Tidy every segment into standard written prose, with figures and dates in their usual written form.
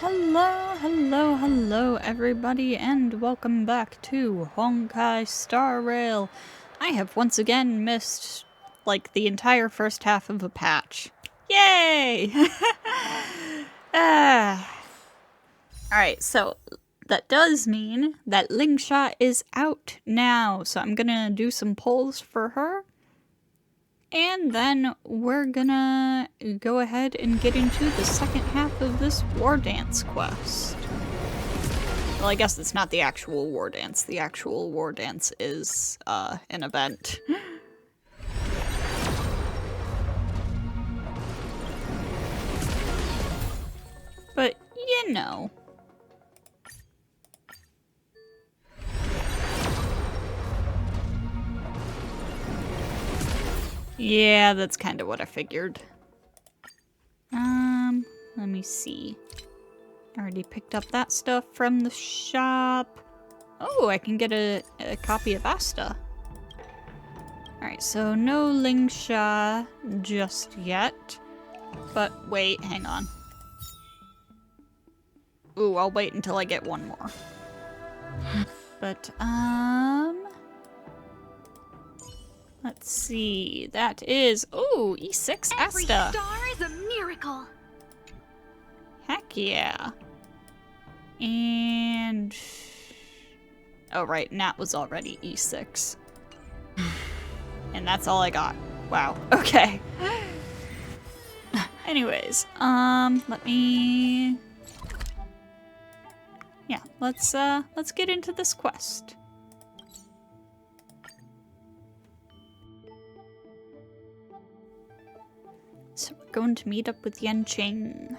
Hello everybody, and welcome back to Honkai Star Rail. I have once again missed, like, the entire first half of a patch. Yay! Alright, so that does mean that Lingsha is out now, so I'm gonna do some polls for her. And then we're gonna go ahead and get into the second half of this war dance quest. Well, I guess it's not the actual war dance. The actual war dance is an event. But, you know. Yeah, that's kind of what I figured. Let me see. I already picked up that stuff from the shop. Oh, I can get a copy of Asta. Alright, so no Lingsha just yet. But wait, hang on. Ooh, I'll wait until I get one more. But, let's see. That is, ooh, E6 Asta. Every star is a miracle. Heck yeah. And... oh, right, Nat was already E6. And that's all I got. Wow, okay. Anyways, let me... yeah, let's get into this quest. So we're going to meet up with Yanqing.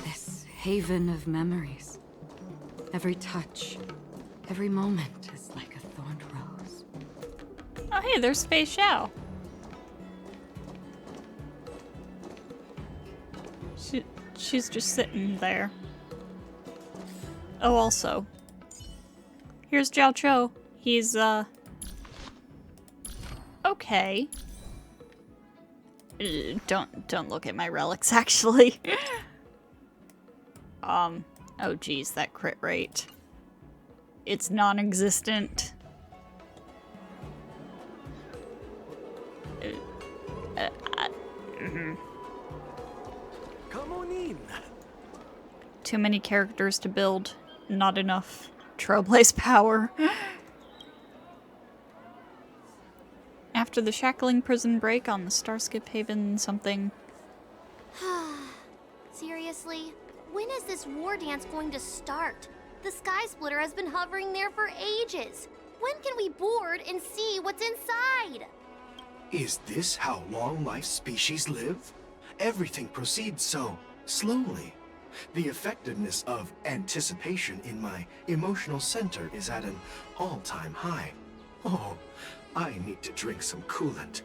This haven of memories. Every touch, every moment is like a thorned rose. Oh hey, there's Feixiao. She's just sitting there. Oh, also, here's Jiaoqiu. He's, okay. Don't look at my relics, actually. Oh geez, that crit rate. It's non-existent. Come on in. Too many characters to build. Not enough Trailblaze power. After the shackling prison break on the Starskip Haven something. Seriously? When is this war dance going to start? The Sky Splitter has been hovering there for ages. When can we board and see what's inside? Is this how long-life species live? Everything proceeds so slowly. The effectiveness of anticipation in my emotional center is at an all-time high. Oh, I need to drink some coolant.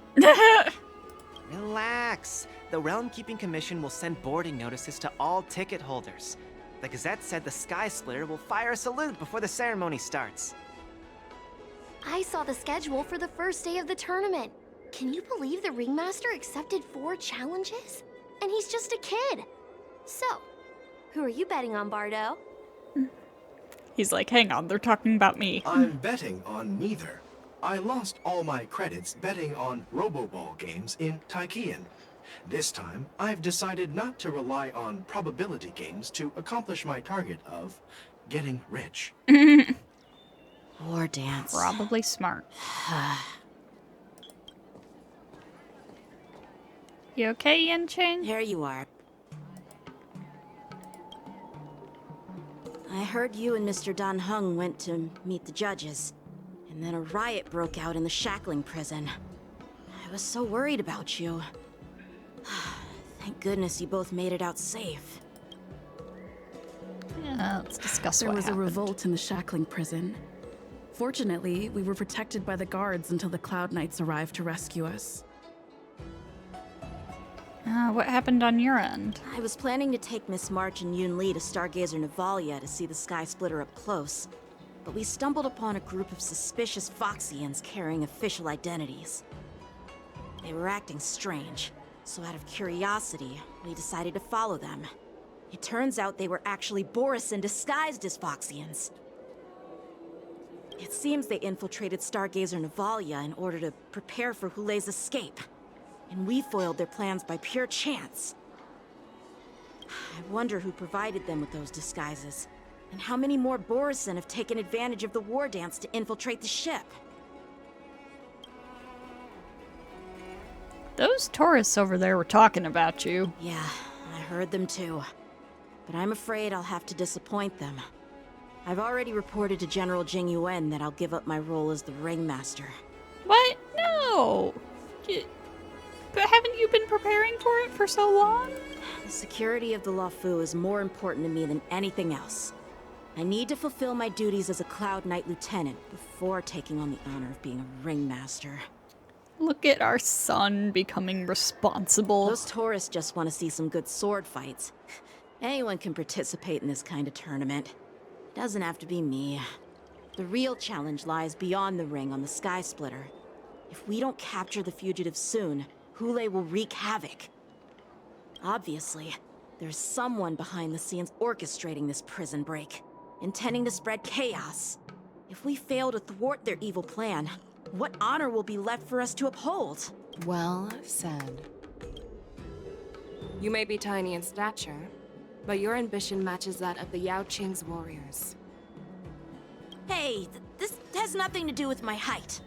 Relax. The Realm Keeping Commission will send boarding notices to all ticket holders. The Gazette said the Sky Splitter will fire a salute before the ceremony starts. I saw the schedule for the first day of the tournament. Can you believe the Ringmaster accepted 4 challenges? And he's just a kid. So, who are you betting on, Bardo? He's like, hang on, they're talking about me. I'm betting on neither. I lost all my credits betting on Roboball games in Taikian. This time, I've decided not to rely on probability games to accomplish my target of getting rich. War dance. Probably smart. You okay, Yanqing? Here you are. I heard you and Mr. Dan Heng went to meet the judges, and then a riot broke out in the shackling prison. I was so worried about you. Thank goodness you both made it out safe. Yeah, let's discuss There what was happened. a revolt in the shackling prison. Fortunately, we were protected by the guards until the Cloud Knights arrived to rescue us. What happened on your end? I was planning to take Miss March and Yun Li to Stargazer Navalia to see the Sky Splitter up close, but we stumbled upon a group of suspicious Foxians carrying official identities. They were acting strange, So out of curiosity, we decided to follow them. It turns out they were actually borisin disguised as Foxians. It seems they infiltrated Stargazer Navalia in order to prepare for Hulei's escape. And we foiled their plans by pure chance. I wonder who provided them with those disguises, and how many more borisin have taken advantage of the war dance to infiltrate the ship. Those tourists over there were talking about you. Yeah, I heard them too. But I'm afraid I'll have to disappoint them. I've already reported to General Jing Yuan that I'll give up my role as the ringmaster. What? No! But haven't you been preparing for it for so long? The security of the Luofu is more important to me than anything else. I need to fulfill my duties as a Cloud Knight Lieutenant before taking on the honor of being a ringmaster. Look at our son becoming responsible. Those tourists just want to see some good sword fights. Anyone can participate in this kind of tournament. Doesn't have to be me. The real challenge lies beyond the ring on the Sky Splitter. If we don't capture the fugitives soon, Hulei will wreak havoc. Obviously, there's someone behind the scenes orchestrating this prison break, intending to spread chaos. If we fail to thwart their evil plan, what honor will be left for us to uphold? Well said. You may be tiny in stature, but your ambition matches that of the Yaoqing's warriors. Hey, this has nothing to do with my height.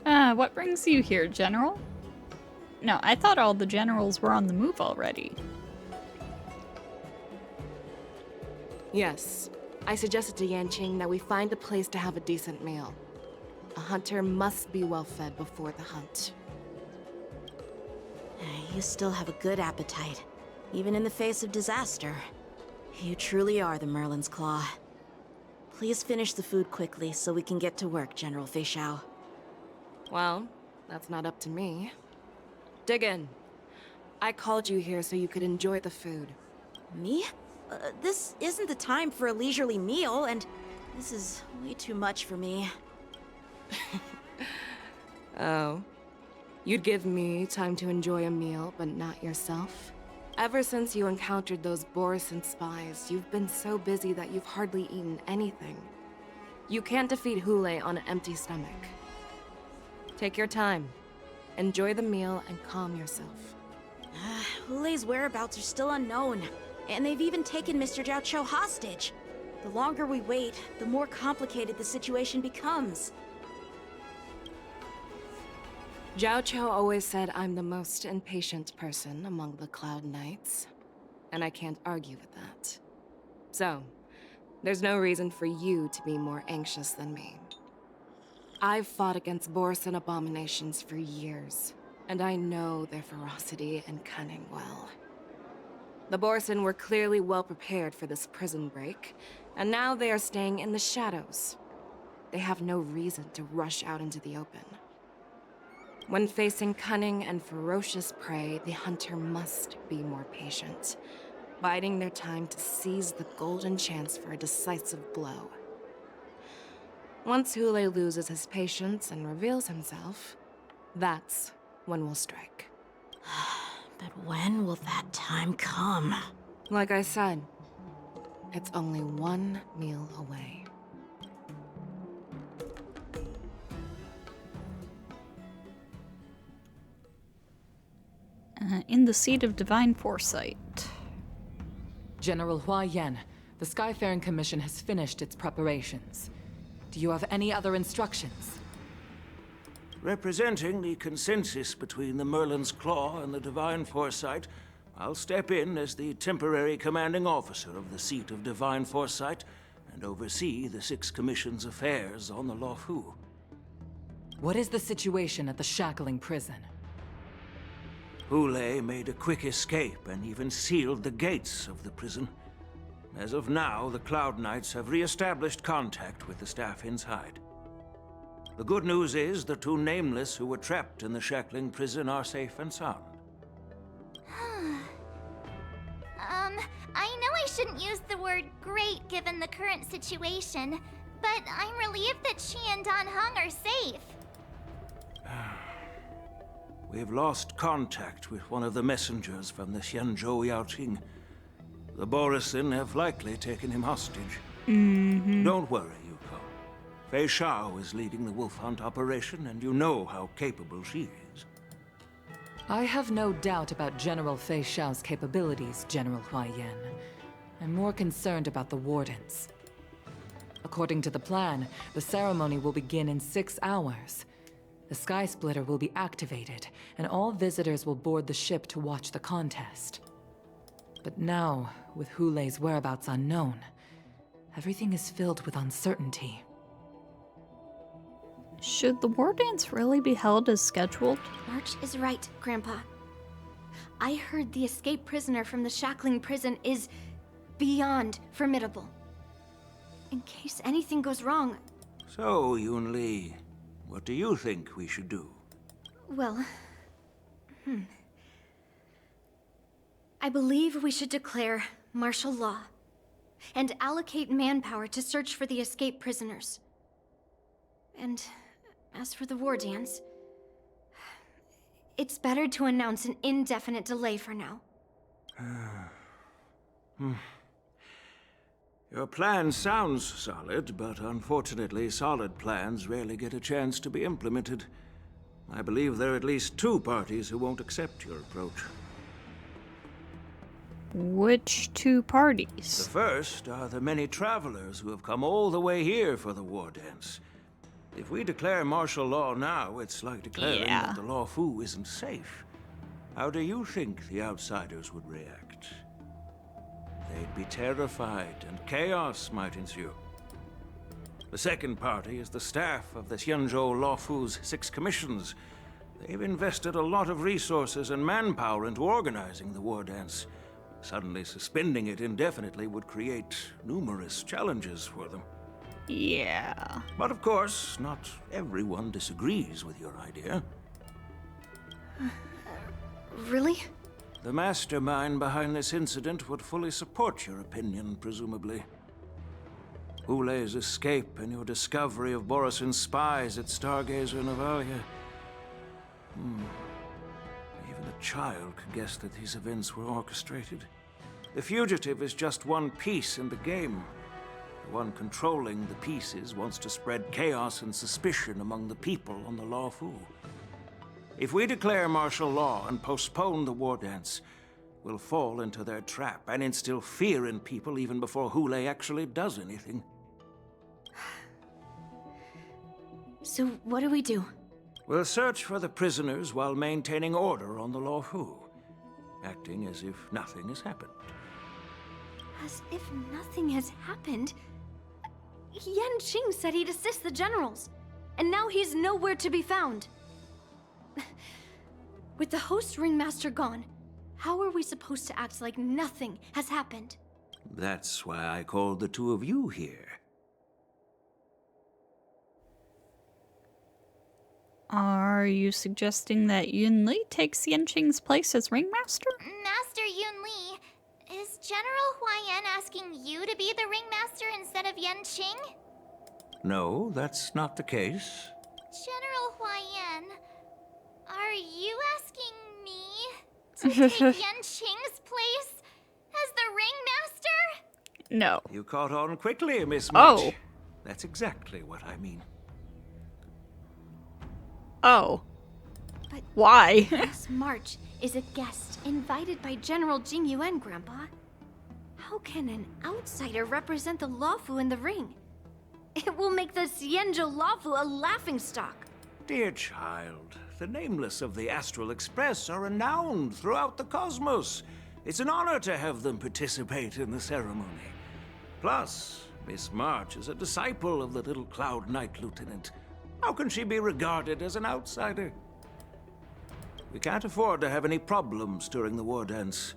What brings you here, General? No, I thought all the generals were on the move already. Yes, I suggested to Yanqing that we find a place to have a decent meal. A hunter must be well fed before the hunt. You still have a good appetite, even in the face of disaster. You truly are the Merlin's Claw. Please finish the food quickly so we can get to work, General Feixiao. Well, that's not up to me. Dig in. I called you here so you could enjoy the food. Me? This isn't the time for a leisurely meal, and this is way too much for me. Oh. You'd give me time to enjoy a meal, but not yourself? Ever since you encountered those borisin spies, you've been so busy that you've hardly eaten anything. You can't defeat Hulei on an empty stomach. Take your time. Enjoy the meal and calm yourself. Hulei's whereabouts are still unknown, and they've even taken Mr. Jiaoqiu hostage. The longer we wait, the more complicated the situation becomes. Jiaoqiu always said I'm the most impatient person among the Cloud Knights, and I can't argue with that. So, there's no reason for you to be more anxious than me. I've fought against borisin abominations for years, and I know their ferocity and cunning well. The borisin were clearly well prepared for this prison break, and now they are staying in the shadows. They have no reason to rush out into the open. When facing cunning and ferocious prey, the hunter must be more patient, biding their time to seize the golden chance for a decisive blow. Once Hulei loses his patience and reveals himself, that's when we'll strike. But when will that time come? Like I said, it's only one meal away. In the seat of divine foresight. General Hua Yan, the Skyfaring Commission has finished its preparations. Do you have any other instructions? Representing the consensus between the Merlin's Claw and the Divine Foresight, I'll step in as the temporary commanding officer of the seat of Divine Foresight and oversee the Six Commission's affairs on the Luofu. What is the situation at the shackling prison? Hulei made a quick escape and even sealed the gates of the prison. As of now, the Cloud Knights have re-established contact with the staff inside. The good news is the two Nameless who were trapped in the shackling prison are safe and sound. I know I shouldn't use the word great given the current situation, but I'm relieved that she and Don Hung are safe. we've lost contact with one of the messengers from the Xianzhou Yaoqing. The borisin have likely taken him hostage. Don't worry, Yuko. Feixiao is leading the wolf hunt operation, and you know how capable she is. I have no doubt about General Feixiao's capabilities, General Huaiyan. I'm more concerned about the Wardens. According to the plan, the ceremony will begin in 6 hours. The Sky Splitter will be activated, and all visitors will board the ship to watch the contest. But now, with Hulei's whereabouts unknown, everything is filled with uncertainty. Should the war dance really be held as scheduled? March is right, Grandpa. I heard the escaped prisoner from the shackling prison is beyond formidable. In case anything goes wrong... So, Yunli, what do you think we should do? Well... I believe we should declare martial law and allocate manpower to search for the escaped prisoners. And as for the war dance, it's better to announce an indefinite delay for now. Your plan sounds solid, but unfortunately solid plans rarely get a chance to be implemented. I believe there are at least 2 parties who won't accept your approach. Which 2 parties? The first are the many travelers who have come all the way here for the war dance. If we declare martial law now, it's like declaring that the Luofu isn't safe. How do you think the outsiders would react? They'd be terrified, and chaos might ensue. The second party is the staff of the Xianzhou Luofu's 6 commissions. They've invested a lot of resources and manpower into organizing the war dance. Suddenly suspending it indefinitely would create numerous challenges for them. Yeah. But of course, not everyone disagrees with your idea. Really? The mastermind behind this incident would fully support your opinion, presumably. Hulei's escape and your discovery of borisin spies at Stargazer Navalia. Even a child could guess that these events were orchestrated. The fugitive is just one piece in the game. The one controlling the pieces wants to spread chaos and suspicion among the people on the Luofu. If we declare martial law and postpone the war dance, we'll fall into their trap and instill fear in people even before Hulei actually does anything. So what do we do? We'll search for the prisoners while maintaining order on the Luofu, acting as if nothing has happened. As if nothing has happened? Yanqing said he'd assist the generals, and now he's nowhere to be found. With the host ringmaster gone, how are we supposed to act like nothing has happened? That's why I called the 2 of you here. Are you suggesting that Yunli takes Yanqing's place as ringmaster? Master Yunli, is General Huaiyan asking you to be the ringmaster instead of Yanqing? No, that's not the case. General Huaiyan, are you asking me to take Yanqing's place as the ringmaster? No. You caught on quickly, Miss March. Oh. That's exactly what I mean. Oh. But why? Miss March is a guest invited by General Jing Yuan, Grandpa. How can an outsider represent the Luofu in the ring? It will make the Xianzhou Luofu a laughingstock. Dear child, the nameless of the Astral Express are renowned throughout the cosmos. It's an honor to have them participate in the ceremony. Plus, Miss March is a disciple of the little Cloud Knight Lieutenant. How can she be regarded as an outsider? We can't afford to have any problems during the war dance.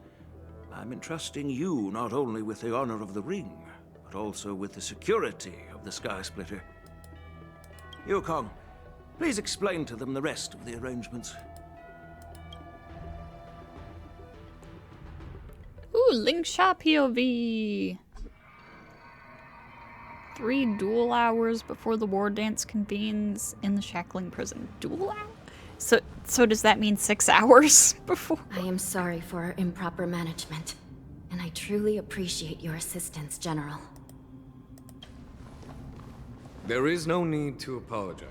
I'm entrusting you not only with the honor of the ring, but also with the security of the Sky Splitter. Yukong, please explain to them the rest of the arrangements. Ooh, Lingsha POV. 3 duel hours before the war dance convenes in the shackling prison. Duel hour? So does that mean 6 hours before? I am sorry for our improper management, and I truly appreciate your assistance, General. There is no need to apologize.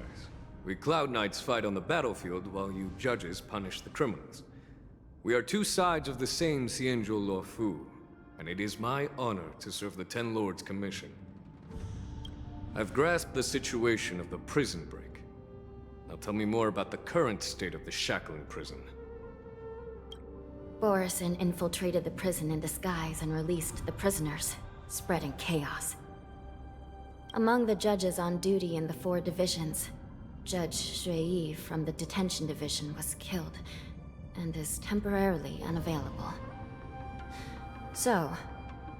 We Cloud Knights fight on the battlefield while you judges punish the criminals. We are two sides of the same Xianzhou Luofu, and it is my honor to serve the Ten Lords' commission. I've grasped the situation of the prison break. Now tell me more about the current state of the shackling prison. Borisin infiltrated the prison in disguise and released the prisoners, spreading chaos. Among the judges on duty in the 4 divisions, Judge Xueyi from the detention division was killed and is temporarily unavailable. So,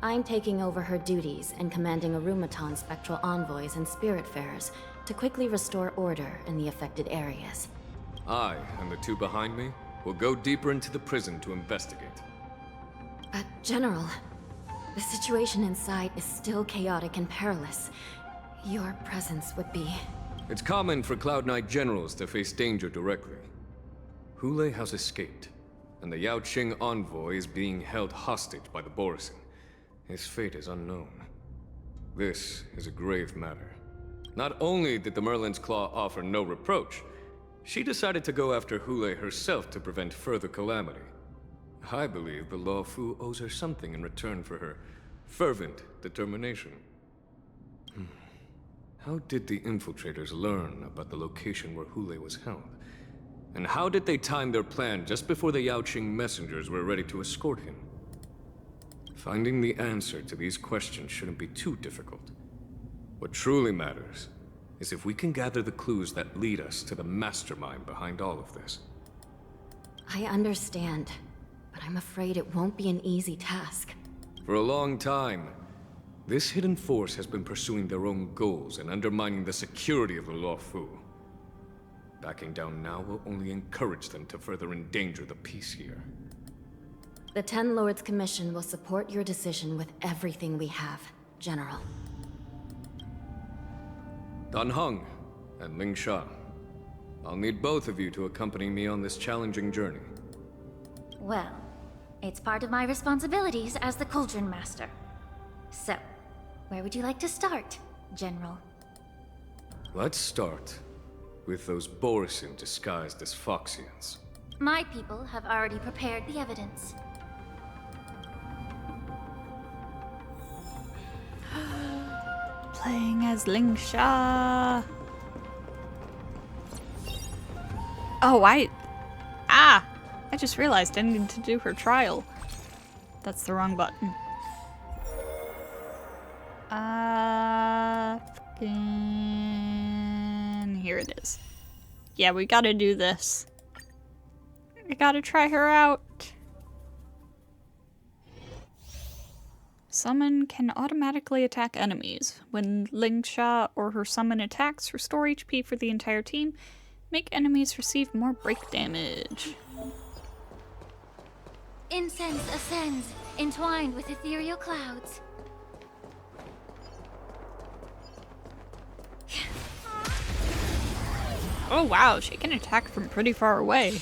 I'm taking over her duties and commanding Arumaton spectral envoys and spiritfarers to quickly restore order in the affected areas. I, and the 2 behind me, will go deeper into the prison to investigate. But, General, the situation inside is still chaotic and perilous. Your presence would be... It's common for Cloud Knight generals to face danger directly. Hule has escaped, and the Yaoqiu envoy is being held hostage by the borisin. His fate is unknown. This is a grave matter. Not only did the Merlin's Claw offer no reproach, she decided to go after Hule herself to prevent further calamity. I believe the Luofu owes her something in return for her fervent determination. How did the infiltrators learn about the location where Hule was held? And how did they time their plan just before the Yaoqiu messengers were ready to escort him? Finding the answer to these questions shouldn't be too difficult. What truly matters is if we can gather the clues that lead us to the mastermind behind all of this. I understand, but I'm afraid it won't be an easy task. For a long time, this hidden force has been pursuing their own goals and undermining the security of the Luofu. Backing down now will only encourage them to further endanger the peace here. The Ten Lords Commission will support your decision with everything we have, General. Dan Heng and Ling Sha, I'll need both of you to accompany me on this challenging journey. Well, it's part of my responsibilities as the Cauldron Master. So, where would you like to start, General? Let's start with those borisin disguised as Foxians. My people have already prepared the evidence. Playing as Ling Sha. Oh, I just realized I needed to do her trial. That's the wrong button. Here it is. Yeah, we gotta do this. I gotta try her out. Summon can automatically attack enemies. When Ling Sha or her summon attacks, restore HP for the entire team. Make enemies receive more break damage. Incense ascends, entwined with ethereal clouds. Oh wow, she can attack from pretty far away.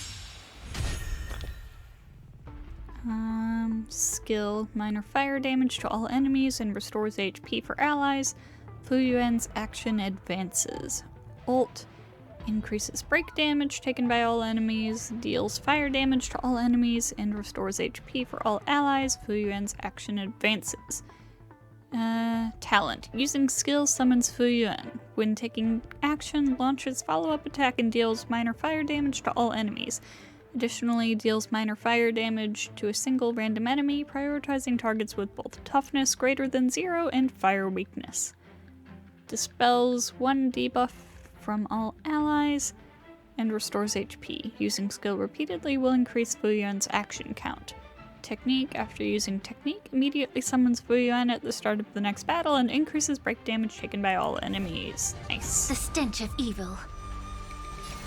Skill, minor fire damage to all enemies and restores HP for allies. Fu Yuan's action advances. Ult, increases break damage taken by all enemies, deals fire damage to all enemies, and restores HP for all allies. Fu Yuan's action advances. Talent. Using skill summons Fu Yuan. When taking action, launches follow-up attack and deals minor fire damage to all enemies. Additionally, deals minor fire damage to a single random enemy, prioritizing targets with both toughness greater than 0 and fire weakness. Dispels 1 debuff from all allies and restores HP. Using skill repeatedly will increase Fu Yuan's action count. Technique. After using technique, immediately summons Fu Yuan at the start of the next battle and increases break damage taken by all enemies. Nice. The stench of evil.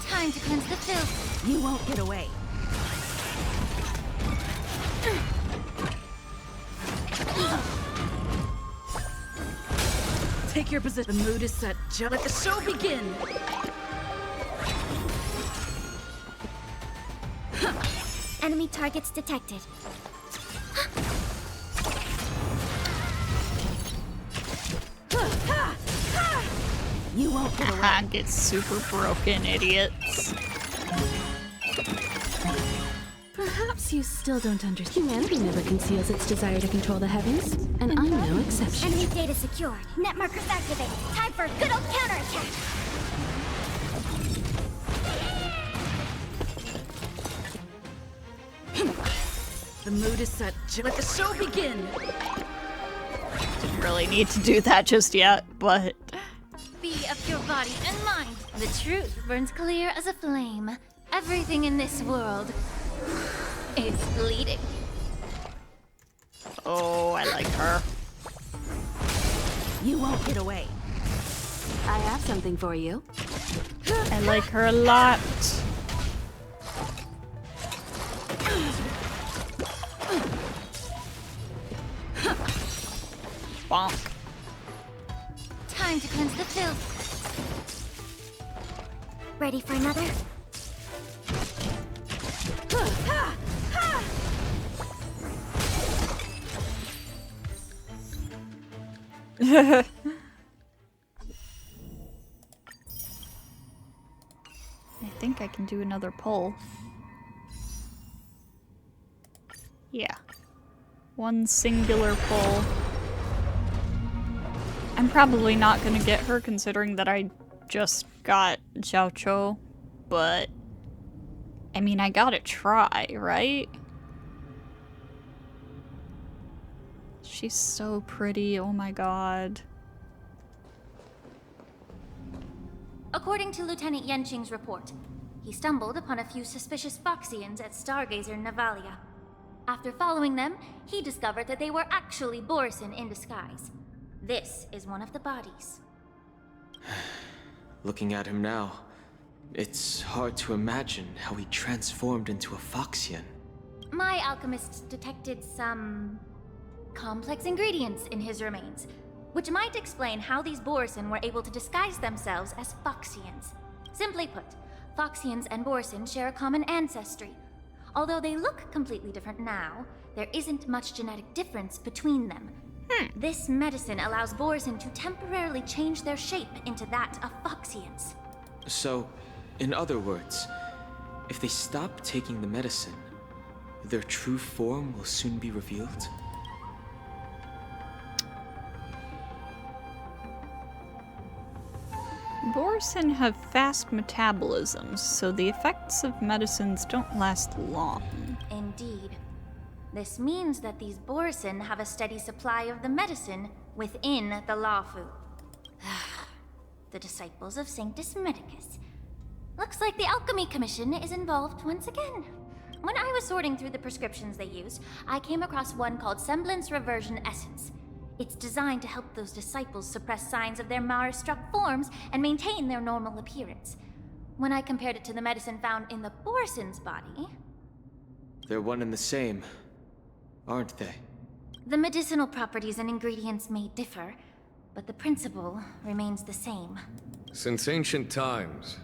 Time to cleanse the filth. You won't get away. Take your position. The mood is set. Just let the show begin. Enemy targets detected. You won't get away. Get super broken, idiots. Perhaps you still don't understand. Humanity never conceals its desire to control the heavens, and I'm no exception. Enemy data secured. Net markers activated. Time for a good old counterattack. The mood is set. Let the show begin. Didn't really need to do that just yet, but... Be of your body and mind. The truth burns clear as a flame. Everything in this world is bleeding. Oh, I like her. You won't get away. I have something for you. I like her a lot. Bonk. Time to cleanse the filth. Ready for another? I think I can do another pull. Yeah. One singular pull. I'm probably not gonna get her considering that I just got Jiaoqiu, but I mean, I gotta try, right? She's so pretty, oh my god. According to Lieutenant Yenqing's report, he stumbled upon a few suspicious Foxians at Stargazer Navalia. After following them, he discovered that they were actually borisin in disguise. This is one of the bodies. Looking at him now, it's hard to imagine how he transformed into a Foxian. My alchemists detected some complex ingredients in his remains, which might explain how these borisin were able to disguise themselves as Foxians. Simply put, Foxians and borisin share a common ancestry. Although they look completely different now, there isn't much genetic difference between them. This medicine allows borisin to temporarily change their shape into that of Foxians. So, in other words, if they stop taking the medicine, their true form will soon be revealed? Borisin have fast metabolisms, so the effects of medicines don't last long. Indeed. This means that these borisin have a steady supply of the medicine within the Luofu. The disciples of Sanctus Medicus. Looks like the Alchemy Commission is involved once again. When I was sorting through the prescriptions they used, I came across one called Semblance Reversion Essence. It's designed to help those disciples suppress signs of their Mara-struck forms and maintain their normal appearance. When I compared it to the medicine found in the borisin's body... They're one and the same, aren't they? The medicinal properties and ingredients may differ, but the principle remains the same. Since ancient times,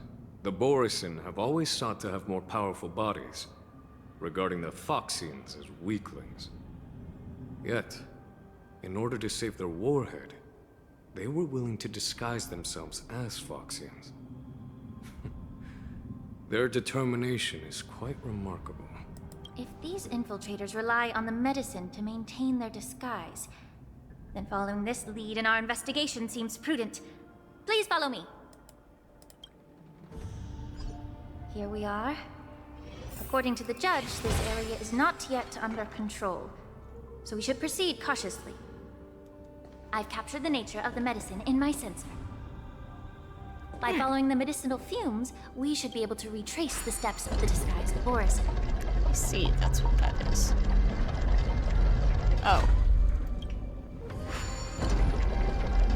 the borisin have always sought to have more powerful bodies, regarding the Foxians as weaklings. Yet, in order to save their warhead, they were willing to disguise themselves as Foxians. Their determination is quite remarkable. If these infiltrators rely on the medicine to maintain their disguise, then following this lead in our investigation seems prudent. Please follow me. Here we are. According to the judge, this area is not yet under control, so we should proceed cautiously. I've captured the nature of the medicine in my sensor. By following the medicinal fumes, we should be able to retrace the steps of the disguised borisin. I see, that's what that is. Oh.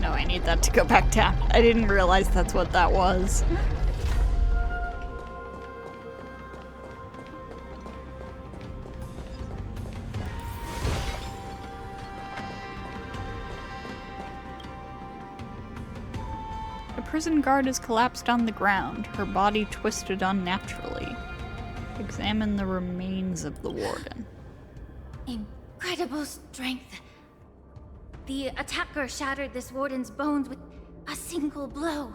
No, I need that to go back down. I didn't realize that's what that was. A prison guard is collapsed on the ground, her body twisted unnaturally. Examine the remains of the warden. Incredible strength. The attacker shattered this warden's bones with a single blow.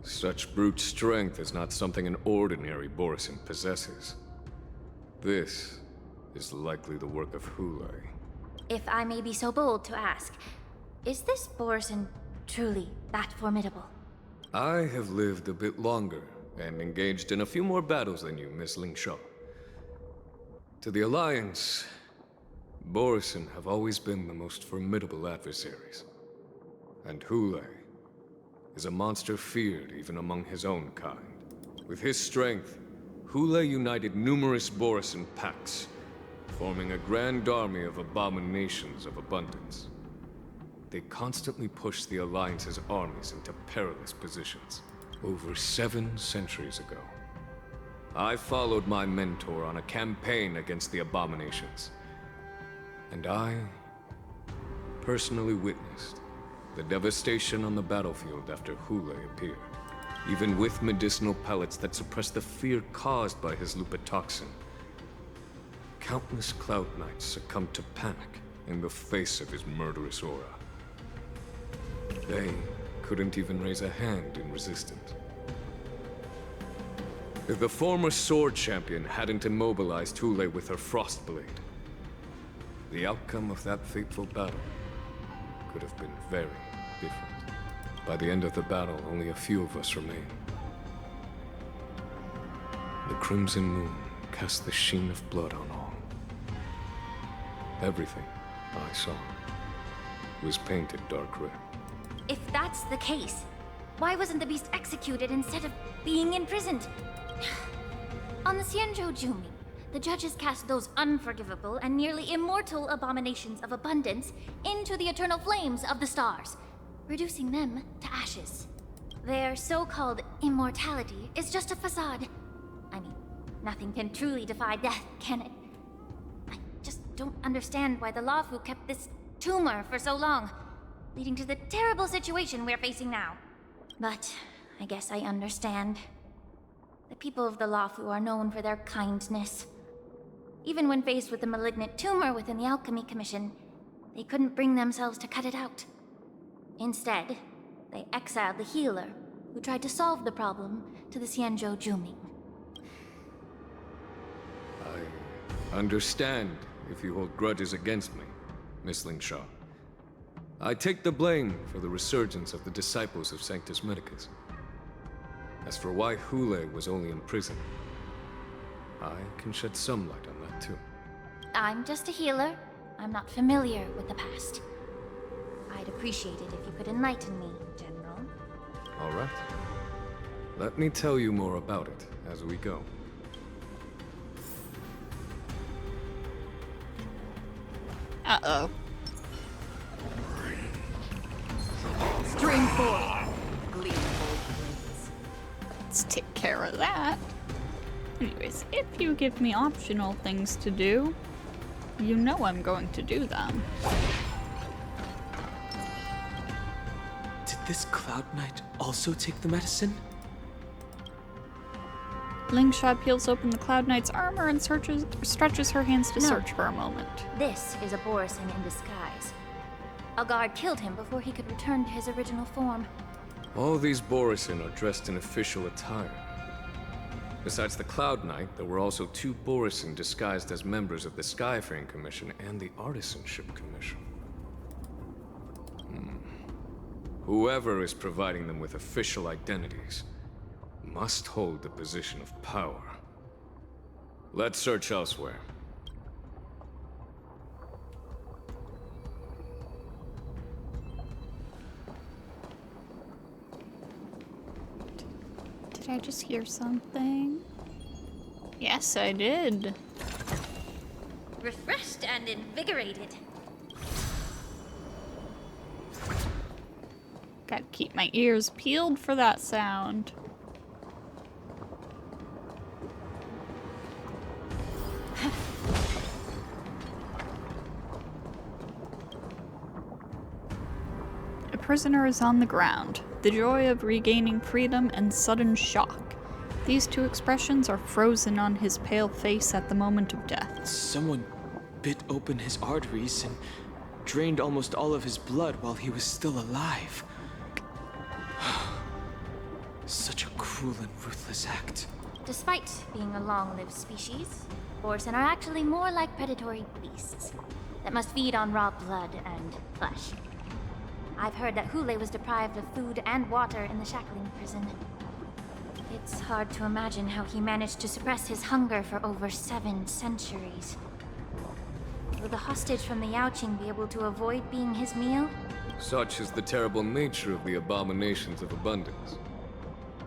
Such brute strength is not something an ordinary borisin possesses. This is likely the work of Hule. If I may be so bold to ask, is this borisin truly that formidable? I have lived a bit longer and engaged in a few more battles than you, Miss Lingshaw. To the Alliance, borisin have always been the most formidable adversaries. And Hule is a monster feared even among his own kind. With his strength, Hule united numerous borisin packs, forming a grand army of abominations of abundance. They constantly push the Alliance's armies into perilous positions. Over 7 centuries ago, I followed my mentor on a campaign against the abominations. And I personally witnessed the devastation on the battlefield after Hule appeared. Even with medicinal pellets that suppressed the fear caused by his lupitoxin, countless Cloud Knights succumbed to panic in the face of his murderous aura. They couldn't even raise a hand in resistance. If the former sword champion hadn't immobilized Hule with her Frostblade, the outcome of that fateful battle could have been very different. By the end of the battle, only a few of us remained. The crimson moon cast the sheen of blood on all. Everything I saw was painted dark red. If that's the case, why wasn't the beast executed instead of being imprisoned? On the Xianzhou Jumi, the judges cast those unforgivable and nearly immortal abominations of abundance into the eternal flames of the stars, reducing them to ashes. Their so-called immortality is just a facade. I mean, nothing can truly defy death, can it? I just don't understand why the Luofu kept this tumor for so long, leading to the terrible situation we're facing now. But I guess I understand. The people of the Luofu are known for their kindness. Even when faced with a malignant tumor within the Alchemy Commission, they couldn't bring themselves to cut it out. Instead, they exiled the healer, who tried to solve the problem, to the Xianzhou Jumi. I understand if you hold grudges against me, Miss Lingshaw. I take the blame for the resurgence of the disciples of Sanctus Medicus. As for why Hule was only in prison, I can shed some light on that too. I'm just a healer. I'm not familiar with the past. I'd appreciate it if you could enlighten me, General. All right. Let me tell you more about it as we go. Uh-oh. Stream 4. Gleamful blades. Let's take care of that. Anyways, if you give me optional things to do, you know I'm going to do them. Did this Cloud Knight also take the medicine? Lingshaw peels open the Cloud Knight's armor and stretches her hands to search for a moment. This is a borisin in disguise. A guard killed him before he could return to his original form. All these borisin are dressed in official attire. Besides the Cloud Knight, there were also 2 borisin disguised as members of the Skyfaring Commission and the Artisanship Commission. Whoever is providing them with official identities must hold the position of power. Let's search elsewhere. Did I just hear something? Yes, I did. Refreshed and invigorated. Gotta keep my ears peeled for that sound. A prisoner is on the ground. The joy of regaining freedom and sudden shock. These two expressions are frozen on his pale face at the moment of death. Someone bit open his arteries and drained almost all of his blood while he was still alive. Such a cruel and ruthless act. Despite being a long-lived species, borisin are actually more like predatory beasts that must feed on raw blood and flesh. I've heard that Hule was deprived of food and water in the shackling prison. It's hard to imagine how he managed to suppress his hunger for over 7 centuries. Will the hostage from the Yaoqing be able to avoid being his meal? Such is the terrible nature of the abominations of abundance.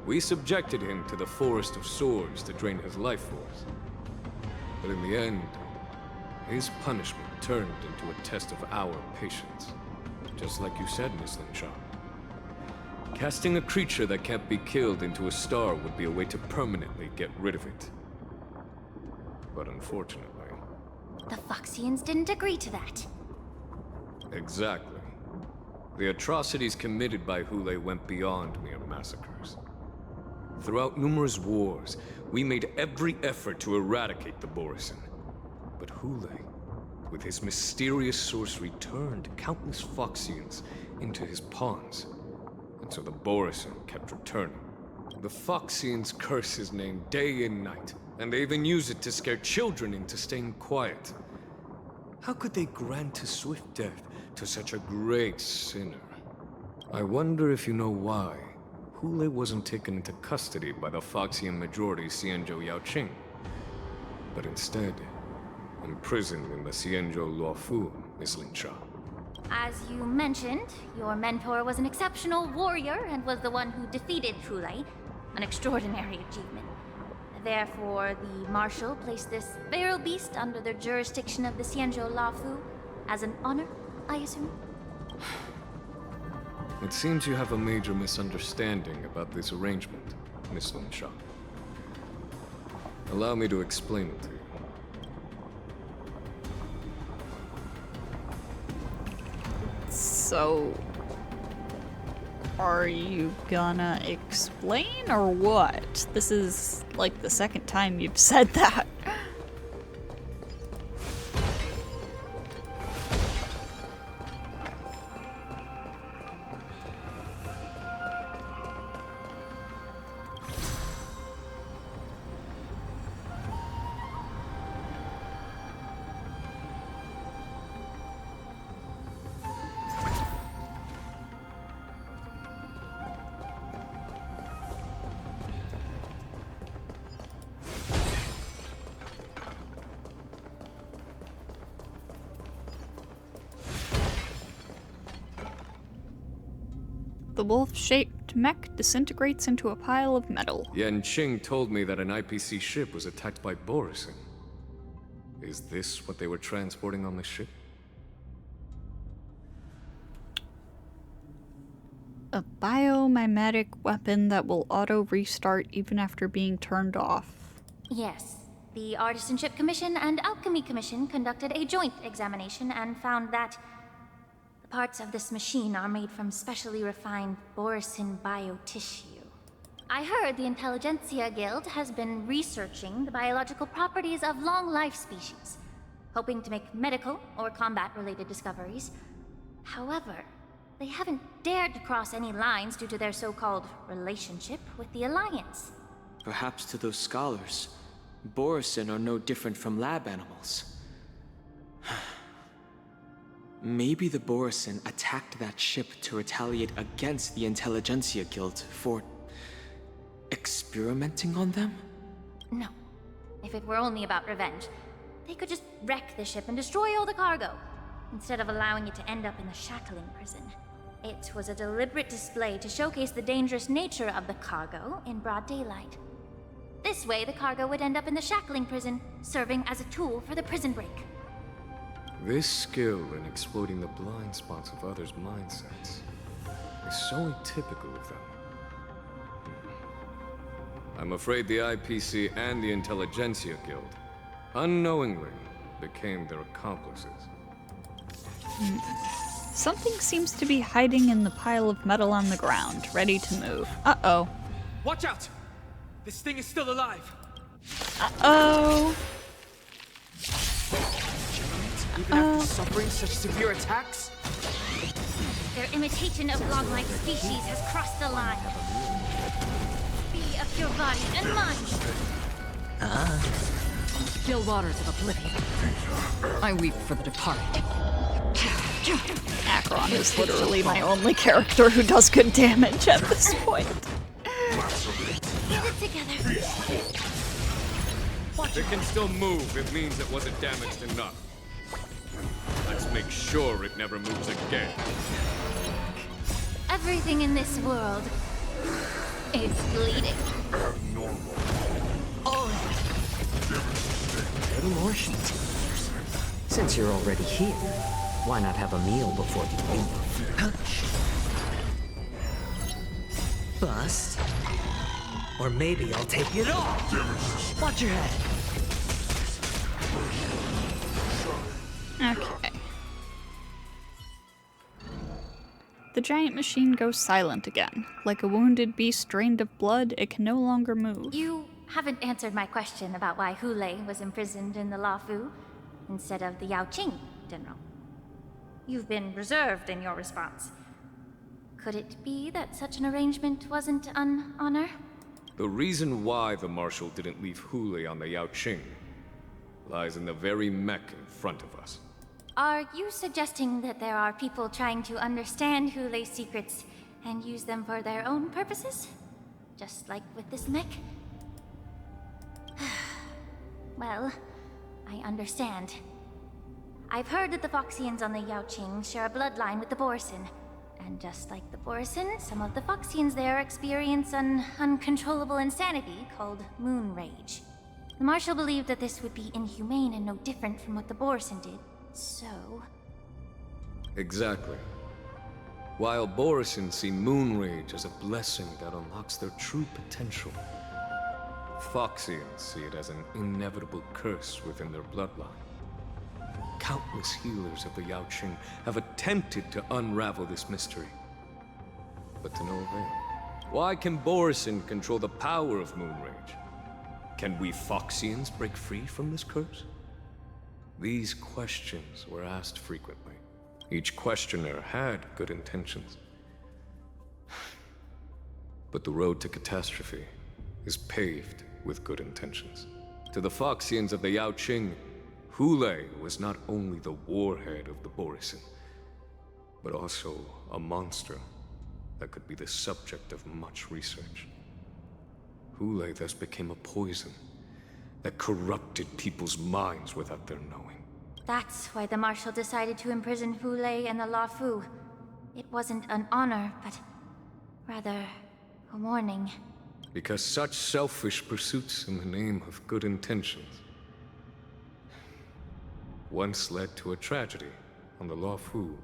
We subjected him to the Forest of Swords to drain his life force. But in the end, his punishment turned into a test of our patience. Just like you said, Miss Linshaw. Casting a creature that can't be killed into a star would be a way to permanently get rid of it. But unfortunately... The Foxians didn't agree to that. Exactly. The atrocities committed by Hule went beyond mere massacres. Throughout numerous wars, we made every effort to eradicate the borisin. But Hule, with his mysterious sorcery, turned countless Foxians into his pawns. And so the borisin kept returning. The Foxians curse his name day and night, and they even use it to scare children into staying quiet. How could they grant a swift death to such a great sinner? I wonder if you know why Hule wasn't taken into custody by the Foxian majority Xianzhou Yaoqing, but instead imprisoned in the Xianzhou Luofu, Miss Linshaw. As you mentioned, your mentor was an exceptional warrior and was the one who defeated Hule, an extraordinary achievement. Therefore, the Marshal placed this feral beast under the jurisdiction of the Xianzhou Luofu as an honor, I assume? It seems you have a major misunderstanding about this arrangement, Miss Linshaw. Allow me to explain it to you. So, are you gonna explain or what? This is like the second time you've said that. The wolf-shaped mech disintegrates into a pile of metal. Yanqing told me that an IPC ship was attacked by borisin. Is this what they were transporting on the ship? A biomimetic weapon that will auto-restart even after being turned off. Yes. The Artisanship Commission and Alchemy Commission conducted a joint examination and found that the parts of this machine are made from specially refined borisin biotissue. I heard the Intelligentsia Guild has been researching the biological properties of long-life species, hoping to make medical or combat-related discoveries. However, they haven't dared to cross any lines due to their so-called relationship with the Alliance. Perhaps to those scholars, borisin are no different from lab animals. Maybe the borisin attacked that ship to retaliate against the Intelligentsia Guild for experimenting on them? No. If it were only about revenge, they could just wreck the ship and destroy all the cargo, instead of allowing it to end up in the shackling prison. It was a deliberate display to showcase the dangerous nature of the cargo in broad daylight. This way, the cargo would end up in the shackling prison, serving as a tool for the prison break. This skill in exploiting the blind spots of others' mindsets is so atypical of them. I'm afraid the IPC and the Intelligentsia Guild unknowingly became their accomplices. Something seems to be hiding in the pile of metal on the ground, ready to move. Uh-oh. Watch out! This thing is still alive! Uh-oh. Even after suffering such severe attacks? Their imitation of long-life species has crossed the line. Be of your body and mind. Still waters of oblivion. I weep for the departed. Acheron is literally my only character who does good damage at this point. Get it together. If it can still move, it means it wasn't damaged enough. Let's make sure it never moves again. Everything in this world is bleeding. Any more heat? Since you're already here, why not have a meal before you leave? Bust. Or maybe I'll take it all. Watch your head. Okay. The giant machine goes silent again. Like a wounded beast drained of blood, it can no longer move. You haven't answered my question about why Hulei was imprisoned in the Luofu instead of the Jiaoqiu, General. You've been reserved in your response. Could it be that such an arrangement wasn't an honor? The reason why the Marshal didn't leave Hulei on the Jiaoqiu lies in the very mech in front of us. Are you suggesting that there are people trying to understand Hulei's secrets and use them for their own purposes? Just like with this mech? Well, I understand. I've heard that the Foxians on the Jiaoqiu share a bloodline with the borisin. And just like the borisin, some of the Foxians there experience an uncontrollable insanity called moon rage. The Marshal believed that this would be inhumane and no different from what the borisin did, so... Exactly. While borisin see moon rage as a blessing that unlocks their true potential, Foxians see it as an inevitable curse within their bloodline. Countless healers of the Jiaoqiu have attempted to unravel this mystery, but to no avail. Why can borisin control the power of moon rage? Can we Foxians break free from this curse? These questions were asked frequently. Each questioner had good intentions. But the road to catastrophe is paved with good intentions. To the Foxians of the Jiaoqiu, Hulei was not only the warhead of the borisin, but also a monster that could be the subject of much research. Hulei thus became a poison that corrupted people's minds without their knowing. That's why the Marshal decided to imprison Hulei and the Luofu. It wasn't an honor, but rather a warning. Because such selfish pursuits in the name of good intentions once led to a tragedy on the Luofu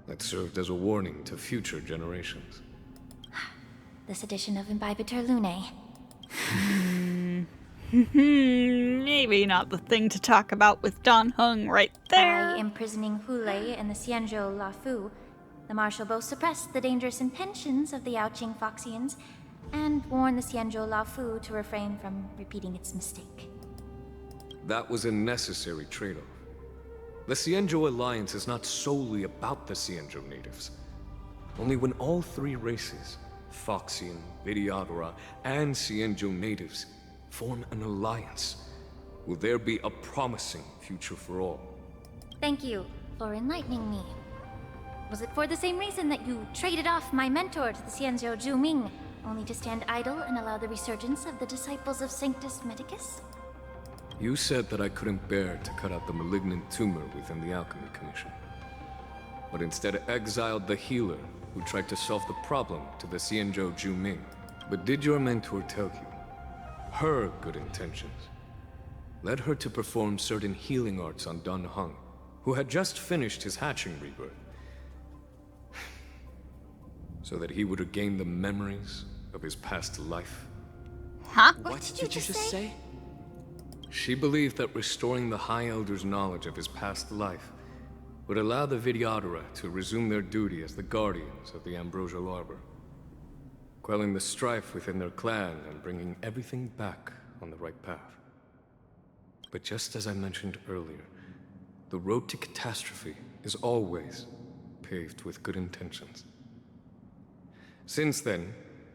that served as a warning to future generations. This edition of Imbibitor Lunae. Maybe not the thing to talk about with Dan Heng right there. By imprisoning Hulei and the Xianzhou Luofu, the Marshal both suppressed the dangerous intentions of the Yaoqing Foxians and warned the Xianzhou Luofu to refrain from repeating its mistake. That was a necessary trade-off. The Xianzhou Alliance is not solely about the Xianzhou natives. Only when all three races, Foxian, Videodora, and Xianzhou natives, form an alliance, will there be a promising future for all. Thank you for enlightening me. Was it for the same reason that you traded off my mentor to the Xianzhou Zhuming, only to stand idle and allow the resurgence of the disciples of Sanctus Medicus? You said that I couldn't bear to cut out the malignant tumor within the Alchemy Commission, but instead exiled the healer who tried to solve the problem to the Xianzhou Zhuming. But did your mentor tell you her good intentions led her to perform certain healing arts on Dan Heng, who had just finished his hatching rebirth, so that he would regain the memories of his past life? Huh? What did you just say? She believed that restoring the High Elder's knowledge of his past life would allow the Videodora to resume their duty as the guardians of the Ambrosial Arbor. quelling the strife within their clan and bringing everything back on the right path. But just as I mentioned earlier, the road to catastrophe is always paved with good intentions. Since then,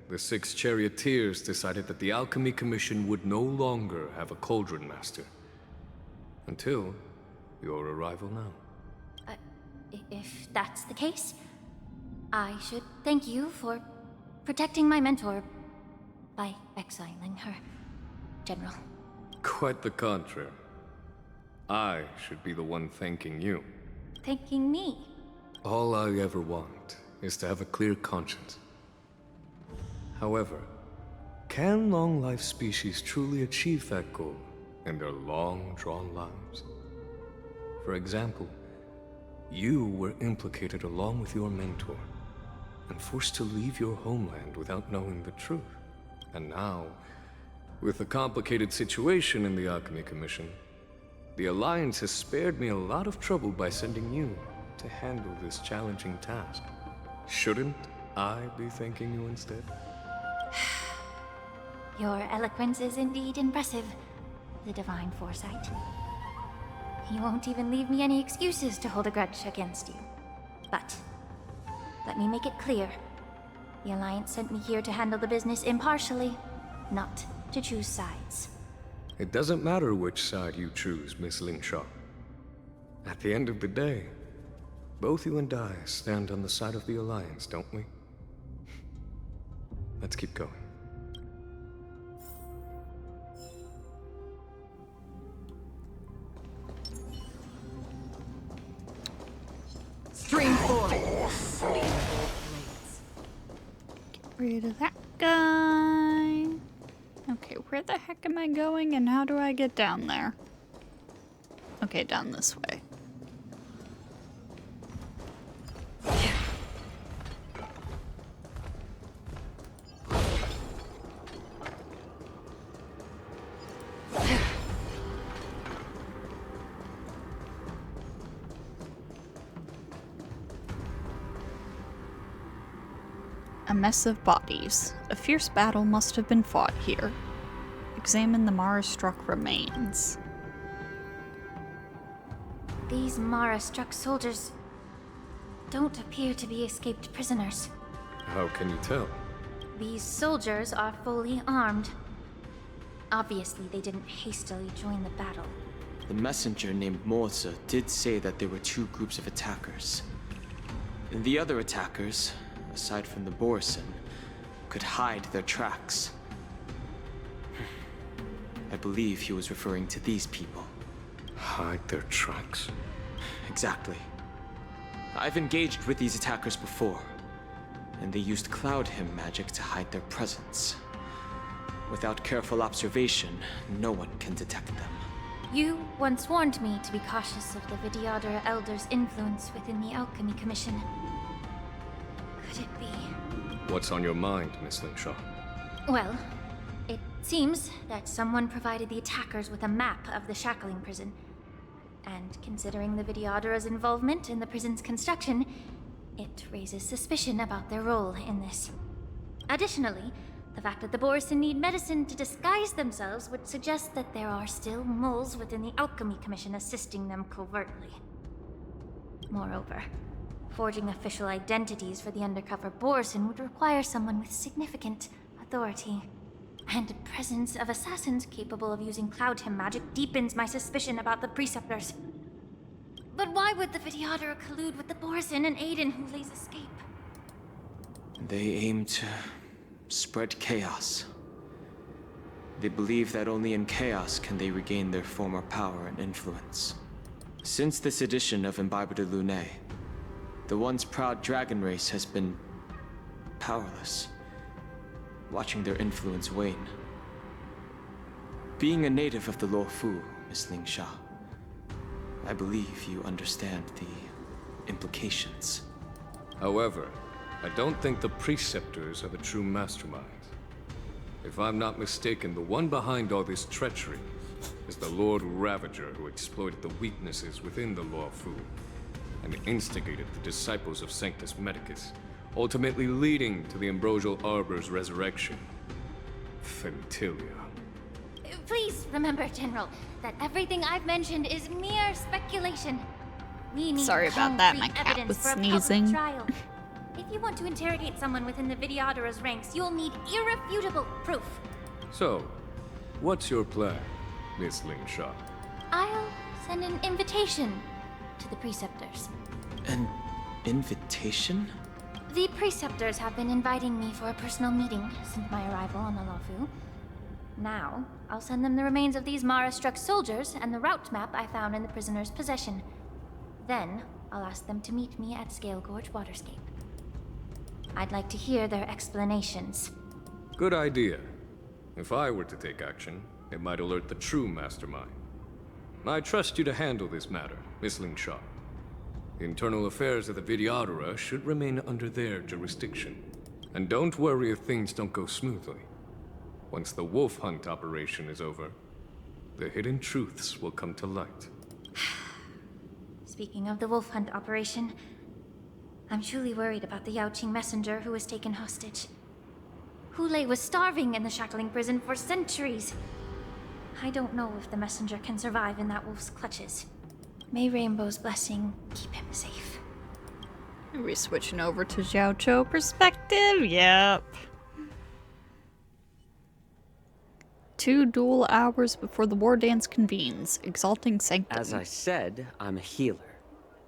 the 6 charioteers decided that the Alchemy Commission would no longer have a cauldron master. Until your arrival now. If that's the case, I should thank you for protecting my mentor by exiling her, General. Quite the contrary. I should be the one thanking you. Thanking me? All I ever want is to have a clear conscience. However, can long-life species truly achieve that goal in their long-drawn lives? For example, you were implicated along with your mentor, and forced to leave your homeland without knowing the truth. And now, with the complicated situation in the Alchemy Commission, the Alliance has spared me a lot of trouble by sending you to handle this challenging task. Shouldn't I be thanking you instead? Your eloquence is indeed impressive, the divine foresight. You won't even leave me any excuses to hold a grudge against you. But let me make it clear. The Alliance sent me here to handle the business impartially, not to choose sides. It doesn't matter which side you choose, Miss Lingshaw. At the end of the day, both you and I stand on the side of the Alliance, don't we? Let's keep going. Stream 4! Get rid of that guy. Okay, where the heck am I going and how do I get down there? Okay, down this way. A mess of bodies. A fierce battle must have been fought here. Examine the Mara-struck remains. These Mara-struck soldiers don't appear to be escaped prisoners. How can you tell? These soldiers are fully armed. Obviously, they didn't hastily join the battle. The messenger named Morza did say that there were 2 groups of attackers. And the other attackers, aside from the borisin, could hide their tracks. I believe he was referring to these people. Hide their tracks? Exactly. I've engaged with these attackers before, and they used Cloud Hymn magic to hide their presence. Without careful observation, no one can detect them. You once warned me to be cautious of the Vidyadhara Elder's influence within the Alchemy Commission. Could it be? What's on your mind, Miss Lingshaw? Well, it seems that someone provided the attackers with a map of the shackling prison. And considering the Vidyadhara's involvement in the prison's construction, it raises suspicion about their role in this. Additionally, the fact that the borisin need medicine to disguise themselves would suggest that there are still moles within the Alchemy Commission assisting them covertly. Moreover, forging official identities for the undercover borisin would require someone with significant authority. And the presence of assassins capable of using Cloud Hymn magic deepens my suspicion about the Preceptors. But why would the Vidyadhara collude with the borisin and aid in Hulei's escape? They aim to spread chaos. They believe that only in chaos can they regain their former power and influence. Since this edition of Imbibe de Lune, the once proud dragon race has been powerless, watching their influence wane. Being a native of the Luofu, Miss Lingshaw, I believe you understand the implications. However, I don't think the Preceptors are the true masterminds. If I'm not mistaken, the one behind all this treachery is the Lord Ravager who exploited the weaknesses within the Luofu and instigated the disciples of Sanctus Medicus, ultimately leading to the Ambrosial Arbor's resurrection. Fentilia. Please remember, General, that everything I've mentioned is mere speculation. We need Sorry about that, my concrete cat evidence was for a sneezing. public trial. If you want to interrogate someone within the Videodera's ranks, you'll need irrefutable proof. So, what's your plan, Miss Lingsha? I'll send an invitation to the Preceptors. An invitation? The Preceptors have been inviting me for a personal meeting since my arrival on the Luofu. Now, I'll send them the remains of these Mara-struck soldiers and the route map I found in the prisoner's possession. Then, I'll ask them to meet me at Scale Gorge Waterscape. I'd like to hear their explanations. Good idea. If I were to take action, it might alert the true mastermind. I trust you to handle this matter, Miss Lingsha. The internal affairs of the Videodera should remain under their jurisdiction. And don't worry if things don't go smoothly. Once the wolf hunt operation is over, the hidden truths will come to light. Speaking of the wolf hunt operation, I'm truly worried about the Jiaoqiu messenger who was taken hostage. Hulei was starving in the shackling prison for centuries. I don't know if the messenger can survive in that wolf's clutches. May Rainbow's blessing keep him safe. Are we switching over to Jiaoqiu perspective? Yep. 2 dual hours before the war dance convenes, exalting sanctum. As I said, I'm a healer.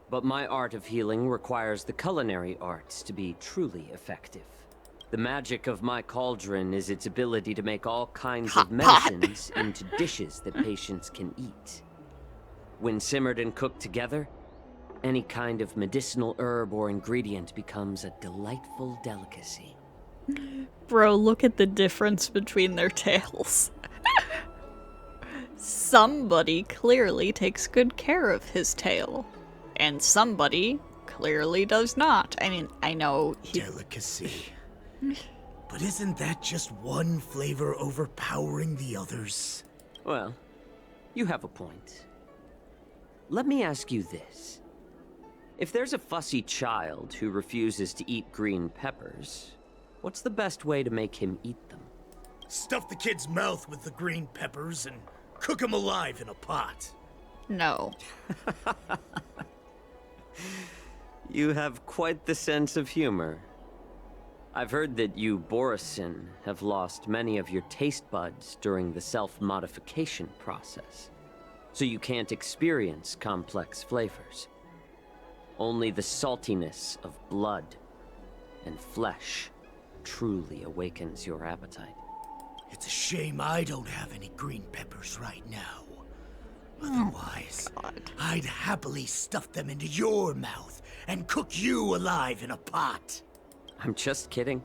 But my art of healing requires the culinary arts to be truly effective. The magic of my cauldron is its ability to make all kinds of medicines into dishes that patients can eat. When simmered and cooked together, any kind of medicinal herb or ingredient becomes a delightful delicacy. Bro, look at the difference between their tails. Somebody clearly takes good care of his tail. And somebody clearly does not. I mean, I know he... Delicacy. But isn't that just one flavor overpowering the others? Well, you have a point. Let me ask you this. If there's a fussy child who refuses to eat green peppers, what's the best way to make him eat them? Stuff the kid's mouth with the green peppers and cook him alive in a pot. No. You have quite the sense of humor. I've heard that you borisin have lost many of your taste buds during the self-modification process, so you can't experience complex flavors. Only the saltiness of blood and flesh truly awakens your appetite. It's a shame I don't have any green peppers right now. Otherwise, I'd happily stuff them into your mouth and cook you alive in a pot. I'm just kidding.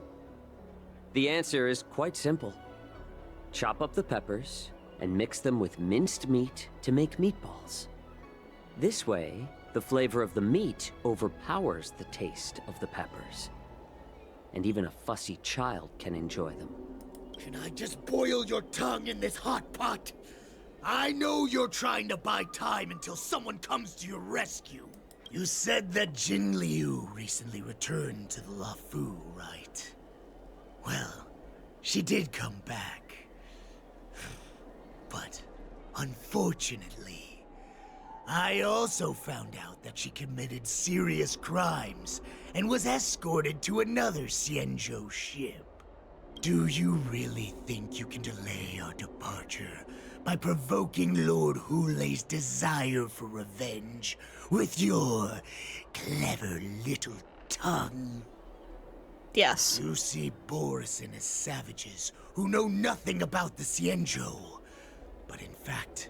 The answer is quite simple. Chop up the peppers and mix them with minced meat to make meatballs. This way, the flavor of the meat overpowers the taste of the peppers. And even a fussy child can enjoy them. Can I just boil your tongue in this hot pot? I know you're trying to buy time until someone comes to your rescue. You said that Jin Liu recently returned to the Luofu, right? Well, she did come back. But, unfortunately, I also found out that she committed serious crimes and was escorted to another Xianzhou ship. Do you really think you can delay our departure by provoking Lord Hulei's desire for revenge with your clever little tongue? Yes. You see borisin as savages who know nothing about the Xianzhou. But in fact,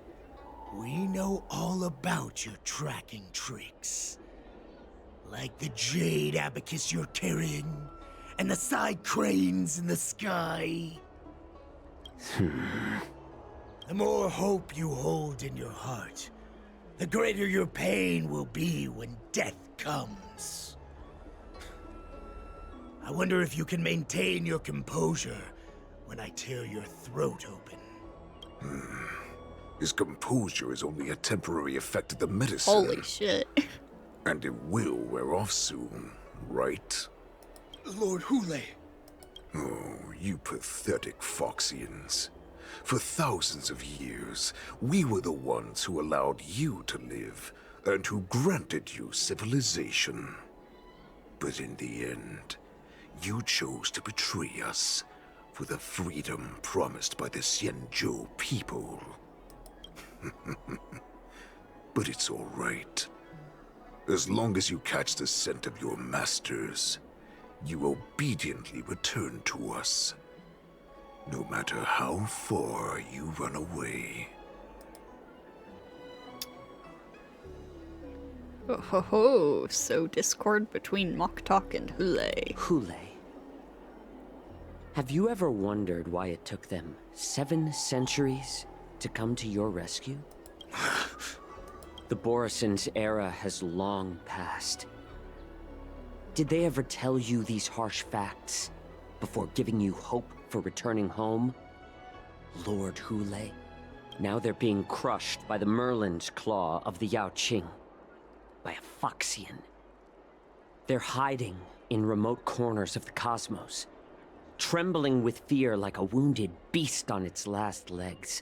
we know all about your tracking tricks. Like the jade abacus you're carrying, and the side cranes in the sky. The more hope you hold in your heart, the greater your pain will be when death comes. I wonder if you can maintain your composure when I tear your throat open. His composure is only a temporary effect of the medicine. Holy shit. And it will wear off soon, right? Lord Hule. Oh, you pathetic Foxians. For thousands of years, we were the ones who allowed you to live, and who granted you civilization. But in the end, you chose to betray us for the freedom promised by the Xianzhou people. But it's all right. As long as you catch the scent of your masters, you obediently return to us. No matter how far you run away. Oh ho ho, so discord between Moktok and Hule. Hule. Have you ever wondered why it took them 7 centuries to come to your rescue? The Borisin's era has long passed. Did they ever tell you these harsh facts before giving you hope for returning home? Lord Hule, now they're being crushed by the Merlin's claw of the Jiaoqiu, by a Foxian. They're hiding in remote corners of the cosmos, trembling with fear like a wounded beast on its last legs,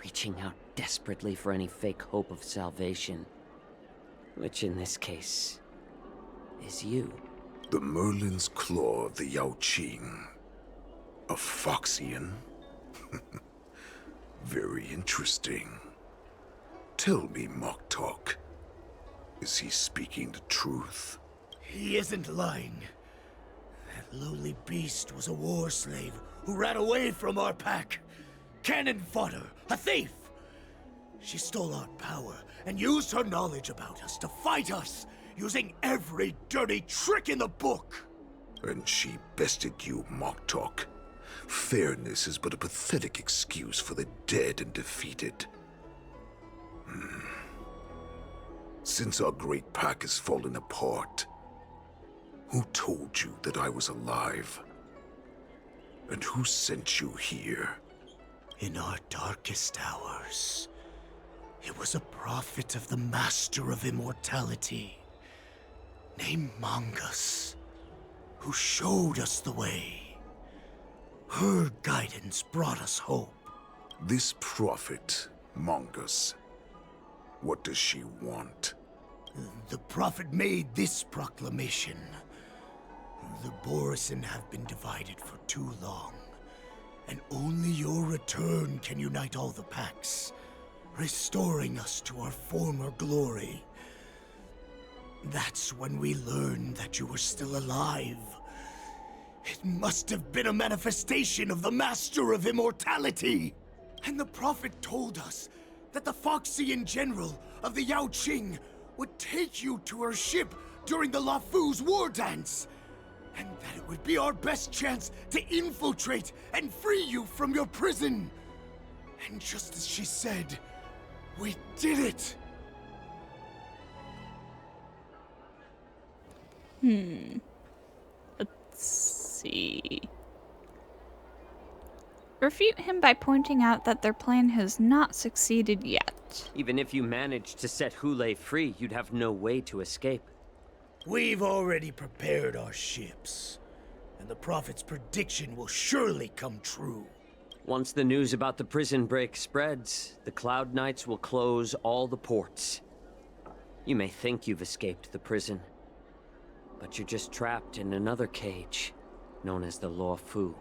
reaching out desperately for any fake hope of salvation, which in this case is you. The Merlin's claw of the Jiaoqiu. A Foxian? Very interesting. Tell me, Moktok, is he speaking the truth? He isn't lying. That lowly beast was a war slave who ran away from our pack. Cannon fodder, a thief! She stole our power and used her knowledge about us to fight us, using every dirty trick in the book. And she bested you, Moktok. Fairness is but a pathetic excuse for the dead and defeated. Since our great pack has fallen apart, who told you that I was alive? And who sent you here? In our darkest hours, it was a prophet of the Master of Immortality, named Mongus, who showed us the way. Her guidance brought us hope. This prophet, Mongus, what does she want? The prophet made this proclamation. The borisin have been divided for too long, and only your return can unite all the packs, restoring us to our former glory. That's when we learned that you were still alive. It must have been a manifestation of the Master of Immortality. And the prophet told us that the Foxian general of the Jiaoqiu would take you to her ship during the Luofu's war dance, and that it would be our best chance to infiltrate and free you from your prison. And just as she said, we did it! Let's see. Refute him by pointing out that their plan has not succeeded yet. Even if you managed to set Hule free, you'd have no way to escape. We've already prepared our ships, and the prophet's prediction will surely come true. Once the news about the prison break spreads, the Cloud Knights will close all the ports. You may think you've escaped the prison, but you're just trapped in another cage, known as the Luofu.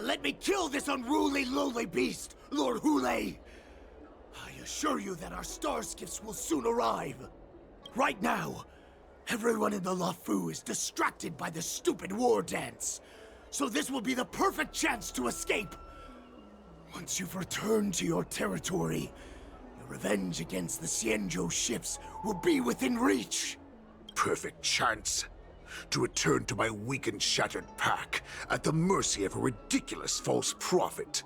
Let me kill this unruly, lowly beast, Lord Hule! I assure you that our star skiffs will soon arrive. Right now, everyone in the Luofu is distracted by the stupid war dance, so this will be the perfect chance to escape. Once you've returned to your territory, your revenge against the Xianzhou ships will be within reach. Perfect chance to return to my weak and shattered pack at the mercy of a ridiculous false prophet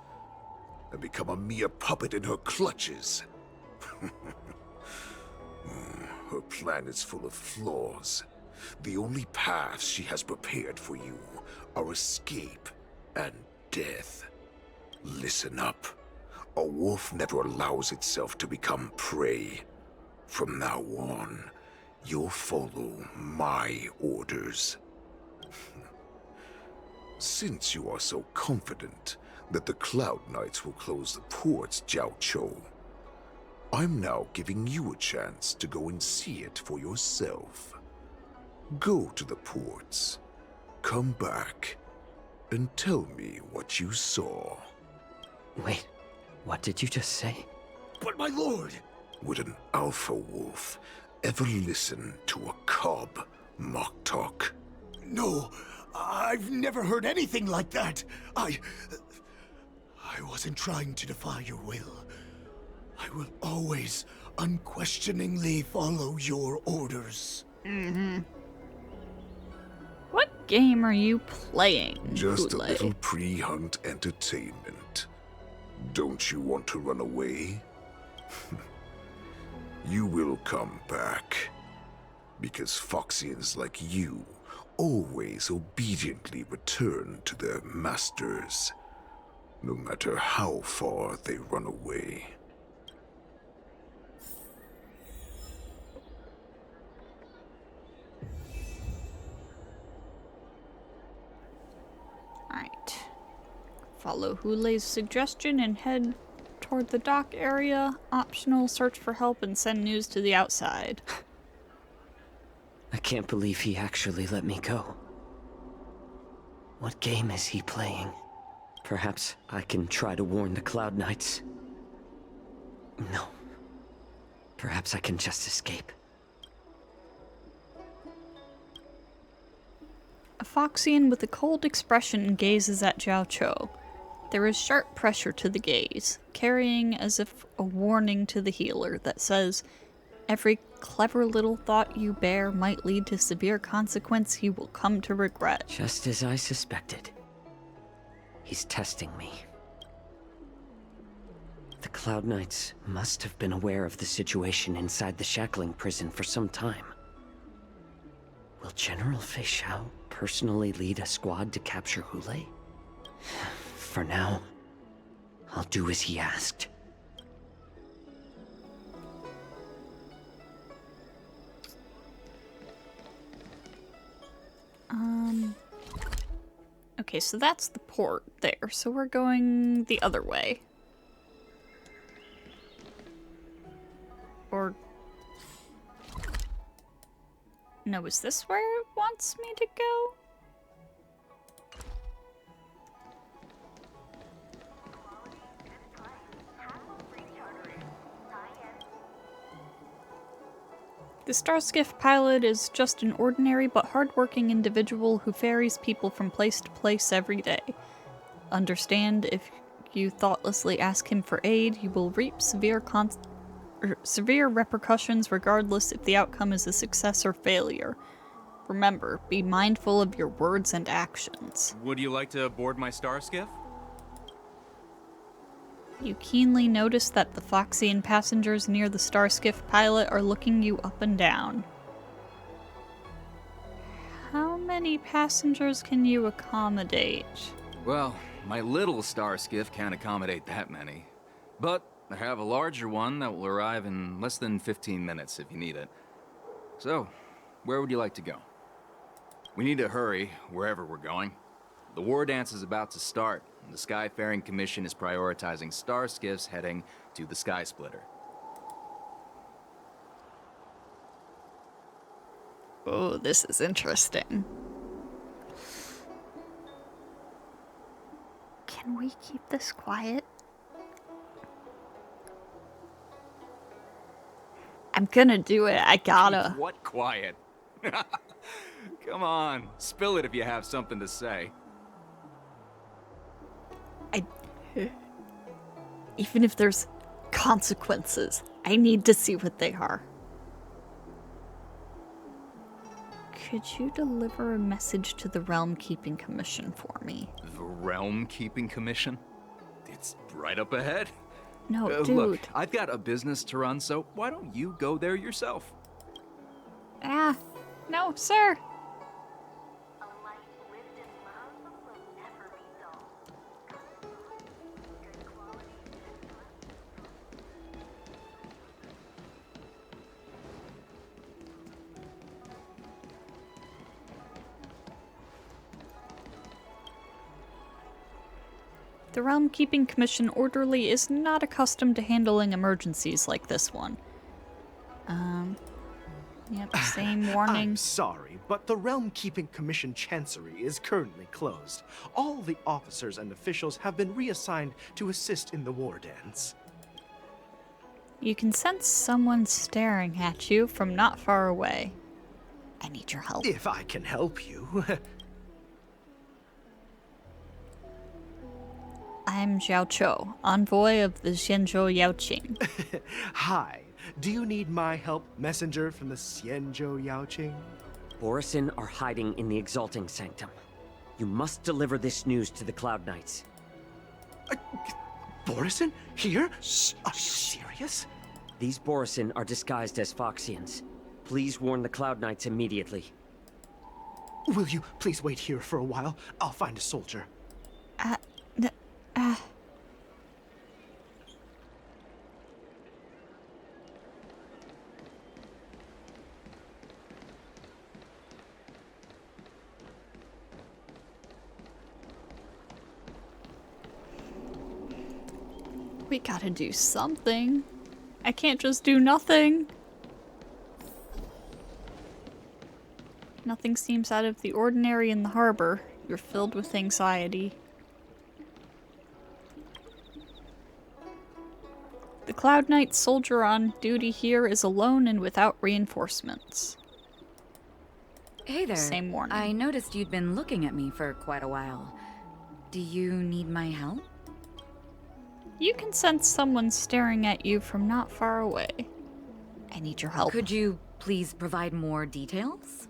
and become a mere puppet in her clutches. Her plan is full of flaws. The only paths she has prepared for you are escape and death. Listen up. A wolf never allows itself to become prey. From now on, you'll follow my orders. Since you are so confident that the Cloud Knights will close the ports, Jiaoqiu, I'm now giving you a chance to go and see it for yourself. Go to the ports, come back, and tell me what you saw. Wait, what did you just say? But my lord! Would an alpha wolf ever listen to a cub mock talk? No, I've never heard anything like that. I wasn't trying to defy your will. I will always unquestioningly follow your orders. What game are you playing, Just a Kool-Aid? little pre-hunt entertainment. Don't you want to run away? You will come back. Because Foxians like you always obediently return to their masters, no matter how far they run away. Alright. Follow Hule's suggestion and head toward the dock area. Optional, search for help and send news to the outside. I can't believe he actually let me go. What game is he playing? Perhaps I can try to warn the Cloud Knights. No. Perhaps I can just escape. A Foxian with a cold expression gazes at Jiaoqiu. There is sharp pressure to the gaze, carrying as if a warning to the healer that says, "Every clever little thought you bear might lead to severe consequence you will come to regret." Just as I suspected. He's testing me. The Cloud Knights must have been aware of the situation inside the shackling prison for some time. Will General Feixiao personally lead a squad to capture Hule? For now, I'll do as he asked. Okay, so that's the port there. So we're going the other way. Or... no, is this where it wants me to go? The Starskiff pilot is just an ordinary but hardworking individual who ferries people from place to place every day. Understand, if you thoughtlessly ask him for aid, you will reap severe repercussions regardless if the outcome is a success or failure. Remember, be mindful of your words and actions. Would you like to board my star skiff? You keenly notice that the Foxian passengers near the Starskiff pilot are looking you up and down. How many passengers can you accommodate? Well, my little star skiff can't accommodate that many. But I have a larger one that will arrive in less than 15 minutes if you need it. So, where would you like to go? We need to hurry wherever we're going. The war dance is about to start. The Skyfaring Commission is prioritizing star skiffs heading to the Sky Splitter. Oh, this is interesting. Can we keep this quiet? I'm gonna do it. I gotta. What quiet? Come on, spill it if you have something to say. Even if there's consequences, I need to see what they are. Could you deliver a message to the Realm Keeping Commission for me? The Realm Keeping Commission? It's right up ahead. No, dude. Look, I've got a business to run, so why don't you go there yourself? Ah, no, sir. The Realm Keeping Commission orderly is not accustomed to handling emergencies like this one. Yep, same warning. I'm sorry, but the Realm Keeping Commission Chancery is currently closed. All the officers and officials have been reassigned to assist in the war dance. You can sense someone staring at you from not far away. I need your help. If I can help you. I'm Jiaoqiu, envoy of the Xianzhou Yaoqing. Hi. Do you need my help, messenger from the Xianzhou Yaoqing? Borisin are hiding in the Exalting Sanctum. You must deliver this news to the Cloud Knights. Borisin? Here? Shh. Are you serious? These Borisin are disguised as Foxians. Please warn the Cloud Knights immediately. Will you please wait here for a while? I'll find a soldier. We gotta do something. I can't just do nothing. Nothing seems out of the ordinary in the harbor. You're filled with anxiety. The Cloud Knight soldier on duty here is alone and without reinforcements. Hey there. Same warning. I noticed you'd been looking at me for quite a while. Do you need my help? You can sense someone staring at you from not far away. I need your help. Could you please provide more details?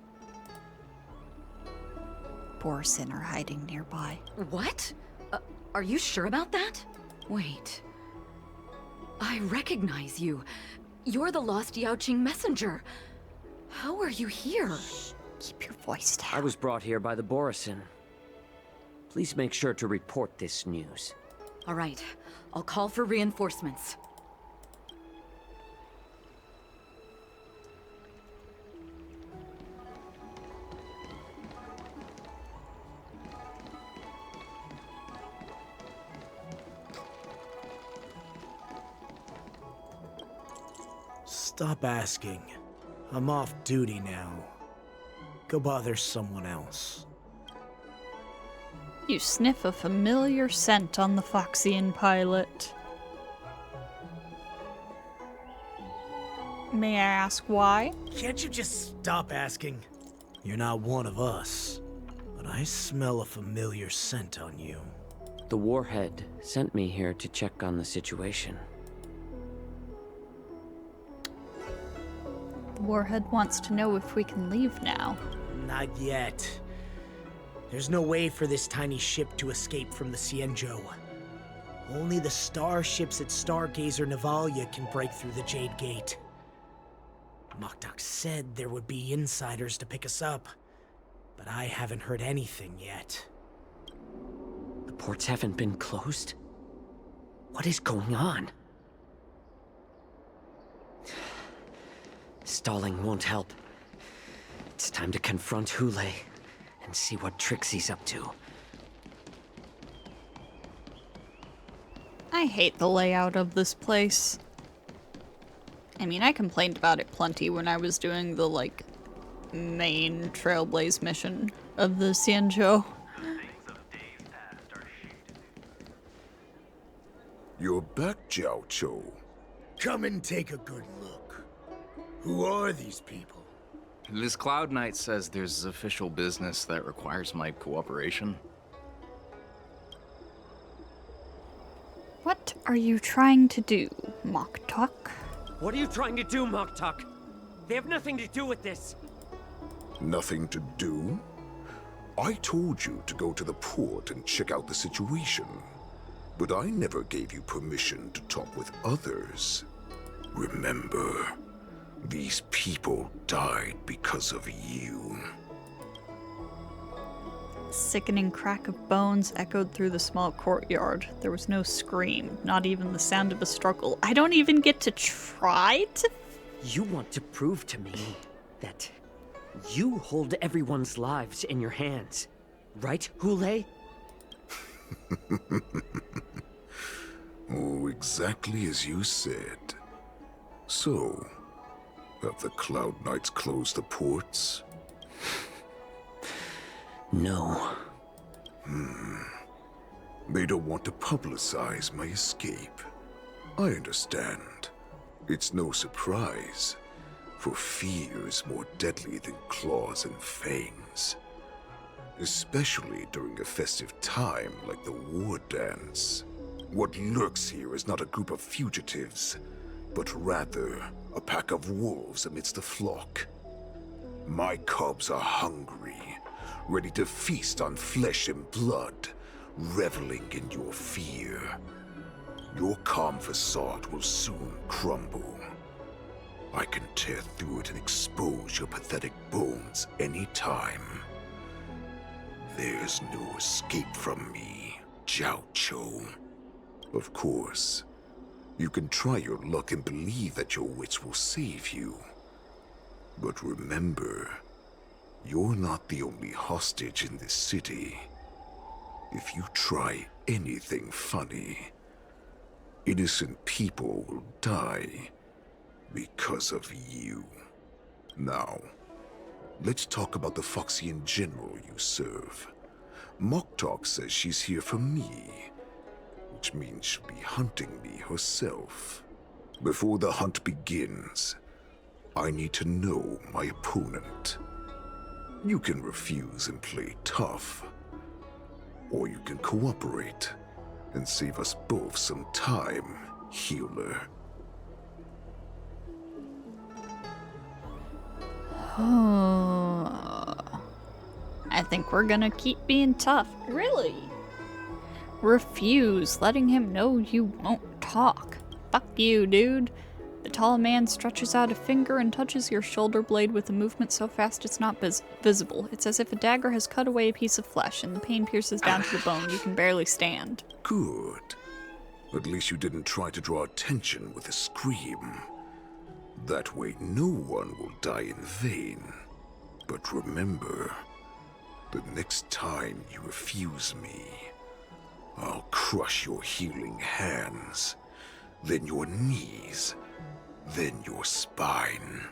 Borisin are hiding nearby. What? Are you sure about that? Wait. I recognize you. You're the lost Yaoqing messenger. How are you here? Shh, keep your voice down. I was brought here by the Borisin. Please make sure to report this news. All right. I'll call for reinforcements. Stop asking. I'm off duty now. Go bother someone else. You sniff a familiar scent on the Foxian pilot. May I ask why? Can't you just stop asking? You're not one of us, but I smell a familiar scent on you. The Warhead sent me here to check on the situation. The Warhead wants to know if we can leave now. Not yet. There's no way for this tiny ship to escape from the Xianzhou. Only the starships at Stargazer Navalia can break through the Jade Gate. Moktok said there would be insiders to pick us up, but I haven't heard anything yet. The ports haven't been closed? What is going on? Stalling won't help. It's time to confront Hule and see what tricks he's up to. I hate the layout of this place. I mean, I complained about it plenty when I was doing the, like, main Trailblaze mission of the Xianzhou. You're back, Jiaoqiu. Come and take a good look. Who are these people? This Cloud Knight says there's official business that requires my cooperation. What are you trying to do, Moktok? What are you trying to do, Moktok? They have nothing to do with this. Nothing to do? I told you to go to the port and check out the situation. But I never gave you permission to talk with others. Remember, these people died because of you. Sickening crack of bones echoed through the small courtyard. There was no scream, not even the sound of a struggle. I don't even get to try to... You want to prove to me that you hold everyone's lives in your hands, right, Hule? exactly as you said. So, have the Cloud Knights closed the ports? No. They don't want to publicize my escape. I understand. It's no surprise, for fear is more deadly than claws and fangs. Especially during a festive time like the war dance. What lurks here is not a group of fugitives, but rather a pack of wolves amidst the flock. My cubs are hungry, ready to feast on flesh and blood, reveling in your fear. Your calm facade will soon crumble. I can tear through it and expose your pathetic bones any time. There's no escape from me, Jiaoqiu. Of course, you can try your luck and believe that your wits will save you. But remember, you're not the only hostage in this city. If you try anything funny, innocent people will die because of you. Now, let's talk about the Foxian general you serve. Moktok says she's here for me, which means she'll be hunting me herself. Before the hunt begins, I need to know my opponent. You can refuse and play tough, or you can cooperate and save us both some time, healer. I think we're gonna keep being tough. Really? Refuse letting him know you won't talk. Fuck you, dude. The tall man stretches out a finger and touches your shoulder blade with a movement so fast it's not visible. It's as if a dagger has cut away a piece of flesh and the pain pierces down to the bone. You can barely stand. Good. At least you didn't try to draw attention with a scream. That way no one will die in vain. But remember, the next time you refuse me, I'll crush your healing hands, then your knees, then your spine.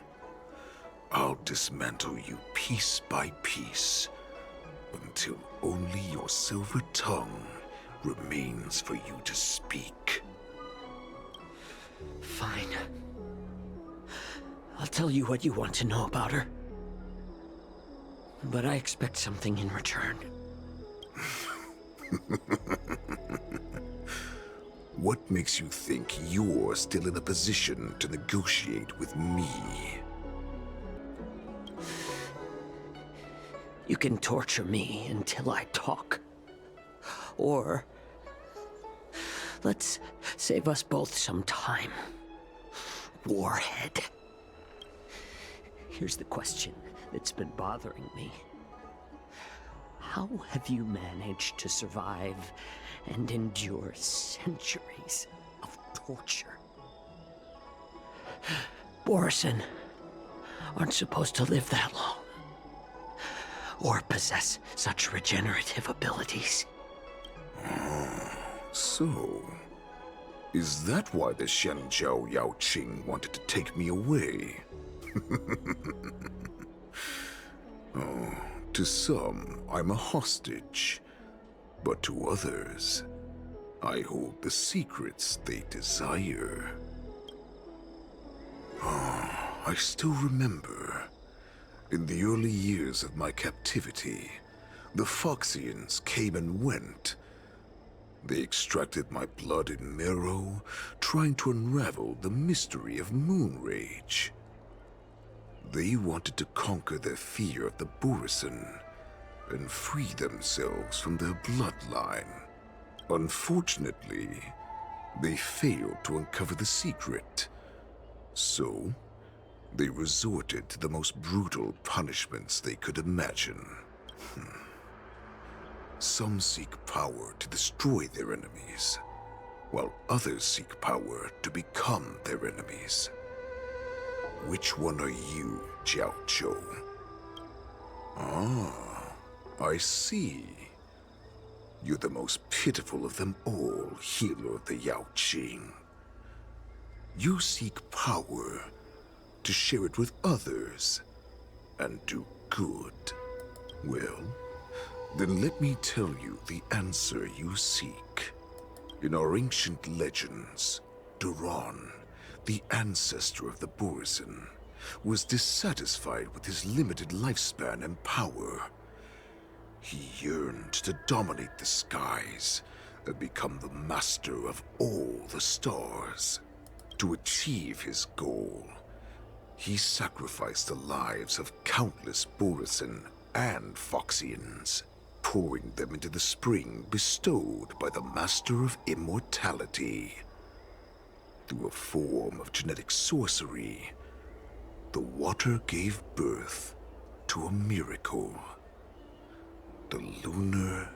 I'll dismantle you piece by piece, until only your silver tongue remains for you to speak. Fine. I'll tell you what you want to know about her. But I expect something in return. What makes you think you're still in a position to negotiate with me? You can torture me until I talk. Or let's save us both some time. Warhead. Here's the question that's been bothering me. How have you managed to survive and endure centuries of torture? Borisin aren't supposed to live that long, or possess such regenerative abilities. So, is that why the Shenjiao Yaoqing wanted to take me away? Oh, to some, I'm a hostage, but to others, I hold the secrets they desire. I still remember, in the early years of my captivity, the Foxians came and went. They extracted my blood and marrow, trying to unravel the mystery of moon rage. They wanted to conquer their fear of the borisin and free themselves from their bloodline. Unfortunately, they failed to uncover the secret. So, they resorted to the most brutal punishments they could imagine. Some seek power to destroy their enemies, while others seek power to become their enemies. Which one are you, Jiaoqiu? Ah, I see. You're the most pitiful of them all, healer of the Yaoqing. You seek power to share it with others and do good. Well, then let me tell you the answer you seek. In our ancient legends, Duran, the ancestor of the borisin, was dissatisfied with his limited lifespan and power. He yearned to dominate the skies and become the master of all the stars. To achieve his goal, he sacrificed the lives of countless borisin and Foxians, pouring them into the spring bestowed by the Master of Immortality. Through a form of genetic sorcery, the water gave birth to a miracle. The lunar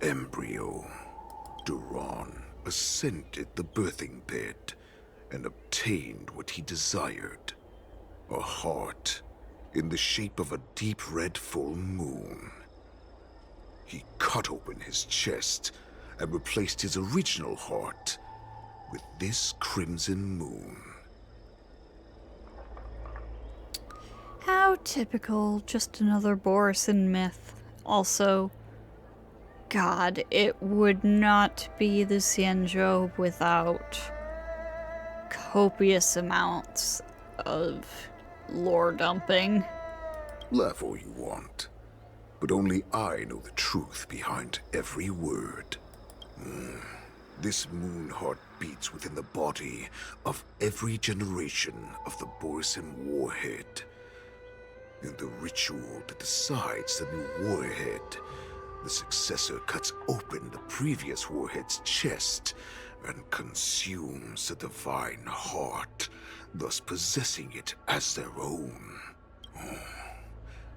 embryo. Duran ascended the birthing bed and obtained what he desired. A heart in the shape of a deep red full moon. He cut open his chest and replaced his original heart with this crimson moon. How typical, just another borisin myth. Also, God, it would not be the Xianzhou without copious amounts of lore dumping. Laugh all you want, but only I know the truth behind every word. This moon heart beats within the body of every generation of the borisin warhead. In the ritual that decides the new warhead, the successor cuts open the previous warhead's chest and consumes the divine heart, thus possessing it as their own.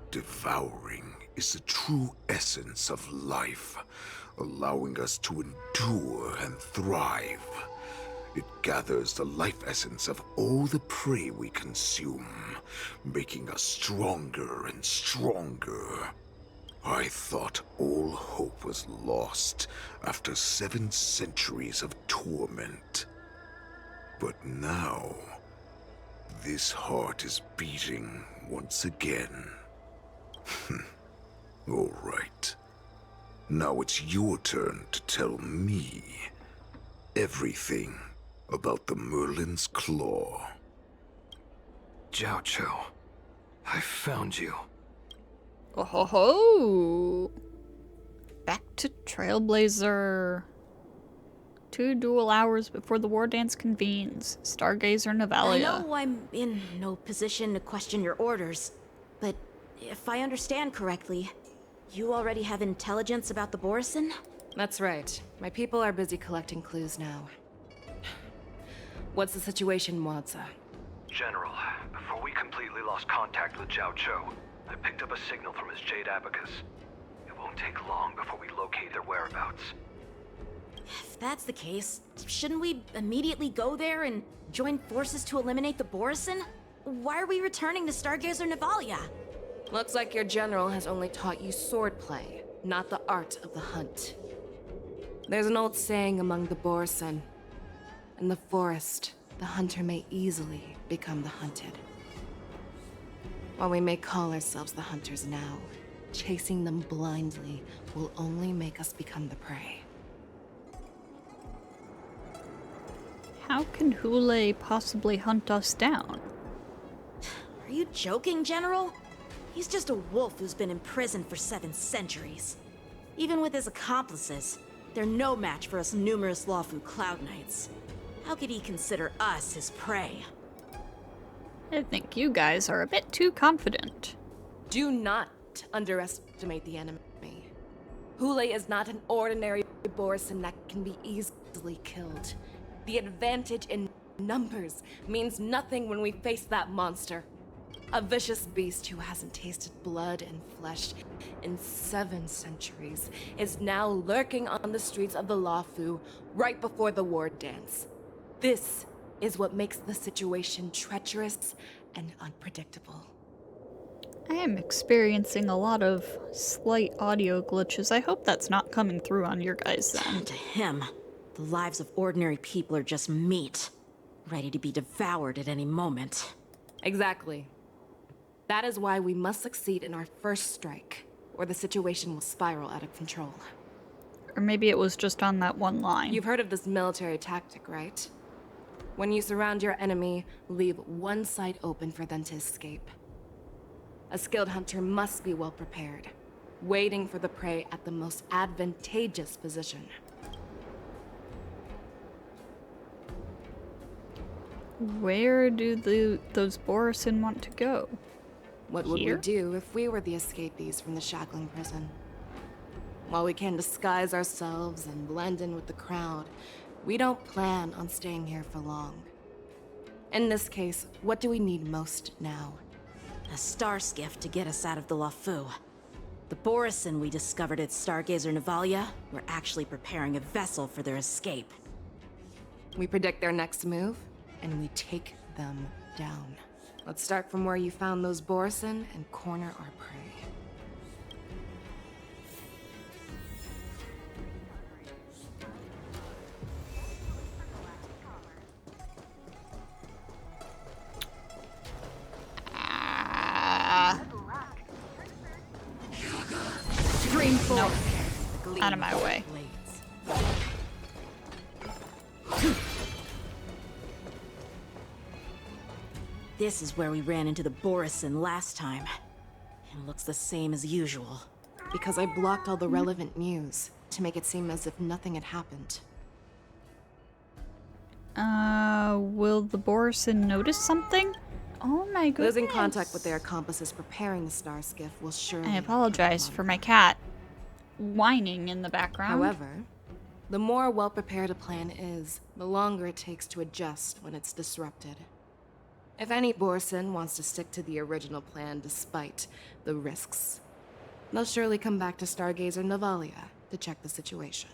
Devouring is the true essence of life, allowing us to endure and thrive. It gathers the life essence of all the prey we consume, making us stronger and stronger. I thought all hope was lost after 7 centuries of torment. But now, this heart is beating once again. All right. Now it's your turn to tell me everything about the Merlin's Claw. Jiaoqiu, I found you. Oh ho ho! Back to Trailblazer. 2 dual hours before the war dance convenes. Stargazer Novalia. I know I'm in no position to question your orders, but if I understand correctly, you already have intelligence about the borisin? That's right. My people are busy collecting clues now. What's the situation, Moza? General, before we completely lost contact with Jiaoqiu, I picked up a signal from his Jade Abacus. It won't take long before we locate their whereabouts. If that's the case, shouldn't we immediately go there and join forces to eliminate the borisin? Why are we returning to Stargazer Navalia? Looks like your general has only taught you swordplay, not the art of the hunt. There's an old saying among the borisin. In the forest, the hunter may easily become the hunted. While we may call ourselves the hunters now, chasing them blindly will only make us become the prey. How can Hule possibly hunt us down? Are you joking, General? He's just a wolf who's been imprisoned for 7 centuries. Even with his accomplices, they're no match for us numerous Luofu Cloud Knights. How could he consider us his prey? I think you guys are a bit too confident. Do not underestimate the enemy. Hule is not an ordinary borisin that can be easily killed. The advantage in numbers means nothing when we face that monster. A vicious beast who hasn't tasted blood and flesh in 7 centuries is now lurking on the streets of the Luofu right before the war dance. This is what makes the situation treacherous and unpredictable. I am experiencing a lot of slight audio glitches. I hope that's not coming through on your guys' end. To him, the lives of ordinary people are just meat. ready to be devoured at any moment. Exactly. That is why we must succeed in our first strike, or the situation will spiral out of control. Or maybe it was just on that one line. You've heard of this military tactic, right? When you surround your enemy, leave one side open for them to escape. A skilled hunter must be well prepared, waiting for the prey at the most advantageous position. Where do those borisin want to go? What would Here? we do if we were the escapees from the shackling prison? While we can disguise ourselves and blend in with the crowd, we don't plan on staying here for long. In this case, what do we need most now? A star skiff to get us out of the Luofu. The borisin we discovered at Stargazer Navalia were actually preparing a vessel for their escape. We predict their next move, and we take them down. Let's start from where you found those borisin and corner our prey. Green force. Out of my way. This is where we ran into the borisin last time. It looks the same as usual. Because I blocked all the relevant news to make it seem as if nothing had happened. Will the borisin notice something? Oh my goodness. Losing contact with their accomplices preparing the star skiff will surely... I apologize for my cat whining in the background. However, the more well-prepared a plan is, the longer it takes to adjust when it's disrupted. If any borisin wants to stick to the original plan despite the risks, they'll surely come back to Stargazer Navalia to check the situation.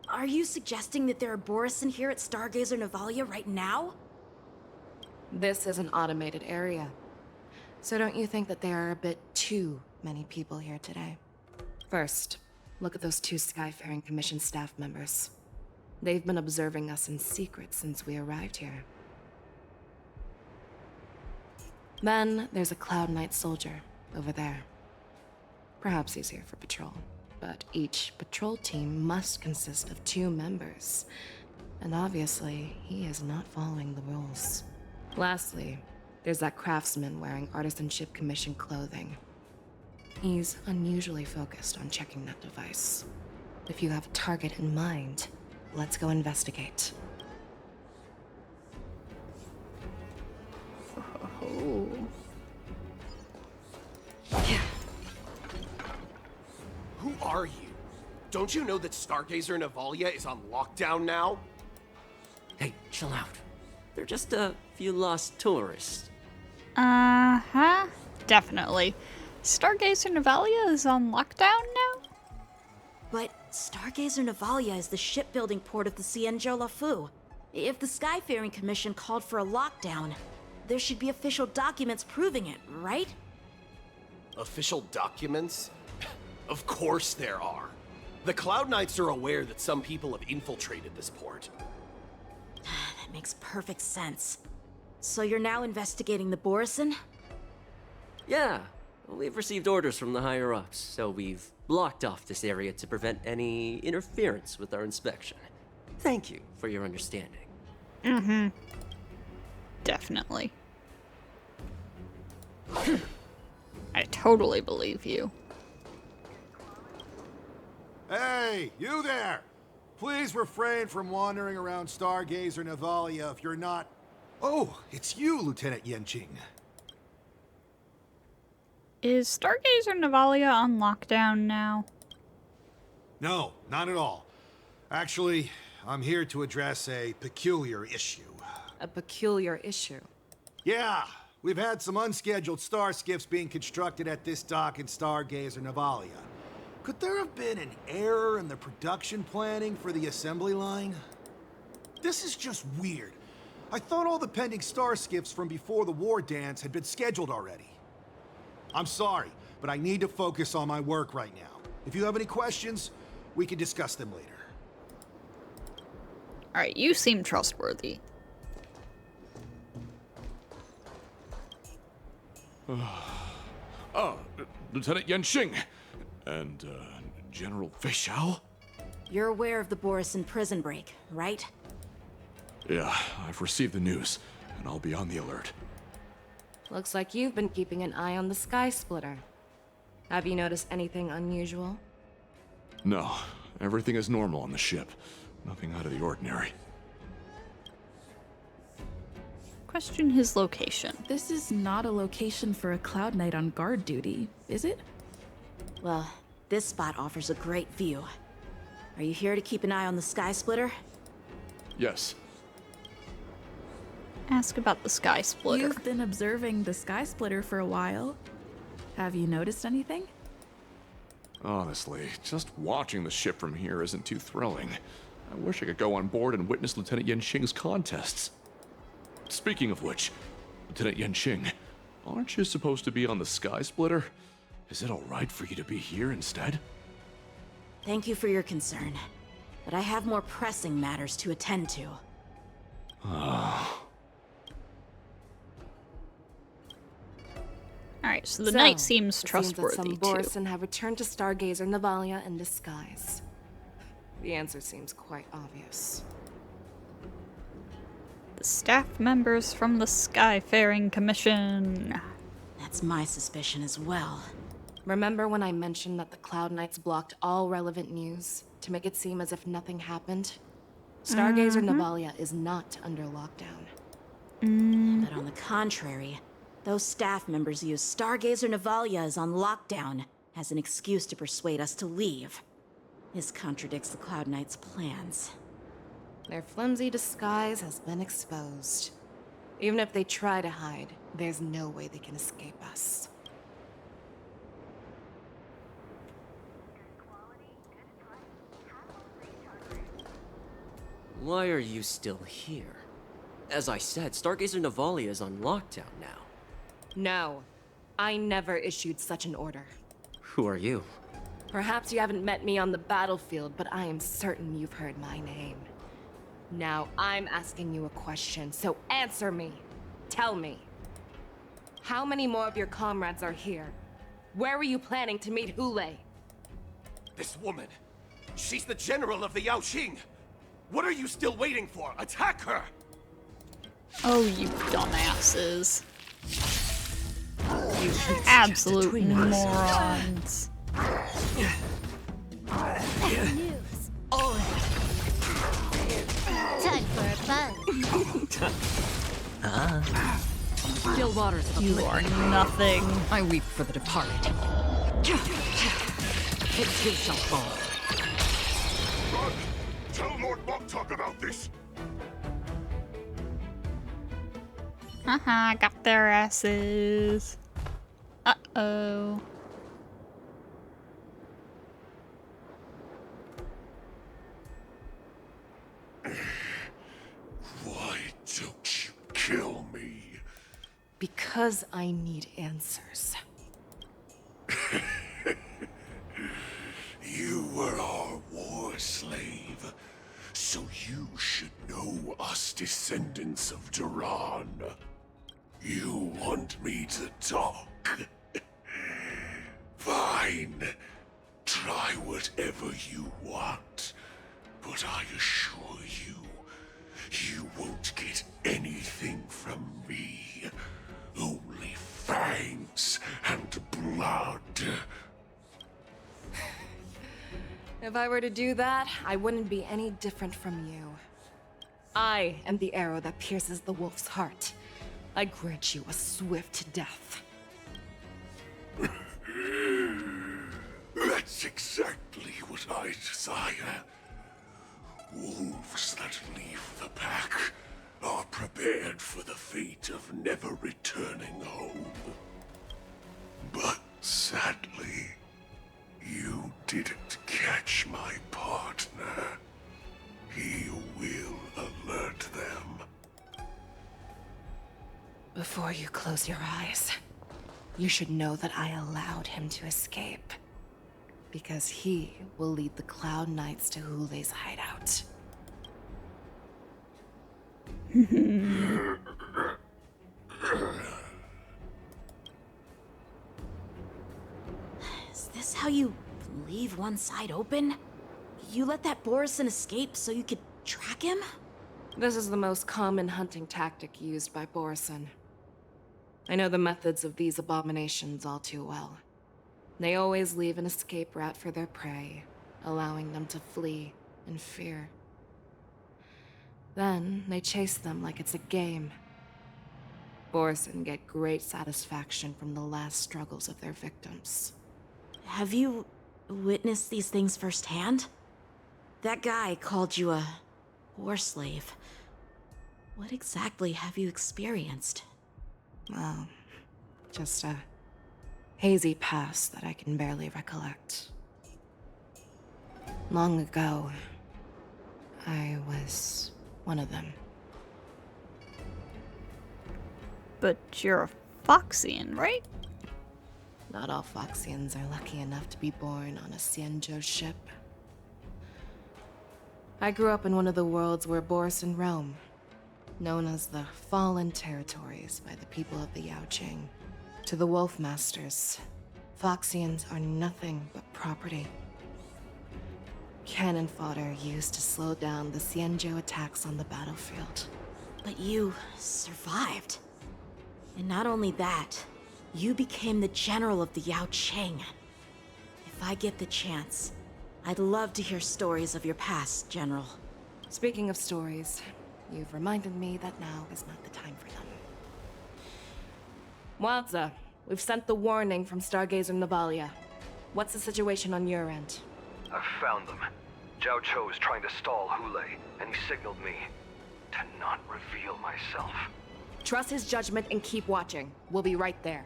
Are you suggesting that there are borisin here at Stargazer Navalia right now? This is an automated area, so don't you think that there are a bit too many people here today? First, look at those 2 Skyfaring Commission staff members. They've been observing us in secret since we arrived here. Then there's a Cloud Knight soldier over there. Perhaps he's here for patrol, but each patrol team must consist of 2 members, and obviously he is not following the rules. Lastly, there's that craftsman wearing Artisanship Commission clothing. He's unusually focused on checking that device. If you have a target in mind, let's go investigate. Oh. Who are you? Don't you know that Stargazer Navalia is on lockdown now? Hey, chill out. They're just a few lost tourists. Uh-huh. Definitely. Stargazer Navalia is on lockdown now? But Stargazer Navalia is the shipbuilding port of the Xianzhou Luofu. If the Skyfaring Commission called for a lockdown, there should be official documents proving it, right? Official documents? Of course there are. The Cloud Knights are aware that some people have infiltrated this port. That makes perfect sense. So you're now investigating the borisin? Yeah, we've received orders from the higher-ups, so we've blocked off this area to prevent any interference with our inspection. Thank you for your understanding. Mm-hmm. Definitely. I totally believe you. Hey, you there! Please refrain from wandering around Stargazer Navalia if you're not... Oh, it's you, Lieutenant Yenqing. Is Stargazer Navalia on lockdown now? No, not at all. Actually, I'm here to address a peculiar issue. A peculiar issue? Yeah, we've had some unscheduled star skiffs being constructed at this dock in Stargazer Navalia. Could there have been an error in the production planning for the assembly line? This is just weird. I thought all the pending star skiffs from before the war dance had been scheduled already. I'm sorry, but I need to focus on my work right now. If you have any questions, we can discuss them later. Alright, you seem trustworthy. Lieutenant Yanxing and General Feixiao? You're aware of the Borisin prison break, right? Yeah, I've received the news, and I'll be on the alert. Looks like you've been keeping an eye on the Sky Splitter. Have you noticed anything unusual? No, everything is normal on the ship. Nothing out of the ordinary. Question his location. This is not a location for a Cloud Knight on guard duty, is it? Well, this spot offers a great view. Are you here to keep an eye on the Sky Splitter? Yes. Ask about the Sky Splitter. You've been observing the Sky Splitter for a while. Have you noticed anything? Honestly, just watching the ship from here isn't too thrilling. I wish I could go on board and witness Lieutenant Yanxing's contests. Speaking of which, Lieutenant Yanxing, aren't you supposed to be on the Sky Splitter? Is it alright for you to be here instead? Thank you for your concern, but I have more pressing matters to attend to. Alright, so the knight seems it trustworthy seems that some too. Borisin have returned to Stargazer Navalia in disguise. The answer seems quite obvious. The staff members from the Skyfaring Commission. That's my suspicion as well. Remember when I mentioned that the Cloud Knights blocked all relevant news to make it seem as if nothing happened? Stargazer Navalia is not under lockdown. But on the contrary, those staff members use Stargazer Navalia is on lockdown as an excuse to persuade us to leave. This contradicts the Cloud Knights' plans. Their flimsy disguise has been exposed. Even if they try to hide, there's no way they can escape us. Why are you still here? As I said, Stargazer Navalia is on lockdown now. No, I never issued such an order. Who are you? Perhaps you haven't met me on the battlefield, but I am certain you've heard my name. Now, I'm asking you a question, so answer me. Tell me. How many more of your comrades are here? Where were you planning to meet Hule? This woman, she's the general of the Yaoqing. What are you still waiting for? Attack her! Oh, you dumbasses. You absolute morons. Time for a fun. Still waters of the You are nothing. I weep for the departed. It too shall fall. Run! Tell Lord Moktok about this! Haha, got their asses. Uh-oh. Why don't you kill me? Because I need answers. You were our war slave, so you should know us descendants of Duran. You want me to talk? Fine. Try whatever you want, but I assure you, you won't get anything from me. Only fangs and blood. If I were to do that, I wouldn't be any different from you. I am the arrow that pierces the wolf's heart. I grant you a swift death. That's exactly what I desire. Wolves that leave the pack are prepared for the fate of never returning home. But sadly, you didn't catch my partner. He will alert them. Before you close your eyes, you should know that I allowed him to escape. Because he will lead the Cloud Knights to Hule's hideout. this how you leave one side open? You let that borisin escape so you could track him? This is the most common hunting tactic used by borisin. I know the methods of these abominations all too well. They always leave an escape route for their prey, allowing them to flee in fear. Then, they chase them like it's a game. Borisin get great satisfaction from the last struggles of their victims. Have you witnessed these things firsthand? That guy called you a war slave. What exactly have you experienced? Well, just a hazy past that I can barely recollect. Long ago, I was one of them. But you're a Foxian, right? Not all Foxians are lucky enough to be born on a Xianzhou ship. I grew up in one of the worlds where borisin roam, known as the Fallen Territories by the people of the Jiaoqiu. To the Wolf Masters, Foxians are nothing but property. Cannon fodder used to slow down the Xianzhou attacks on the battlefield. But you survived. And not only that, you became the general of the Jiaoqiu. If I get the chance, I'd love to hear stories of your past, General. Speaking of stories, you've reminded me that now is not the time for them. Wadza, we've sent the warning from Stargazer Navalia. What's the situation on your end? I've found them. Jiaoqiu is trying to stall Hule, and he signaled me to not reveal myself. Trust his judgment and keep watching. We'll be right there.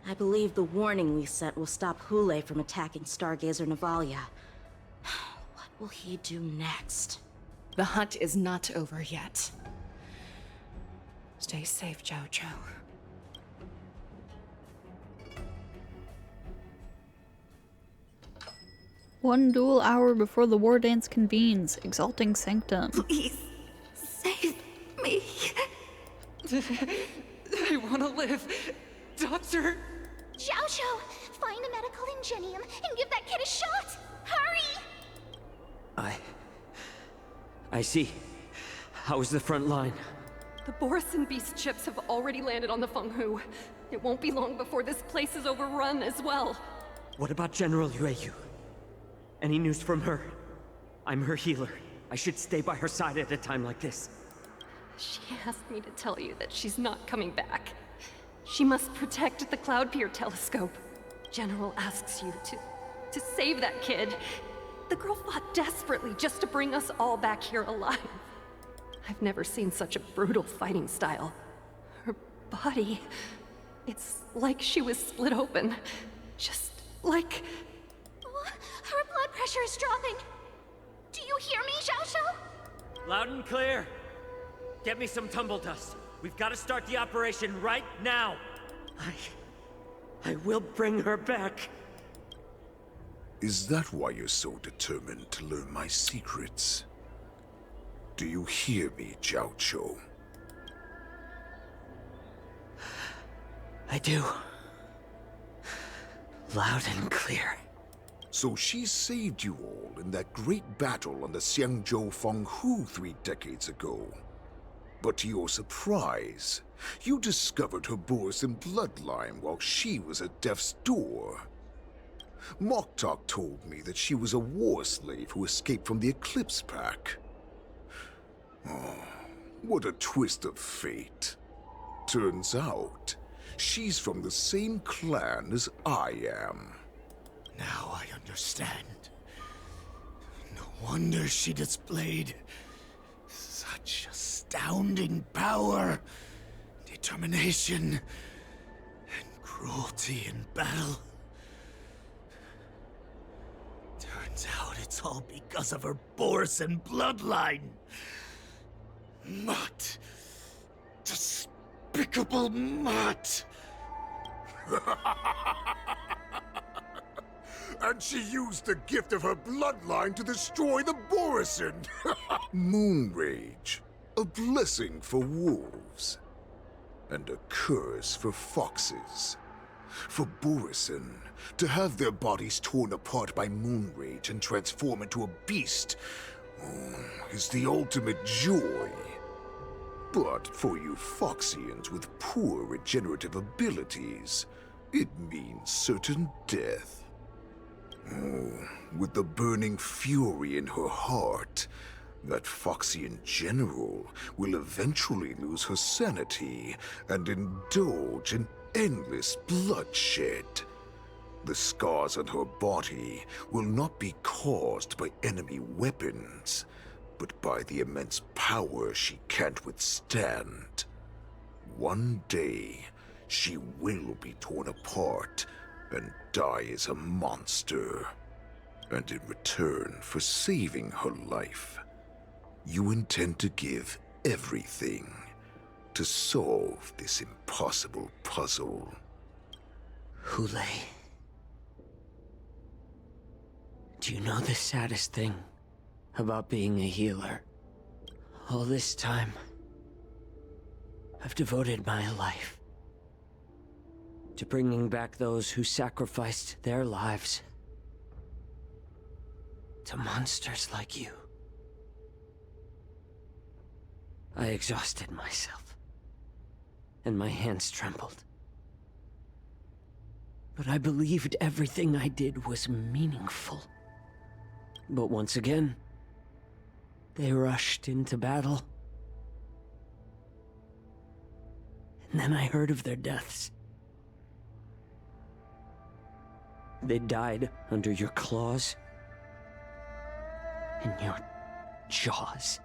I believe the warning we sent will stop Hule from attacking Stargazer Navalia. What will he do next? The hunt is not over yet. Stay safe, Jiaoqiu. One dual hour before the war dance convenes, exalting sanctum. Please, save me. I want to live. Doctor! Jiaoqiu, find a medical ingenium and give that kid a shot! Hurry! I see. How's the front line? The borisin beast chips have already landed on the Fenghu. It won't be long before this place is overrun as well. What about General Luofu? Any news from her? I'm her healer. I should stay by her side at a time like this. She asked me to tell you that she's not coming back. She must protect the Cloudpeer telescope. General asks you to save that kid. The girl fought desperately just to bring us all back here alive. I've never seen such a brutal fighting style. Her body, it's like she was split open. Just like... Her blood pressure is dropping. Do you hear me, Jiaoqiu? Loud and clear. Get me some tumble dust. We've got to start the operation right now. I will bring her back. Is that why you're so determined to learn my secrets? Do you hear me, Jiaoqiu? I do. Loud and clear. So she saved you all in that great battle on the Xianzhou Fenghu 3 decades ago. But to your surprise, you discovered her borisin bloodline while she was at death's door. Moktok told me that she was a war slave who escaped from the Eclipse Pack. Oh, what a twist of fate. Turns out, she's from the same clan as I am. Now I understand. No wonder she displayed such astounding power, determination, and cruelty in battle. Turns out it's all because of her borisin bloodline. Mutt. Despicable mutt. And she used the gift of her bloodline to destroy the borisin. Moon Rage, a blessing for wolves, and a curse for foxes. For borisin, to have their bodies torn apart by moon rage and transform into a beast is the ultimate joy. But for you Foxians with poor regenerative abilities, it means certain death. With the burning fury in her heart, that Foxian general will eventually lose her sanity and indulge in endless bloodshed. The scars on her body will not be caused by enemy weapons, but by the immense power she can't withstand. One day, she will be torn apart and die as a monster. And in return for saving her life, you intend to give everything to solve this impossible puzzle. Hule, do you know the saddest thing about being a healer? All this time, I've devoted my life to bringing back those who sacrificed their lives to monsters like you. I exhausted myself, and my hands trembled. But I believed everything I did was meaningful. But once again, they rushed into battle. And then I heard of their deaths. They died under your claws and your jaws,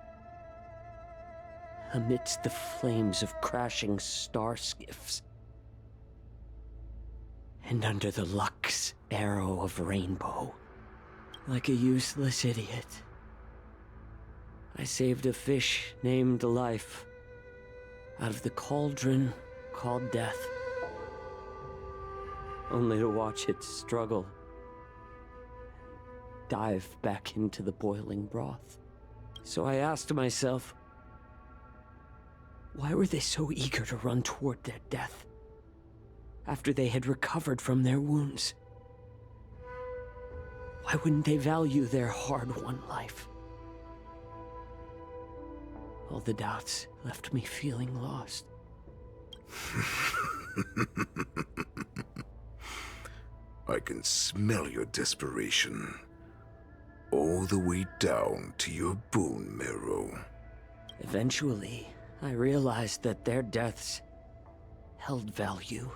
amidst the flames of crashing star skiffs, and under the Lux arrow of rainbow. Like a useless idiot, I saved a fish named Life out of the cauldron called Death, only to watch it struggle, dive back into the boiling broth. So I asked myself, why were they so eager to run toward their death after they had recovered from their wounds? Why wouldn't they value their hard-won life? All the doubts left me feeling lost. I can smell your desperation, all the way down to your bone marrow. Eventually, I realized that their deaths held value.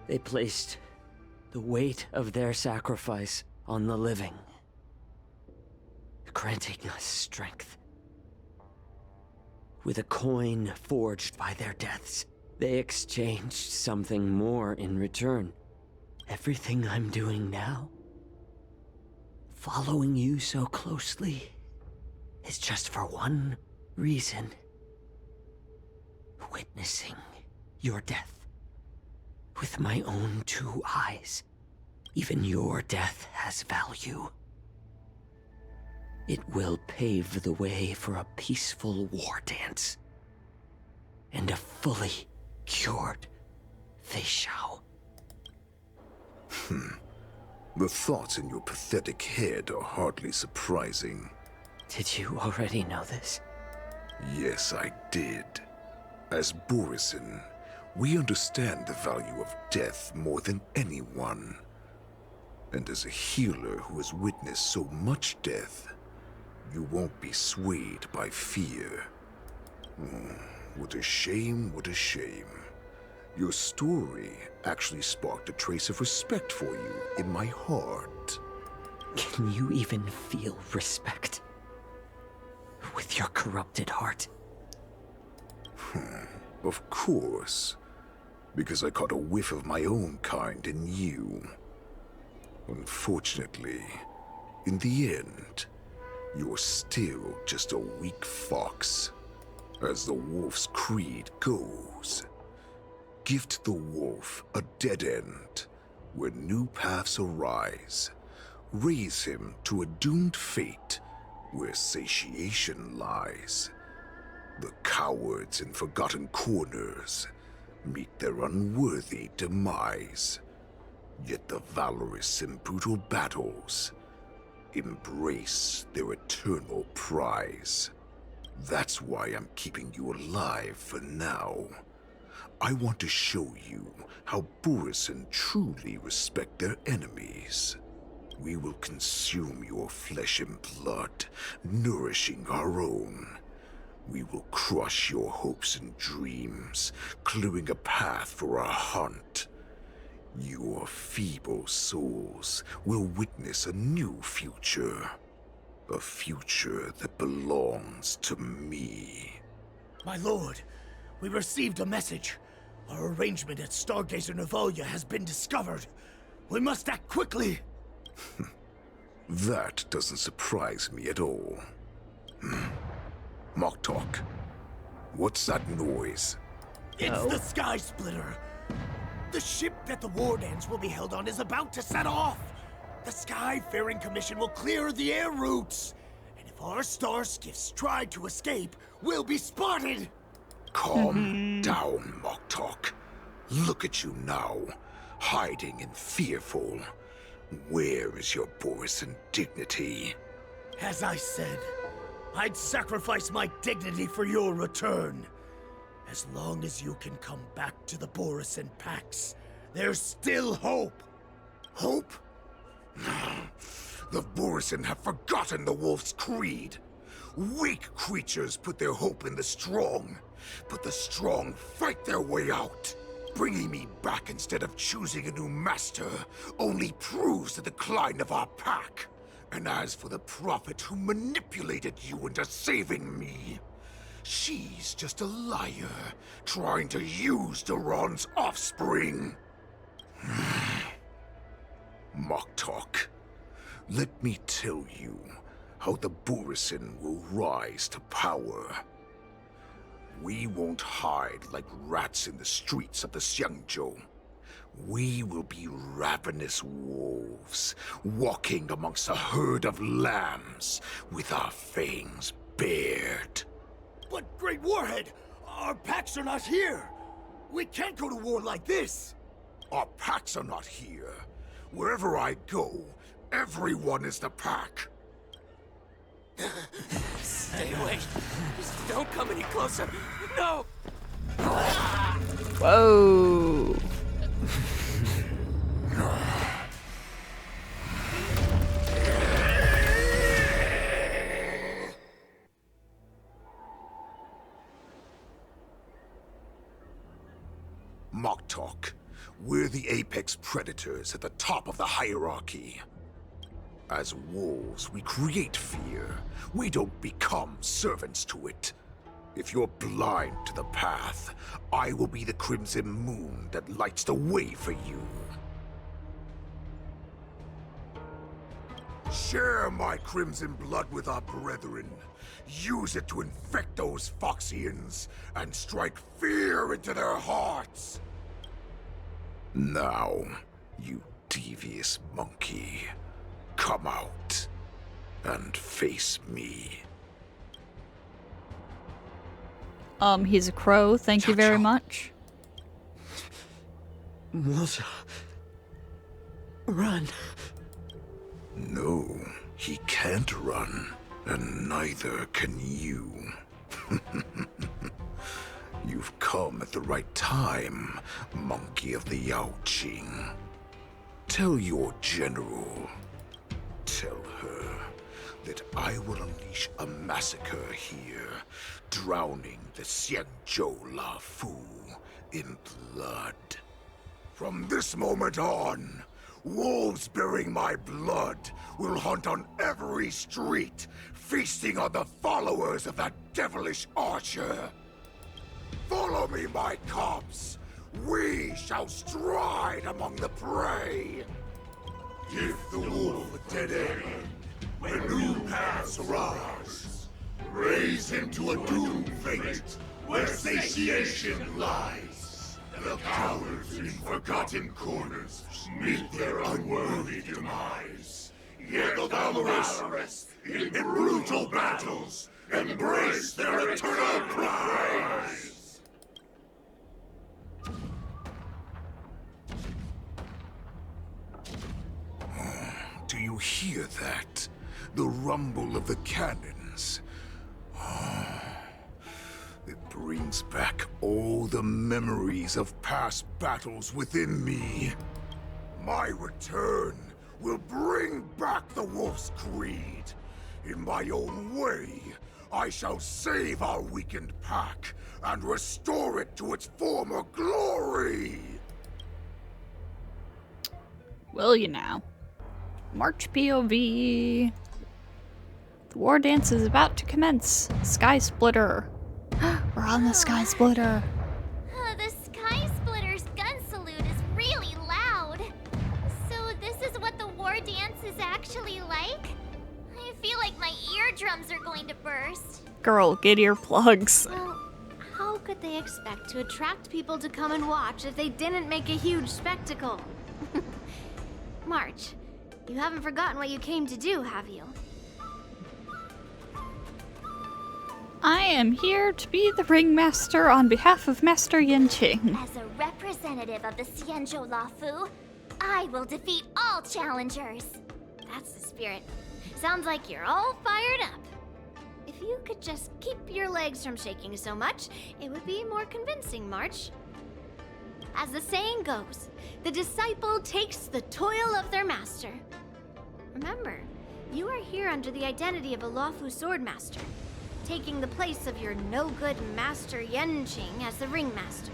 They placed the weight of their sacrifice on the living, granting us strength. With a coin forged by their deaths, they exchanged something more in return. Everything I'm doing now, following you so closely, is just for one reason: witnessing your death with my own two eyes. Even your death has value. It will pave the way for a peaceful war dance and a fully cured Feixiao. The thoughts in your pathetic head are hardly surprising. Did you already know this? Yes, I did. As borisin, we understand the value of death more than anyone. And as a healer who has witnessed so much death, you won't be swayed by fear. What a shame, what a shame. Your story actually sparked a trace of respect for you in my heart. Can you even feel respect with your corrupted heart? Of course. Because I caught a whiff of my own kind in you. Unfortunately, in the end, you're still just a weak fox. As the wolf's creed goes, gift the wolf a dead end where new paths arise. Raise him to a doomed fate where satiation lies. The cowards in forgotten corners meet their unworthy demise. Yet the valorous in brutal battles embrace their eternal prize. That's why I'm keeping you alive for now. I want to show you how borisin truly respect their enemies. We will consume your flesh and blood, nourishing our own. We will crush your hopes and dreams, clearing a path for our hunt. Your feeble souls will witness a new future. A future that belongs to me. My lord, we received a message. Our arrangement at Stargazer Navalia has been discovered. We must act quickly. That doesn't surprise me at all. Moktok, what's that noise? It's the Sky Splitter. The ship that the Wardens will be held on is about to set off. The Skyfaring Commission will clear the air routes. And if our star skiffs try to escape, we'll be spotted. Calm down, Moktok. Look at you now, hiding and fearful. Where is your borisin dignity? As I said, I'd sacrifice my dignity for your return. As long as you can come back to the borisin packs, there's still hope. Hope? The borisin have forgotten the wolf's creed. Weak creatures put their hope in the strong, but the strong fight their way out. Bringing me back instead of choosing a new master only proves the decline of our pack. And as for the prophet who manipulated you into saving me, she's just a liar, trying to use Duran's offspring. Moktok, let me tell you how the borisin will rise to power. We won't hide like rats in the streets of the Xiangzhou. We will be ravenous wolves, walking amongst a herd of lambs with our fangs bared. But, Great Warhead, our packs are not here. We can't go to war like this. Our packs are not here. Wherever I go, everyone is the pack. Stay away. Just don't come any closer. No! Whoa. Moktok, we're the apex predators at the top of the hierarchy. As wolves, we create fear. We don't become servants to it. If you're blind to the path, I will be the crimson moon that lights the way for you. Share my crimson blood with our brethren. Use it to infect those Foxians and strike fear into their hearts. Now, you devious monkey, come out and face me. He's a crow. Thank you very much. Moza, run. No, he can't run, and neither can you. You've come at the right time, monkey of the Yaoqing. Tell your general, tell her that I will unleash a massacre here, drowning the Xiangzhou Luofu in blood. From this moment on, wolves bearing my blood will hunt on every street, feasting on the followers of that devilish archer. Follow me, my cubs. We shall stride among the prey. Give the wolf a dead end when new paths arise. Raise him to a doomed fate where satiation lies. The cowards in forgotten corners meet their unworthy demise. Yet the valorous in brutal battles embrace their eternal prize. hear that? The rumble of the cannons. It brings back all the memories of past battles within me. My return will bring back the Wolf's Creed. In my own way, I shall save our weakened pack and restore it to its former glory! Will you now? March POV. The war dance is about to commence. Sky Splitter. We're on the Sky Splitter. The Sky Splitter's gun salute is really loud. So this is what the war dance is actually like? I feel like my eardrums are going to burst. Girl, get earplugs. Well, how could they expect to attract people to come and watch if they didn't make a huge spectacle? March, you haven't forgotten what you came to do, have you? I am here to be the ringmaster on behalf of Master Yanqing. As a representative of the Xianzhou Luofu, I will defeat all challengers. That's the spirit. Sounds like you're all fired up. If you could just keep your legs from shaking so much, it would be more convincing, March. As the saying goes, the disciple takes the toil of their master. Remember, you are here under the identity of a Luofu swordmaster, taking the place of your no-good master Yanqing as the ringmaster.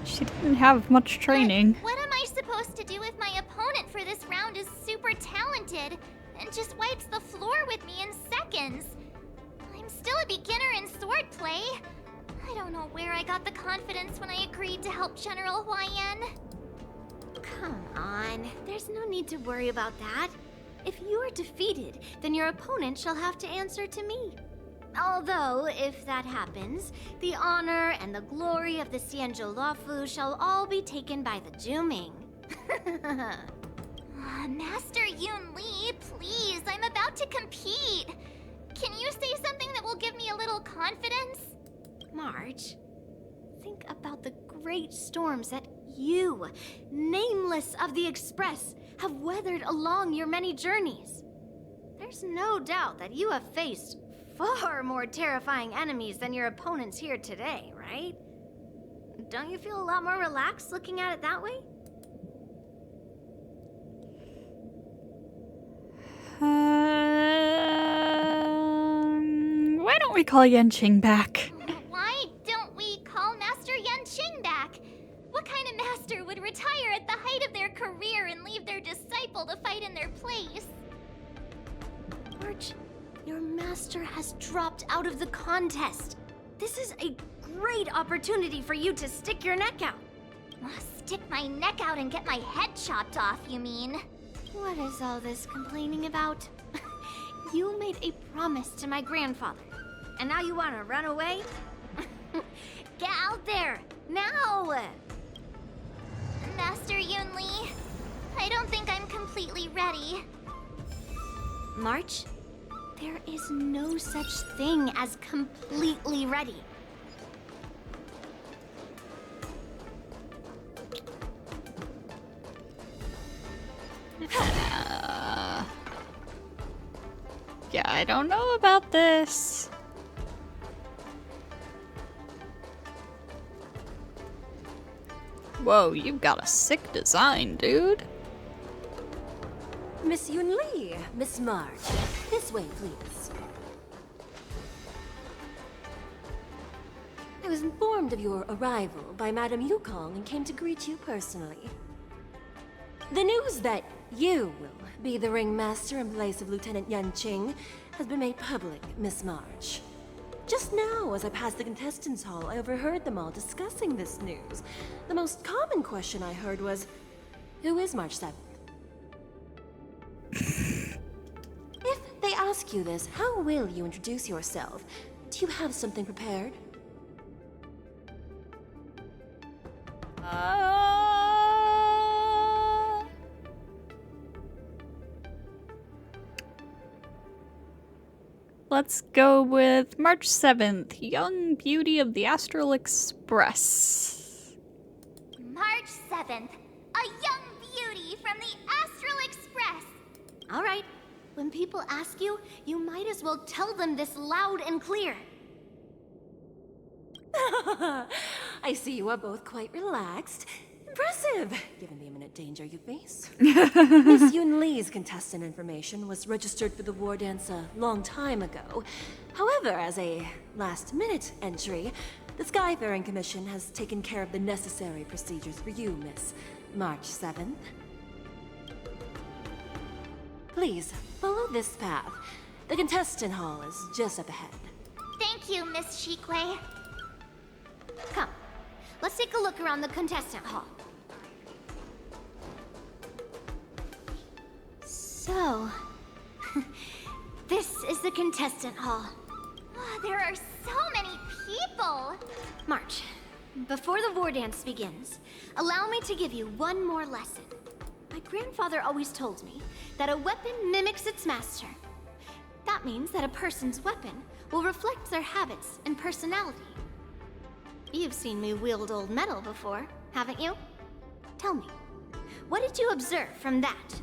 She didn't have much training. What am I supposed to do if my opponent for this round is super talented and just wipes the floor with me in seconds? I'm still a beginner in swordplay. I don't know where I got the confidence when I agreed to help General Huaiyan. Come on, there's no need to worry about that. If you are defeated, then your opponent shall have to answer to me. Although, if that happens, the honor and the glory of the Xianzhou Luofu shall all be taken by the Zhuming. Master Yun Li, please, I'm about to compete. Can you say something that will give me a little confidence? March, think about the great storms that you, nameless of the Express, have weathered along your many journeys. There's no doubt that you have faced far more terrifying enemies than your opponents here today, right? Don't you feel a lot more relaxed looking at it that way? Why don't we call Yanqing back? Why don't we call Master Yanqing back? What kind of master would retire at the height of their career and leave their disciple to fight in their place? March, your master has dropped out of the contest. This is a great opportunity for you to stick your neck out. Stick my neck out and get my head chopped off, you mean? What is all this complaining about? You made a promise to my grandfather, and now you want to run away? Get out there, now! Master Yun Li, I don't think I'm completely ready. March, there is no such thing as completely ready. Yeah, I don't know about this. Whoa, you've got a sick design, dude. Miss Yun Li, Miss March. This way, please. I was informed of your arrival by Madame Yukong and came to greet you personally. The news that you will be the ringmaster in place of Lieutenant Yanqing has been made public, Miss March. Just now, as I passed the contestants' hall, I overheard them all discussing this news. The most common question I heard was, who is March 7th? If they ask you this, how will you introduce yourself? Do you have something prepared? Let's go with March 7th, Young Beauty of the Astral Express. March 7th, a young beauty from the Astral Express. All right. When people ask you, you might as well tell them this loud and clear. I see you are both quite relaxed. Impressive, given the imminent danger you face. Miss Yun Li's contestant information was registered for the war dance a long time ago. However, as a last-minute entry, the Skyfaring Commission has taken care of the necessary procedures for you, Miss March 7th. Please, follow this path. The contestant hall is just up ahead. Thank you, Miss Shikwe. Come, let's take a look around the contestant hall. So, this is the contestant hall. There are so many people! March, before the war dance begins, allow me to give you one more lesson. My grandfather always told me that a weapon mimics its master. That means that a person's weapon will reflect their habits and personality. You've seen me wield old metal before, haven't you? Tell me, what did you observe from that?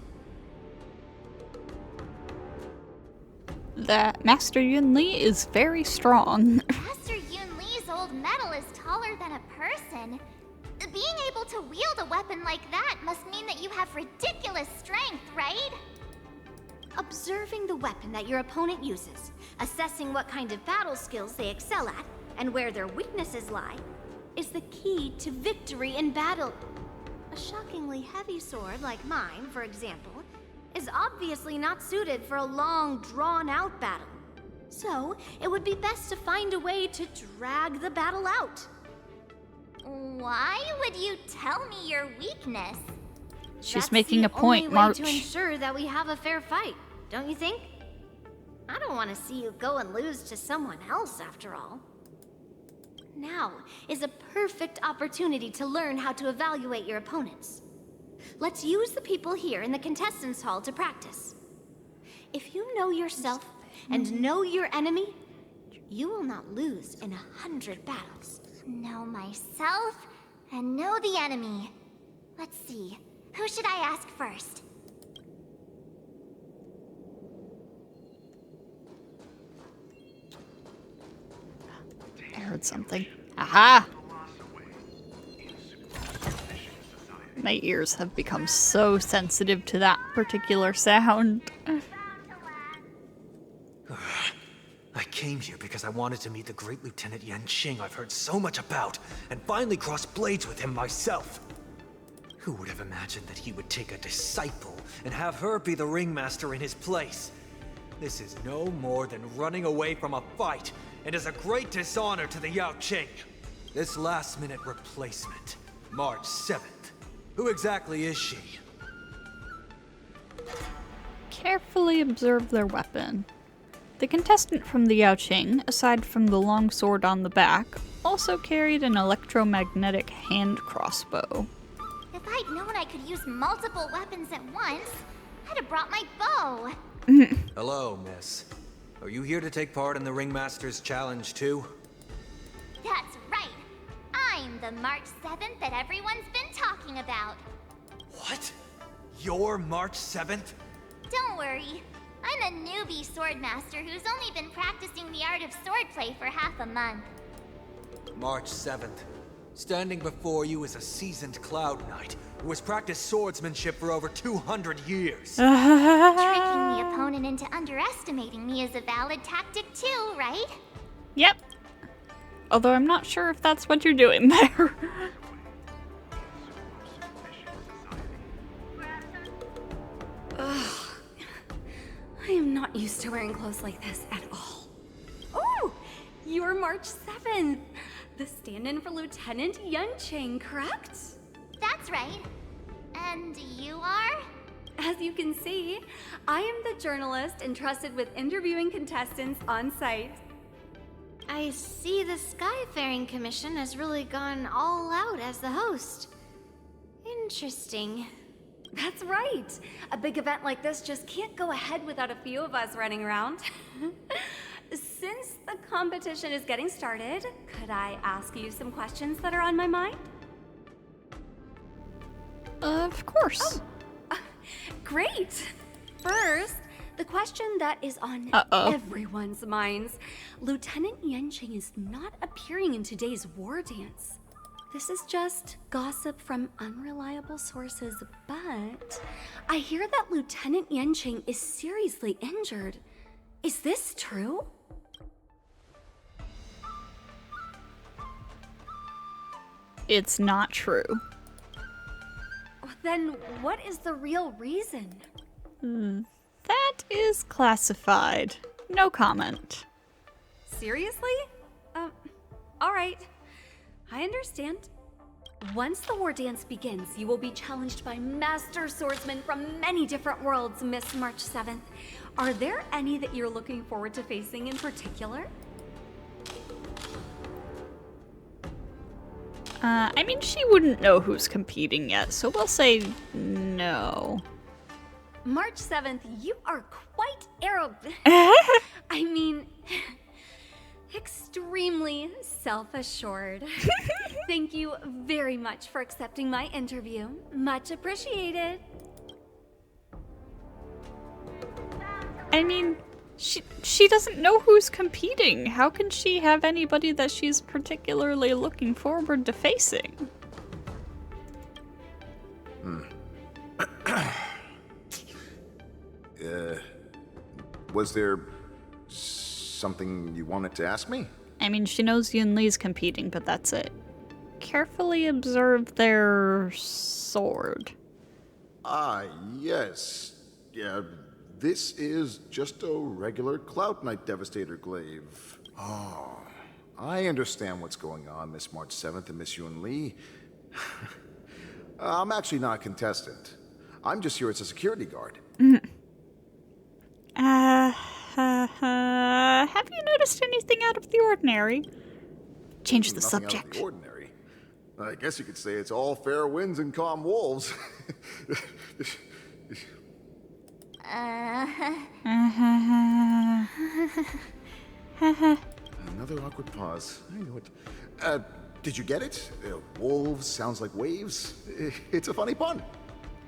That Master Yun Li is very strong. Master Yun Li's old metal is taller than a person. Being able to wield a weapon like that must mean that you have ridiculous strength, right? Observing the weapon that your opponent uses, assessing what kind of battle skills they excel at, and where their weaknesses lie, is the key to victory in battle. A shockingly heavy sword like mine, for example, is obviously not suited for a long, drawn-out battle. So, it would be best to find a way to drag the battle out. Why would you tell me your weakness? She's making a point, March. That's the only way to ensure that we have a fair fight, don't you think? I don't want to see you go and lose to someone else, after all. Now is a perfect opportunity to learn how to evaluate your opponents. Let's use the people here in the contestants' hall to practice. If you know yourself and know your enemy, you will not lose in 100 battles. Know myself and know the enemy. Let's see, who should I ask first? I heard something. Aha! My ears have become so sensitive to that particular sound. I came here because I wanted to meet the great Lieutenant Yanqing I've heard so much about, and finally cross blades with him myself. Who would have imagined that he would take a disciple and have her be the ringmaster in his place? This is no more than running away from a fight, and is a great dishonor to the Yaoqing. This last-minute replacement, March 7th. Who exactly is she? Carefully observe their weapon. The contestant from the Yaoqing, aside from the long sword on the back, also carried an electromagnetic hand crossbow. If I'd known I could use multiple weapons at once, I'd have brought my bow. Hello, miss. Are you here to take part in the Ringmaster's Challenge too? That's right. I'm the March 7th that everyone's been talking about. What? You're March 7th? Don't worry. I'm a newbie swordmaster who's only been practicing the art of swordplay for half a month. March 7th. Standing before you is a seasoned Cloud Knight who has practiced swordsmanship for over 200 years. Tricking the opponent into underestimating me is a valid tactic too, right? Yep. Although I'm not sure if that's what you're doing there. Ugh. I am not used to wearing clothes like this at all. Oh! You're March 7th! The stand-in for Lieutenant Yanqing, correct? That's right. And you are? As you can see, I am the journalist entrusted with interviewing contestants on site. I see the Skyfaring Commission has really gone all out as the host. Interesting. That's right. A big event like this just can't go ahead without a few of us running around. Since the competition is getting started, could I ask you some questions that are on my mind? Of course. Oh, great. first, the question that is on everyone's minds. Lieutenant Yanqing is not appearing in today's war dance. This is just gossip from unreliable sources, but I hear that Lieutenant Yanqing is seriously injured. Is this true? It's not true. Then what is the real reason? That is classified. No comment. Seriously? Alright. I understand. Once the war dance begins, you will be challenged by master swordsmen from many different worlds, Miss March 7th. Are there any that you're looking forward to facing in particular? I mean, she wouldn't know who's competing yet, so we'll say no. March 7th, you are quite I mean, extremely self-assured. Thank you very much for accepting my interview. Much appreciated. I mean, she doesn't know who's competing. How can she have anybody that she's particularly looking forward to facing? Was there something you wanted to ask me? I mean, she knows Yun Li's competing, but that's it. Carefully observe their sword. Ah, yes. Yeah, this is just a regular Cloud Knight Devastator glaive. Oh, I understand what's going on, Miss March 7th and Miss Yun Li. I'm actually not a contestant. I'm just here as a security guard. Have you noticed anything out of the ordinary? Change the Nothing subject. Out of the ordinary. I guess you could say it's all fair winds and calm wolves. Another awkward pause. I know it. Did you get it? Wolves sounds like waves. It's a funny pun.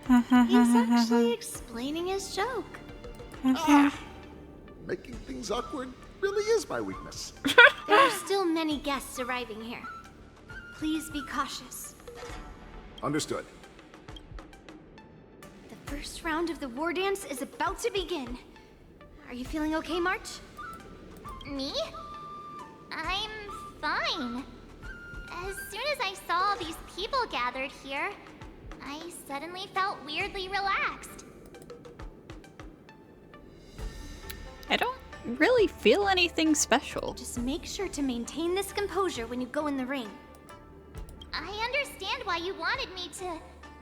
He's actually explaining his joke. Making things awkward really is my weakness. There are still many guests arriving here. Please be cautious. Understood. The first round of the war dance is about to begin. Are you feeling okay, March? Me? I'm fine. As soon as I saw these people gathered here, I suddenly felt weirdly relaxed. I don't really feel anything special. Just make sure to maintain this composure when you go in the ring. I understand why you wanted me to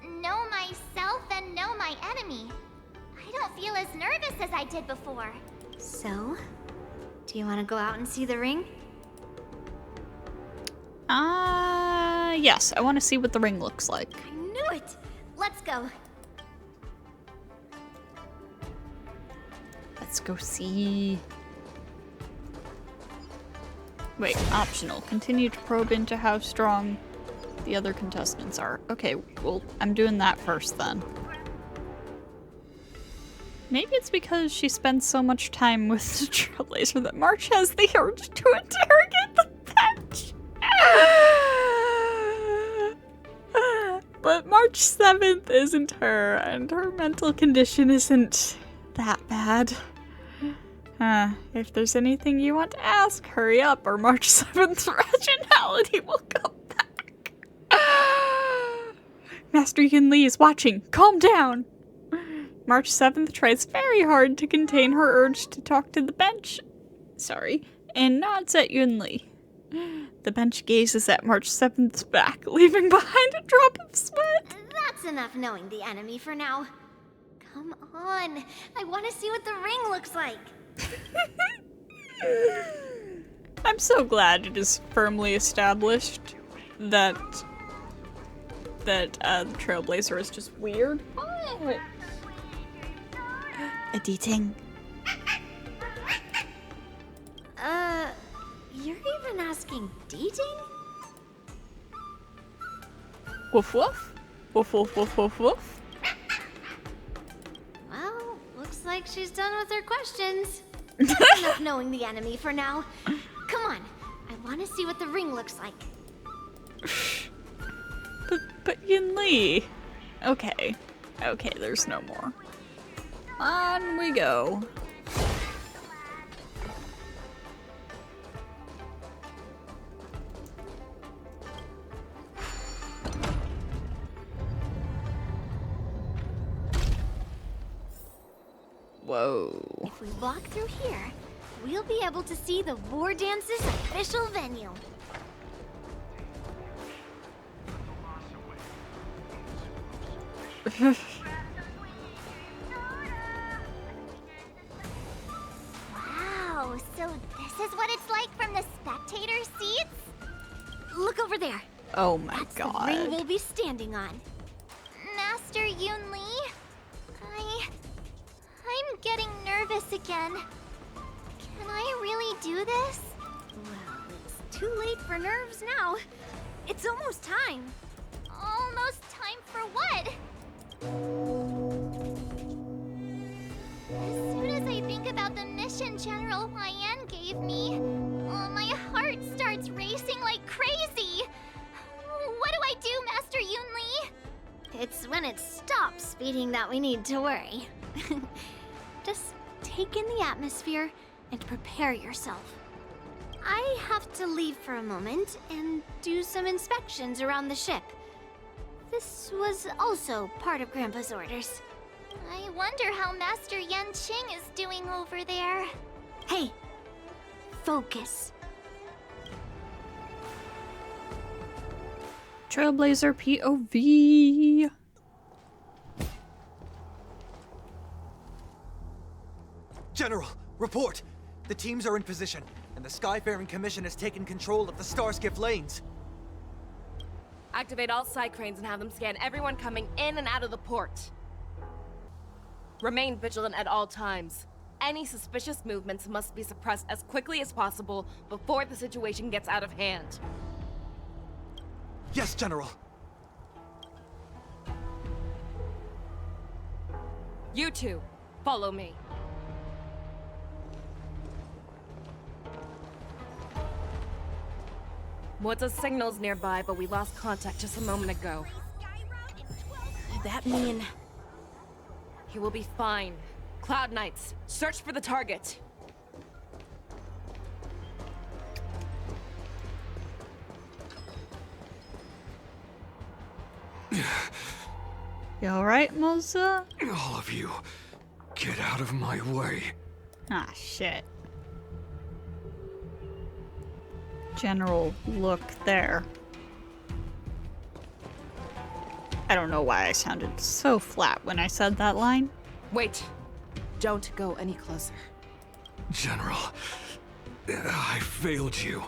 know myself and know my enemy. I don't feel as nervous as I did before. So, do you want to go out and see the ring? Yes, I want to see what the ring looks like. I knew it! Let's go. Let's go see. Wait, optional. Continue to probe into how strong the other contestants are. Okay, well, I'm doing that first then. Maybe it's because she spends so much time with the Trailblazer that March has the urge to interrogate the bench. But March 7th isn't her, and her mental condition isn't that bad. If there's anything you want to ask, hurry up, or March 7th's rationality will come back. Master Yun Li is watching. Calm down. March 7th tries very hard to contain her urge to talk to the bench. And nods at Yun Li. The bench gazes at March 7th's back, leaving behind a drop of sweat. That's enough knowing the enemy for now. Come on, I want to see what the ring looks like. I'm so glad it is firmly established that the Trailblazer is just weird. What? Editing. You're even asking dating? Woof woof. Woof woof woof woof woof. Well, looks like like she's done with her questions. Enough knowing the enemy for now. Come on, I want to see what the ring looks like. But Yin Li. Okay. Okay, there's no more. On we go. Whoa. If we walk through here, we'll be able to see the War Dance's official venue. Wow, so this is what it's like from the spectator seats? Look over there. Oh my That's god. the ring we'll be standing on. Master Yun Li? I'm getting nervous again. Can I really do this? Well, it's too late for nerves now. It's almost time. Almost time for what? As soon as I think about the mission General Huayan gave me, my heart starts racing like crazy. What do I do, Master Yun Li? It's when it stops speeding that we need to worry. Just take in the atmosphere and prepare yourself. I have to leave for a moment and do some inspections around the ship. This was also part of Grandpa's orders. I wonder how Master Yanqing is doing over there. Hey, focus. Trailblazer POV. General, report! The teams are in position, and the Skyfaring Commission has taken control of the Starskiff lanes. Activate all side cranes and have them scan everyone coming in and out of the port. Remain vigilant at all times. Any suspicious movements must be suppressed as quickly as possible before the situation gets out of hand. Yes, General. You two, follow me. What's signals nearby, but we lost contact just a moment ago. Could that mean... He will be fine. Cloud Knights, search for the target. You alright, Moza? All of you, get out of my way. Ah, shit. General, look there. I don't know why I sounded so flat when I said that line. Wait. Don't go any closer. General, I failed you.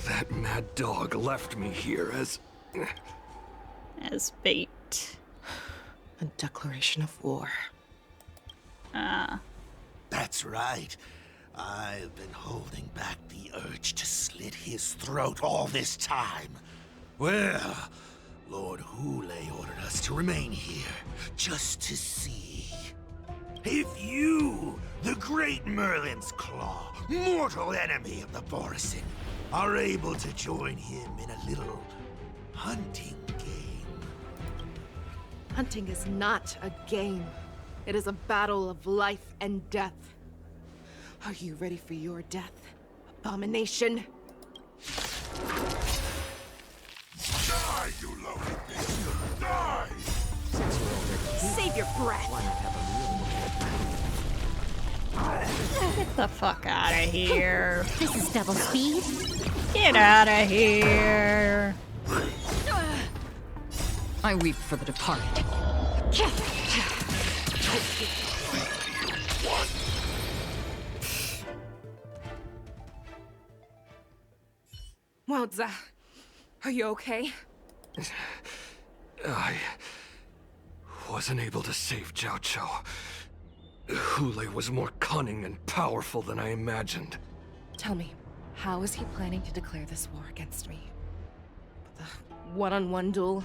That mad dog left me here as bait. A declaration of war. That's right. I've been holding back the urge to slit his throat all this time. Well, Lord Hule ordered us to remain here, just to see. If you, the great Merlin's Claw, mortal enemy of the borisin, are able to join him in a little hunting game. Hunting is not a game. It is a battle of life and death. Are you ready for your death, abomination? Die, you loaded beast! Die! Save your breath! Get the fuck out of here. This is double speed. Get out of here. I weep for the departed. Wowza, are you okay? I wasn't able to save Jiaoqiu. Hule was more cunning and powerful than I imagined. Tell me, how is he planning to declare this war against me? With a one-on-one duel?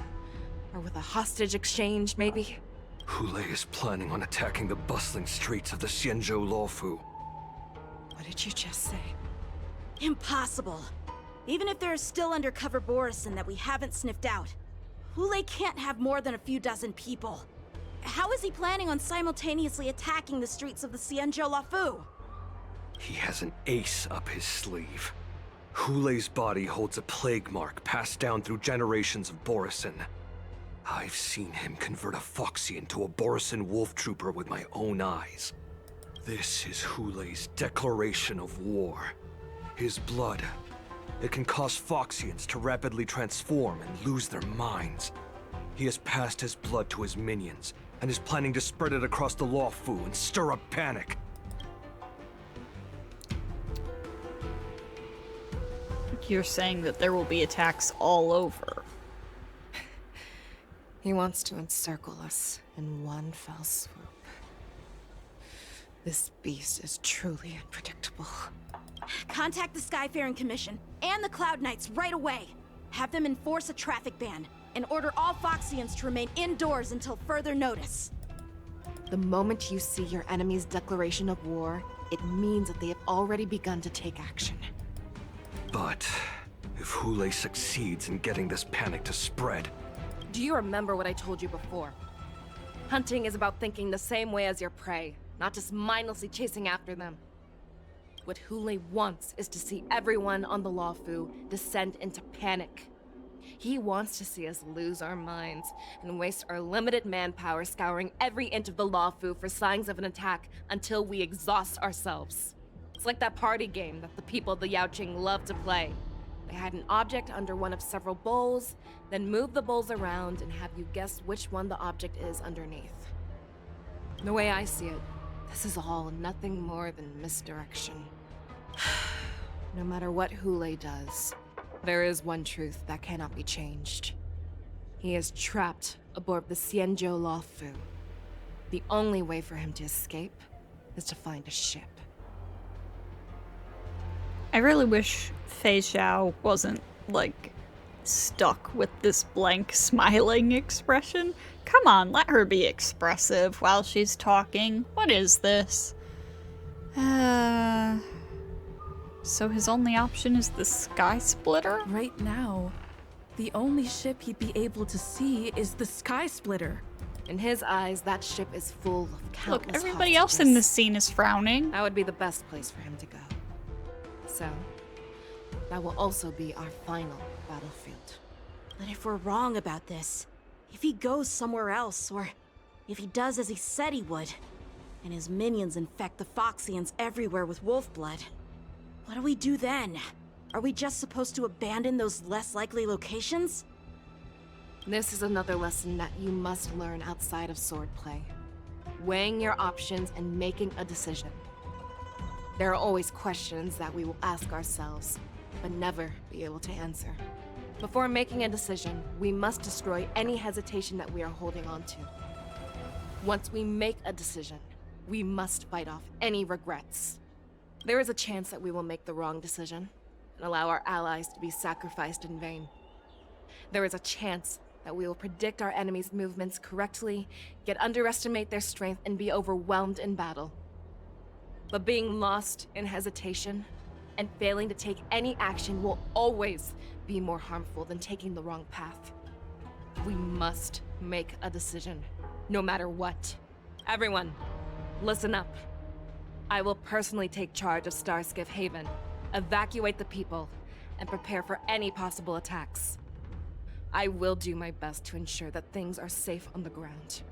Or with a hostage exchange, maybe? Hulei is planning on attacking the bustling streets of the Xianzhou Luofu. What did you just say? Impossible. Even if there are still undercover borisin that we haven't sniffed out, Hulei can't have more than a few dozen people. How is he planning on simultaneously attacking the streets of the Xianzhou Luofu? He has an ace up his sleeve. Hulei's body holds a plague mark passed down through generations of borisin. I've seen him convert a Foxy into a borisin wolf trooper with my own eyes. This is Hulei's declaration of war. His blood, it can cause Foxians to rapidly transform and lose their minds. He has passed his blood to his minions, and is planning to spread it across the Luofu and stir up panic. You're saying that there will be attacks all over. He wants to encircle us in one fell swoop. This beast is truly unpredictable. Contact the Skyfaring Commission and the Cloud Knights right away. Have them enforce a traffic ban and order all Foxians to remain indoors until further notice. The moment you see your enemy's declaration of war, it means that they have already begun to take action. But if Hulei succeeds in getting this panic to spread... Do you remember what I told you before? Hunting is about thinking the same way as your prey, not just mindlessly chasing after them. What Hulei wants is to see everyone on the Luofu descend into panic. He wants to see us lose our minds and waste our limited manpower scouring every inch of the Luofu for signs of an attack until we exhaust ourselves. It's like that party game that the people of the Jiaoqiu love to play. They hide an object under one of several bowls, then move the bowls around and have you guess which one the object is underneath. The way I see it, this is all nothing more than misdirection. No matter what Hulei does, there is one truth that cannot be changed. He is trapped aboard the Xianzhou Luofu. The only way for him to escape is to find a ship. I really wish Feixiao wasn't, like, stuck with this blank smiling expression. Come on, let her be expressive while she's talking. What is this? So his only option is the Sky Splitter? Right now, the only ship he'd be able to see is the Sky Splitter. In his eyes, that ship is full of countless Look, everybody else in this scene is frowning. That would be the best place for him to go. So, that will also be our final battlefield. But if we're wrong about this, if he goes somewhere else, or if he does as he said he would, and his minions infect the Foxians everywhere with wolf blood, what do we do then? Are we just supposed to abandon those less likely locations? This is another lesson that you must learn outside of swordplay. Weighing your options and making a decision. There are always questions that we will ask ourselves, but never be able to answer. Before making a decision, we must destroy any hesitation that we are holding on to. Once we make a decision, we must fight off any regrets. There is a chance that we will make the wrong decision and allow our allies to be sacrificed in vain. There is a chance that we will predict our enemies' movements correctly, yet underestimate their strength and be overwhelmed in battle. But being lost in hesitation and failing to take any action will always be more harmful than taking the wrong path. We must make a decision, no matter what. Everyone, listen up. I will personally take charge of Starskiff Haven, evacuate the people, and prepare for any possible attacks. I will do my best to ensure that things are safe on the ground.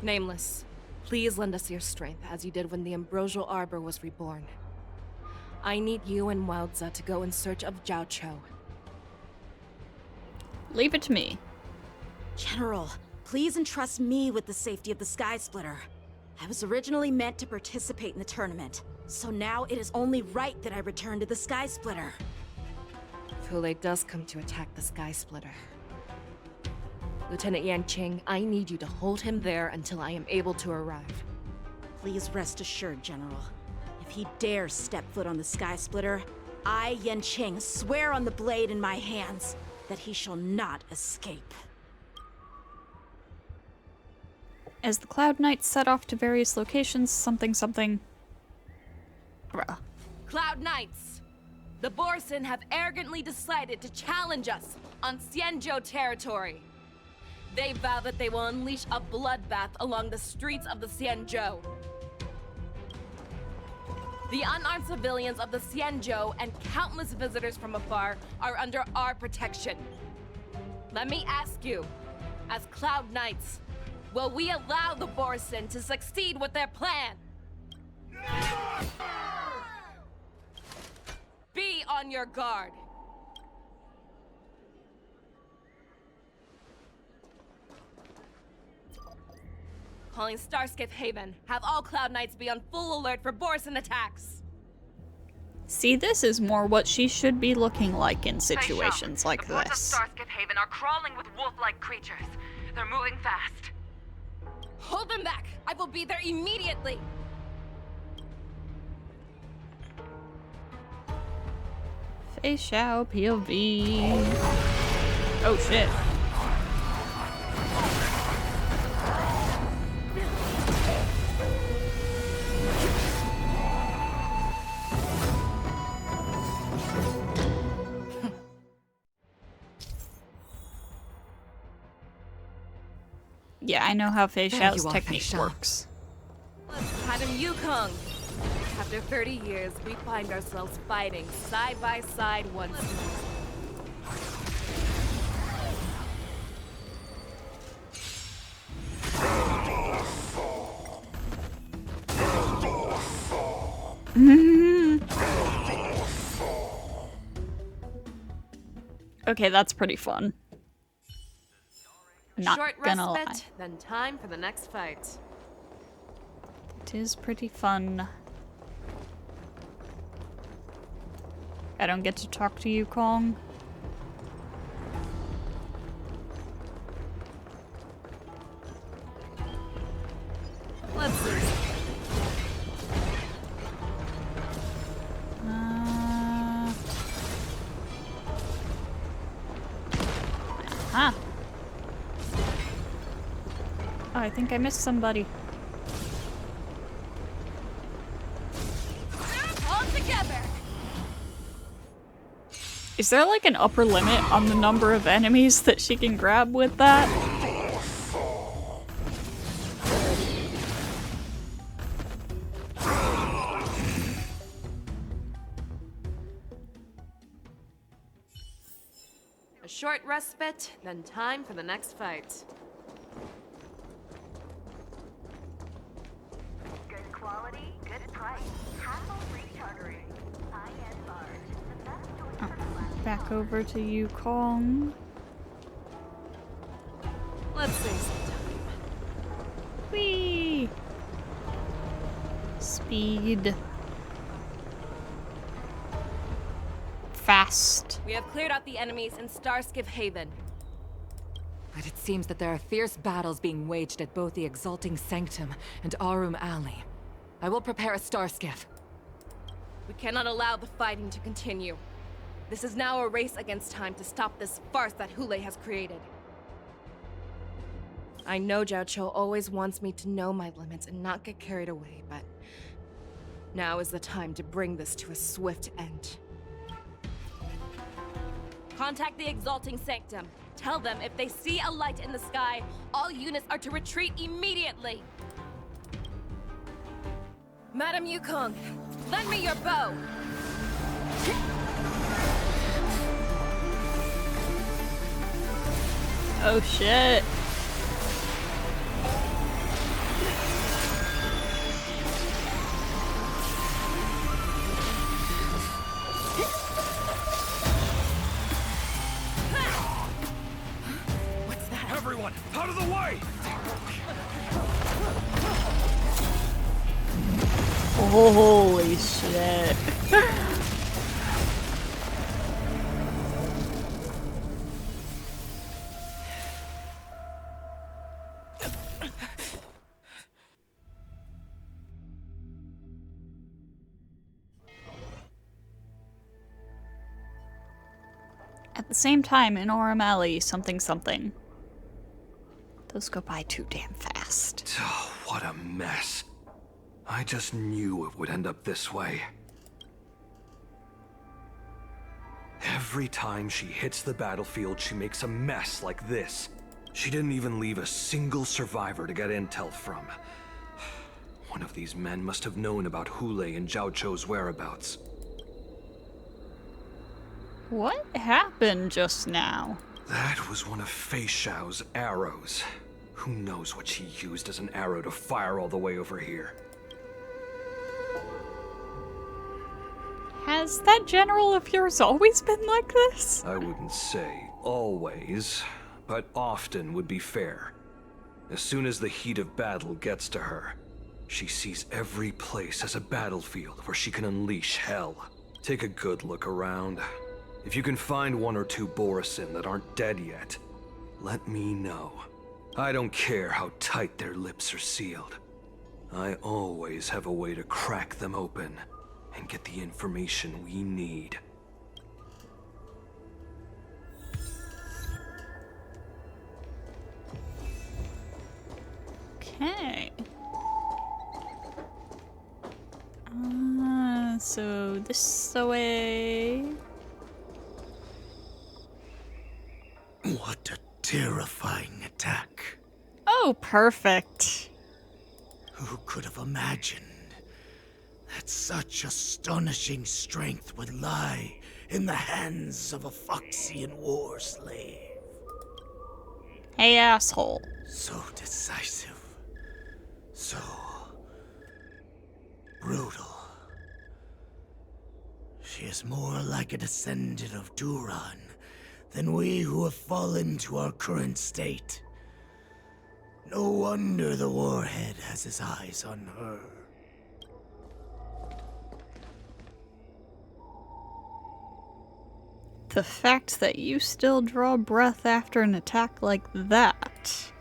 Nameless, please lend us your strength as you did when the Ambrosial Arbor was reborn. I need you and Wildza to go in search of Jiaoqiu. Leave it to me. General, please entrust me with the safety of the Sky Splitter. I was originally meant to participate in the tournament, so now it is only right that I return to the Sky Splitter. If Hulei does come to attack the Sky Splitter, Lieutenant Yanqing, I need you to hold him there until I am able to arrive. Please rest assured, General. If he dares step foot on the Sky Splitter, I, Yanqing, swear on the blade in my hands that he shall not escape. As the Cloud Knights set off to various locations, something something. Bruh. Cloud Knights! The borisin have arrogantly decided to challenge us on Xianzhou territory. They vow that they will unleash a bloodbath along the streets of the Xianzhou. The unarmed civilians of the Xianzhou and countless visitors from afar are under our protection. Let me ask you, as Cloud Knights, will we allow the borisin to succeed with their plan? Be on your guard. Calling Starskiff Haven. Have all Cloud Knights be on full alert for borisin attacks. See, this is more what she should be looking like in situations like Reports this. of Starskiff Haven are crawling with wolf-like creatures. They're moving fast. Hold them back! I will be there immediately! Feixiao POV. Oh shit. Yeah, I know how Feixiao's technique works. Madam Yukong! After 30 years, we find ourselves fighting side by side once more. Okay, that's pretty fun. Not Short gonna respite, lie. then time for the next fight. It is pretty fun. I don't get to talk to you, Kong. Let's see. Huh. Oh, I think I missed somebody. All together! Is there like an upper limit on the number of enemies that she can grab with that? A short respite, then time for the next fight. Good quality, good price. Hassle rechartering. High-end bars. The best choice for class. Back over to you, Kong. Let's save some time. Whee! Speed. Fast. We have cleared out the enemies in Starskiff Haven. But it seems that there are fierce battles being waged at both the Exalting Sanctum and Arum Alley. I will prepare a Starskiff. We cannot allow the fighting to continue. This is now a race against time to stop this farce that Hule has created. I know Jiaoqiu always wants me to know my limits and not get carried away, but now is the time to bring this to a swift end. Contact the Exalting Sanctum. Tell them if they see a light in the sky, all units are to retreat immediately. Madam Yukong, lend me your bow. Oh shit. Everyone, out of the way! Holy shit. At the same time, in Arum Alley, something something. Those go by too damn fast. Oh, what a mess. I just knew it would end up this way. Every time she hits the battlefield, she makes a mess like this. She didn't even leave a single survivor to get intel from. One of these men must have known about Hulei and Jiaoqiu's whereabouts. What happened just now? That was one of Feixiao's arrows. Who knows what she used as an arrow to fire all the way over here? Has that general of yours always been like this? I wouldn't say always, but often would be fair. As soon as the heat of battle gets to her, she sees every place as a battlefield where she can unleash hell. Take a good look around. If you can find one or two borisin that aren't dead yet, let me know. I don't care how tight their lips are sealed. I always have a way to crack them open and get the information we need. Okay. So this way. What a terrifying attack. Oh, perfect. Who could have imagined that such astonishing strength would lie in the hands of a Foxian war slave? Hey, asshole. So decisive. So brutal. She is more like a descendant of Duran than we who have fallen to our current state. No wonder the warhead has his eyes on her. The fact that you still draw breath after an attack like that.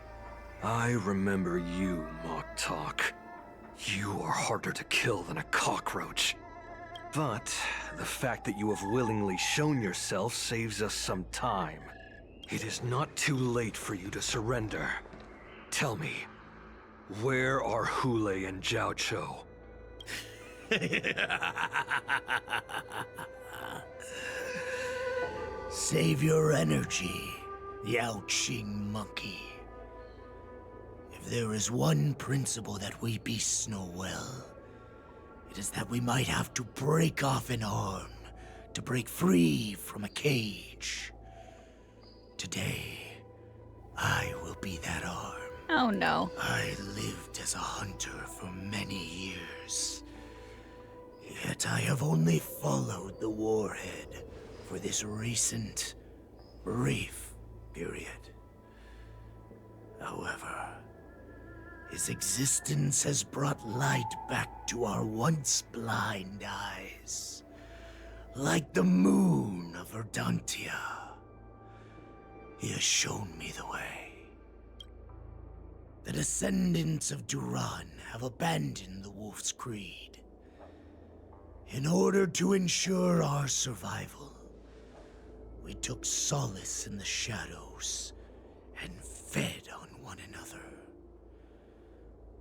I remember you, Mock Talk. You are harder to kill than a cockroach. But the fact that you have willingly shown yourself saves us some time. It is not too late for you to surrender. Tell me, where are Hulei and Jiaoqiu? Save your energy, Yaoqing monkey. If there is one principle that we beasts know well, it is that we might have to break off an arm to break free from a cage. Today, I will be that arm. Oh no. I lived as a hunter for many years. Yet I have only followed the warhead for this recent, brief period. However, his existence has brought light back to our once blind eyes, like the moon of Verdantia. He has shown me the way. The descendants of Duran have abandoned the Wolf's Creed. In order to ensure our survival, we took solace in the shadows and fed on one another.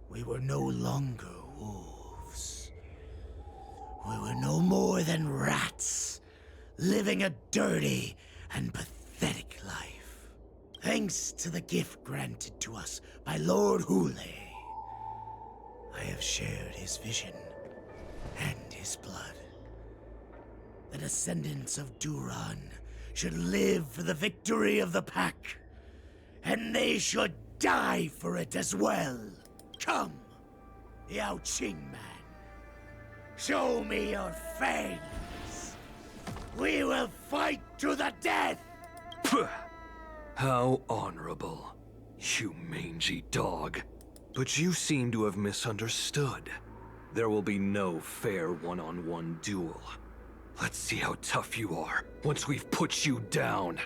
We were no longer wolves. We were no more than rats, living a dirty and pathetic life. Thanks to the gift granted to us by Lord Hulei, I have shared his vision and his blood. The descendants of Duran should live for the victory of the pack, and they should die for it as well. Come, Yaoqing man. Show me your fangs. We will fight to the death! How honorable, you mangy dog. But you seem to have misunderstood. There will be no fair one-on-one duel. Let's see how tough you are once we've put you down.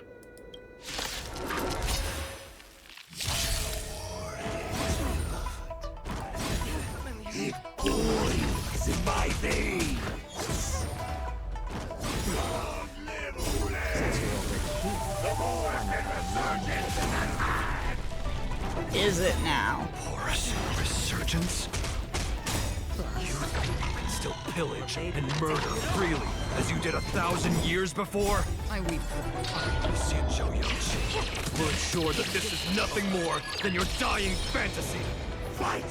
It boils in my veins. Long live Hulei! The more resurgence in that land! Is it now? Borisin resurgence? You think you can still pillage and murder freely, as you did 1,000 years before? I weep. Feixiao will ensure that this is nothing more than your dying fantasy. Fight! A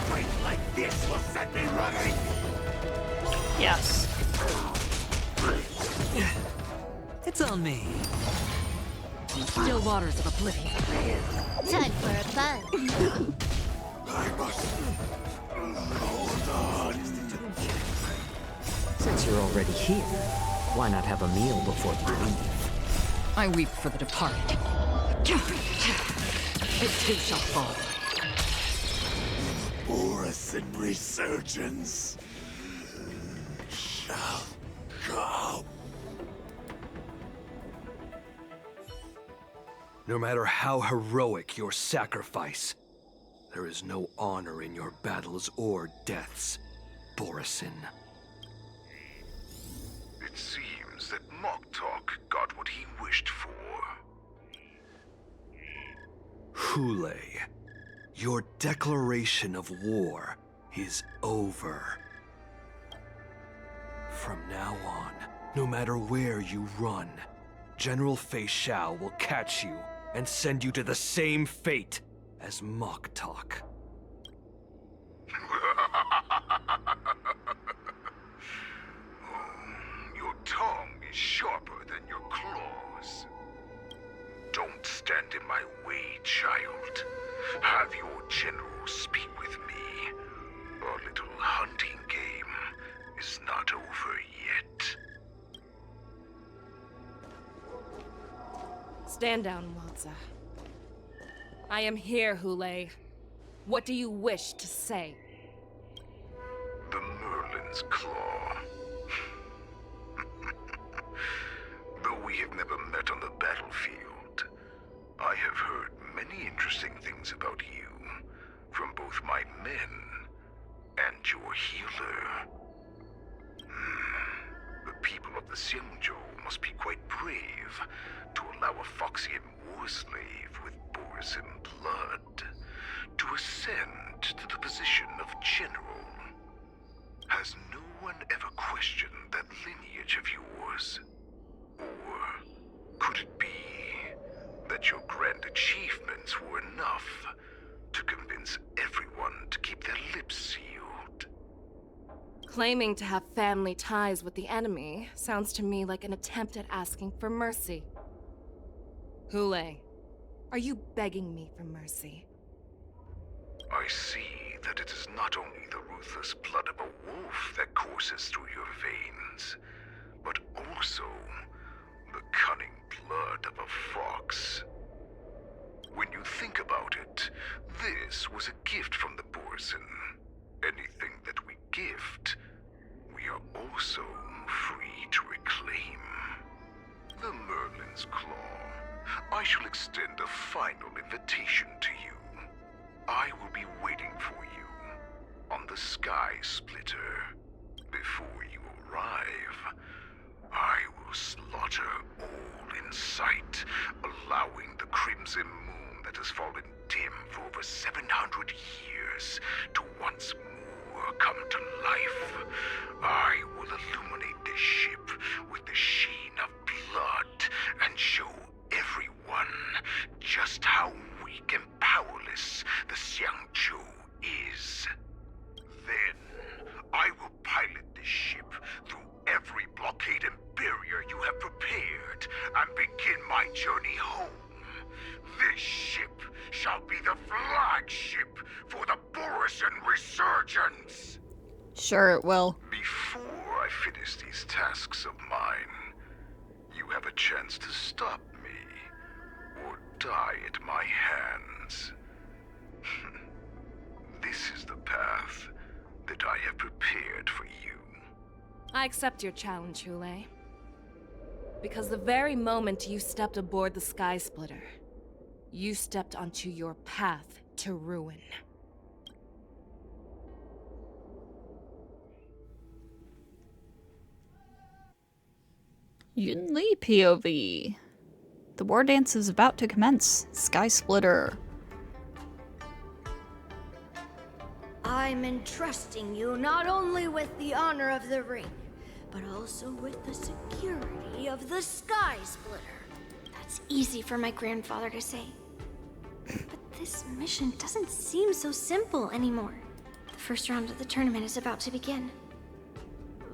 fight like this will set me running! Yes. It's on me. Still waters of oblivion. Time for a fun. I must hold on. Since you're already here, why not have a meal before you leave? I weep for the departed. It too shall fall. Borisin resurgence shall come. No matter how heroic your sacrifice, there is no honor in your battles or deaths, Borisin. It seems that Moktok got what he wished for. Hule, your declaration of war is over. From now on, no matter where you run, General Feixiao will catch you and send you to the same fate as Moktok. Your tongue is sharper than your claws. Don't stand in my way, child. Have your general speak with me. Our little hunting game is not over yet. Stand down, Walza. I am here, Hule. What do you wish to say? The Merlin's Claw. Though we have never met on the battlefield, I have heard many interesting things about you from both my men and your healer. The people of the Xianzhou must be quite brave to allow a Foxian war slave with borisin blood to ascend to the position of general. Has no one ever questioned that lineage of yours? Or could it be that your grand achievements were enough to convince everyone to keep their lips sealed? Claiming to have family ties with the enemy sounds to me like an attempt at asking for mercy. Hule, are you begging me for mercy? I see that it is not only the ruthless blood of a wolf that courses through your veins, but also the cunning blood of a fox. When you think about it, this was a gift from the borisin. Anything that we gift, we are also free to reclaim. The Merlin's Claw. I shall extend a final invitation to you. I will be waiting for you on the Sky Splitter. Before you arrive, I will slaughter all in sight, allowing the crimson moon that has fallen dim for over 700 years to once more come to life. I will illuminate this ship with the sheen of blood and show everyone just how weak and powerless the Xianzhou is. Then, I will pilot this ship through every blockade and barrier you have prepared and begin my journey home. This ship shall be the flagship for the Borisin Resurgence! Sure it will. Before I finish these tasks of mine, you have a chance to stop me, or die at my hands. This is the path that I have prepared for you. I accept your challenge, Hule. Because the very moment you stepped aboard the Sky Splitter, you stepped onto your path to ruin. Yunli POV. The war dance is about to commence. Sky Splitter. I'm entrusting you not only with the honor of the ring, but also with the security of the Sky Splitter. That's easy for my grandfather to say. But this mission doesn't seem so simple anymore. The first round of the tournament is about to begin.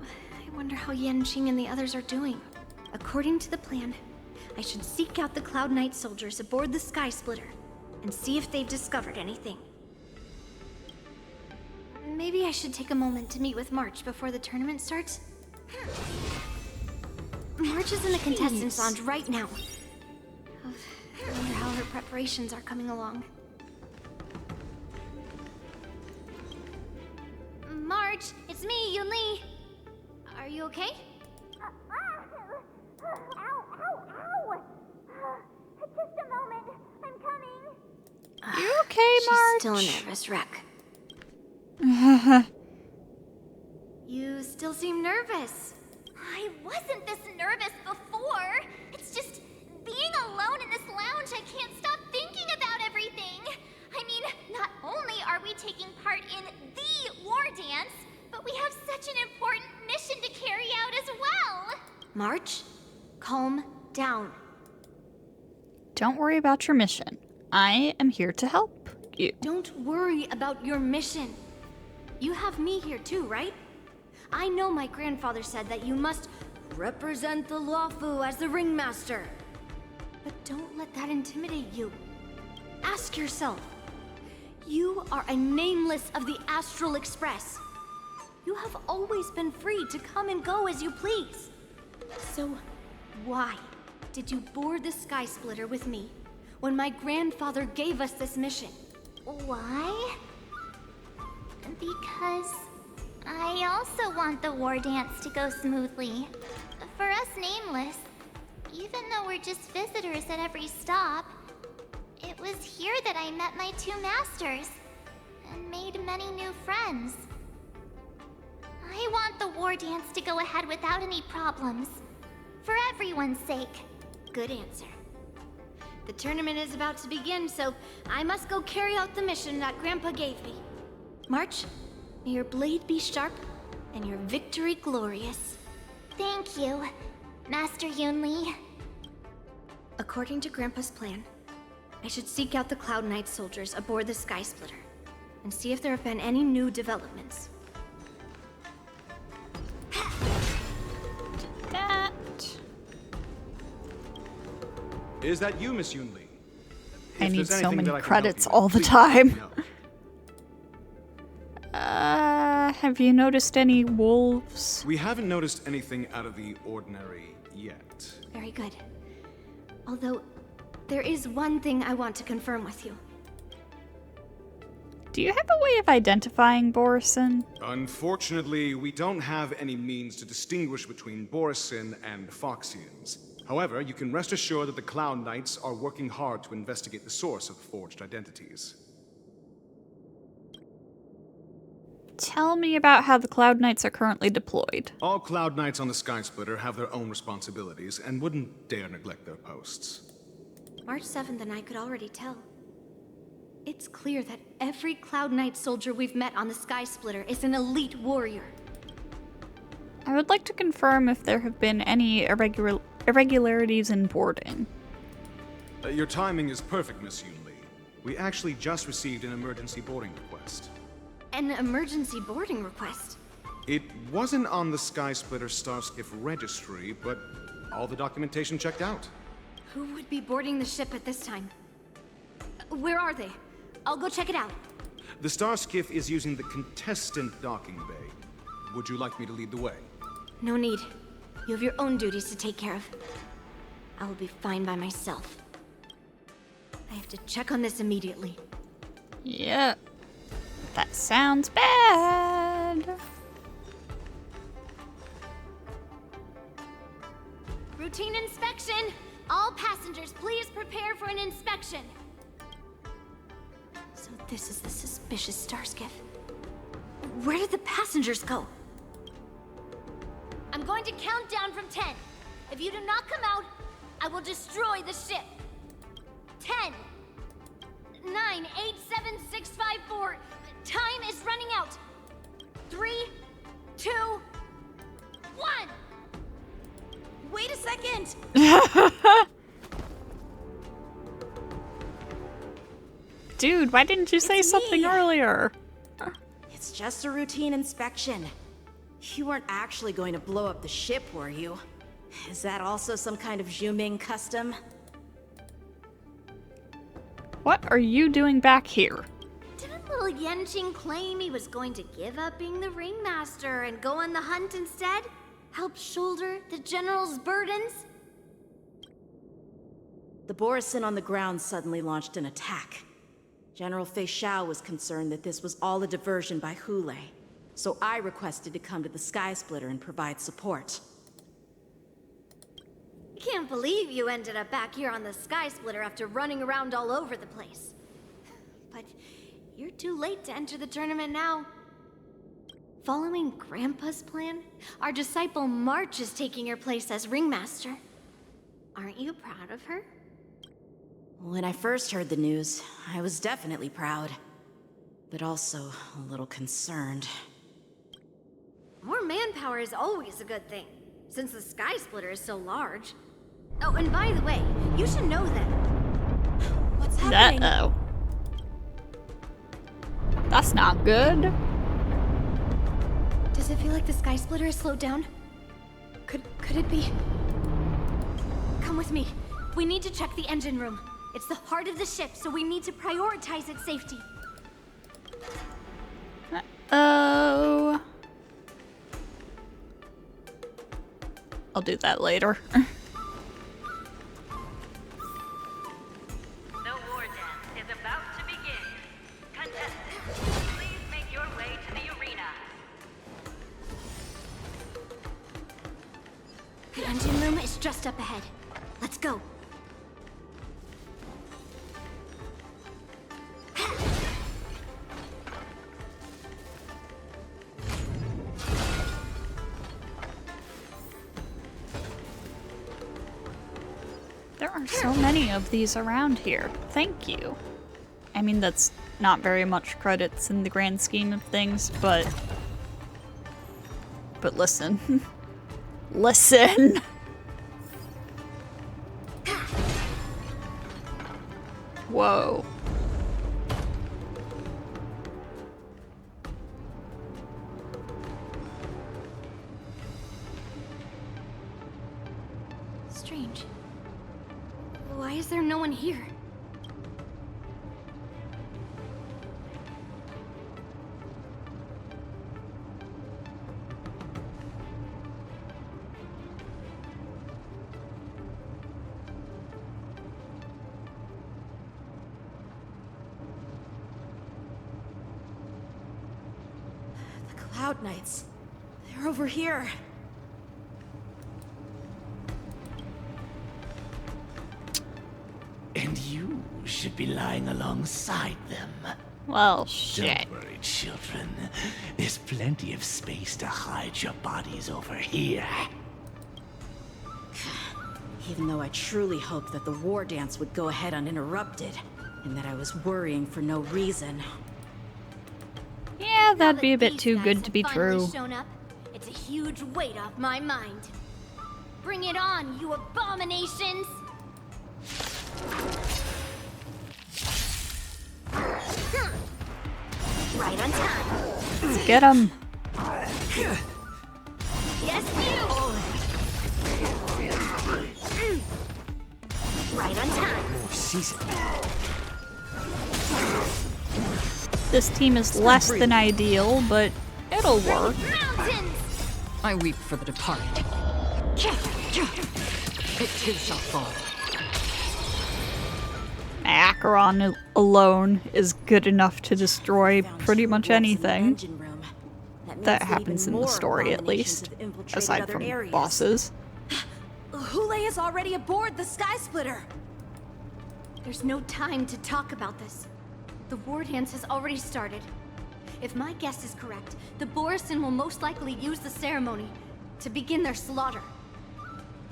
I wonder how Yanqing and the others are doing. According to the plan, I should seek out the Cloud Knight soldiers aboard the Sky Splitter and see if they've discovered anything. Maybe I should take a moment to meet with March before the tournament starts. March is in the contestants' lounge right now. I wonder how her preparations are coming along. March, it's me, Yunli. Are you okay? Ow, ow, ow! Just a moment, I'm coming. You okay, March? She's still a nervous wreck. You still seem nervous. I wasn't this nervous before. It's just being alone in this lounge, I can't stop thinking about everything. I mean, not only are we taking part in the war dance, but we have such an important mission to carry out as well. March, calm down. Don't worry about your mission. I am here to help you. Don't worry about your mission. You have me here too, right? I know my grandfather said that you must represent the Luofu as the ringmaster. But don't let that intimidate you. Ask yourself, you are a nameless of the Astral Express. You have always been free to come and go as you please. So why did you board the Sky Splitter with me when my grandfather gave us this mission? Why? Because I also want the war dance to go smoothly. For us nameless, even though we're just visitors at every stop, it was here that I met my two masters and made many new friends. I want the war dance to go ahead without any problems, for everyone's sake. Good answer. The tournament is about to begin, so I must go carry out the mission that Grandpa gave me. March, may your blade be sharp and your victory glorious. Thank you, Master Yunli. According to Grandpa's plan, I should seek out the Cloud Knight soldiers aboard the Sky Splitter and see if there have been any new developments. That. Is that you, Miss Yunli? I If need there's so anything many that I can credits help you with, all the please time. let me know. Have you noticed any wolves? We haven't noticed anything out of the ordinary yet. Very good. Although, there is one thing I want to confirm with you. Do you have a way of identifying borisin? Unfortunately, we don't have any means to distinguish between borisin and Foxians. However, you can rest assured that the Cloud Knights are working hard to investigate the source of forged identities. Tell me about how the Cloud Knights are currently deployed. All Cloud Knights on the Sky Splitter have their own responsibilities and wouldn't dare neglect their posts. March 7th and I could already tell. It's clear that every Cloud Knight soldier we've met on the Sky Splitter is an elite warrior. I would like to confirm if there have been any irregularities in boarding. Your timing is perfect, Miss Yunli. We actually just received an emergency boarding request. An emergency boarding request? It wasn't on the Sky Splitter Starskiff registry, but all the documentation checked out. Who would be boarding the ship at this time? Where are they? I'll go check it out. The Starskiff is using the contestant docking bay. Would you like me to lead the way? No need. You have your own duties to take care of. I will be fine by myself. I have to check on this immediately. Yeah. That sounds bad. Routine inspection! All passengers, please prepare for an inspection. So this is the suspicious Starskiff. Where did the passengers go? I'm going to count down from 10. If you do not come out, I will destroy the ship. 10, 9, 8, 7, 6, 5, 4. Time is running out. 3, 2, 1. Wait a second! Dude, why didn't you say something earlier? It's just a routine inspection. You weren't actually going to blow up the ship, were you? Is that also some kind of Zhuming custom? What are you doing back here? Didn't little Yanqing claim he was going to give up being the ringmaster and go on the hunt instead? Help shoulder the general's burdens? The borisin on the ground suddenly launched an attack. General Feixiao was concerned that this was all a diversion by Hulei, so I requested to come to the Sky Splitter and provide support. Can't believe you ended up back here on the Sky Splitter after running around all over the place. But you're too late to enter the tournament now. Following Grandpa's plan, our disciple March is taking your place as ringmaster. Aren't you proud of her? When I first heard the news, I was definitely proud, but also a little concerned. More manpower is always a good thing, since the Sky Splitter is so large. Oh, and by the way, you should know that... What's happening? Uh-oh. That's not good. Does it feel like the Sky Splitter is slowed down? Could it be? Come with me. We need to check the engine room. It's the heart of the ship, so we need to prioritize its safety. Oh. I'll do that later. The war dance is about to begin. Contestants, please make your way to the arena. The engine room is just up ahead. Let's go. There are so many of these around here. Thank you. I mean, that's not very much credits in the grand scheme of things, but listen. Listen! Whoa. Strange. Why is there no one here? The Cloud Knights. They're over here. And you should be lying alongside them. Well, shit. Don't worry, children. There's plenty of space to hide your bodies over here. Even though I truly hoped that the war dance would go ahead uninterrupted, and that I was worrying for no reason. Yeah, that'd be a bit too good to be true. Shown up, it's a huge weight off my mind. Bring it on, you abominations! Right on time. Let's get him. Yes, you! Right on time. This team is less than ideal, but it'll work. Mountains! I weep for the departed. It too shall fall. Acheron alone is good enough to destroy pretty much anything. That happens in the story, at least. Aside from bosses. Hulei is already aboard the Sky Splitter! There's no time to talk about this. The war dance has already started. If my guess is correct, the borisin will most likely use the ceremony to begin their slaughter.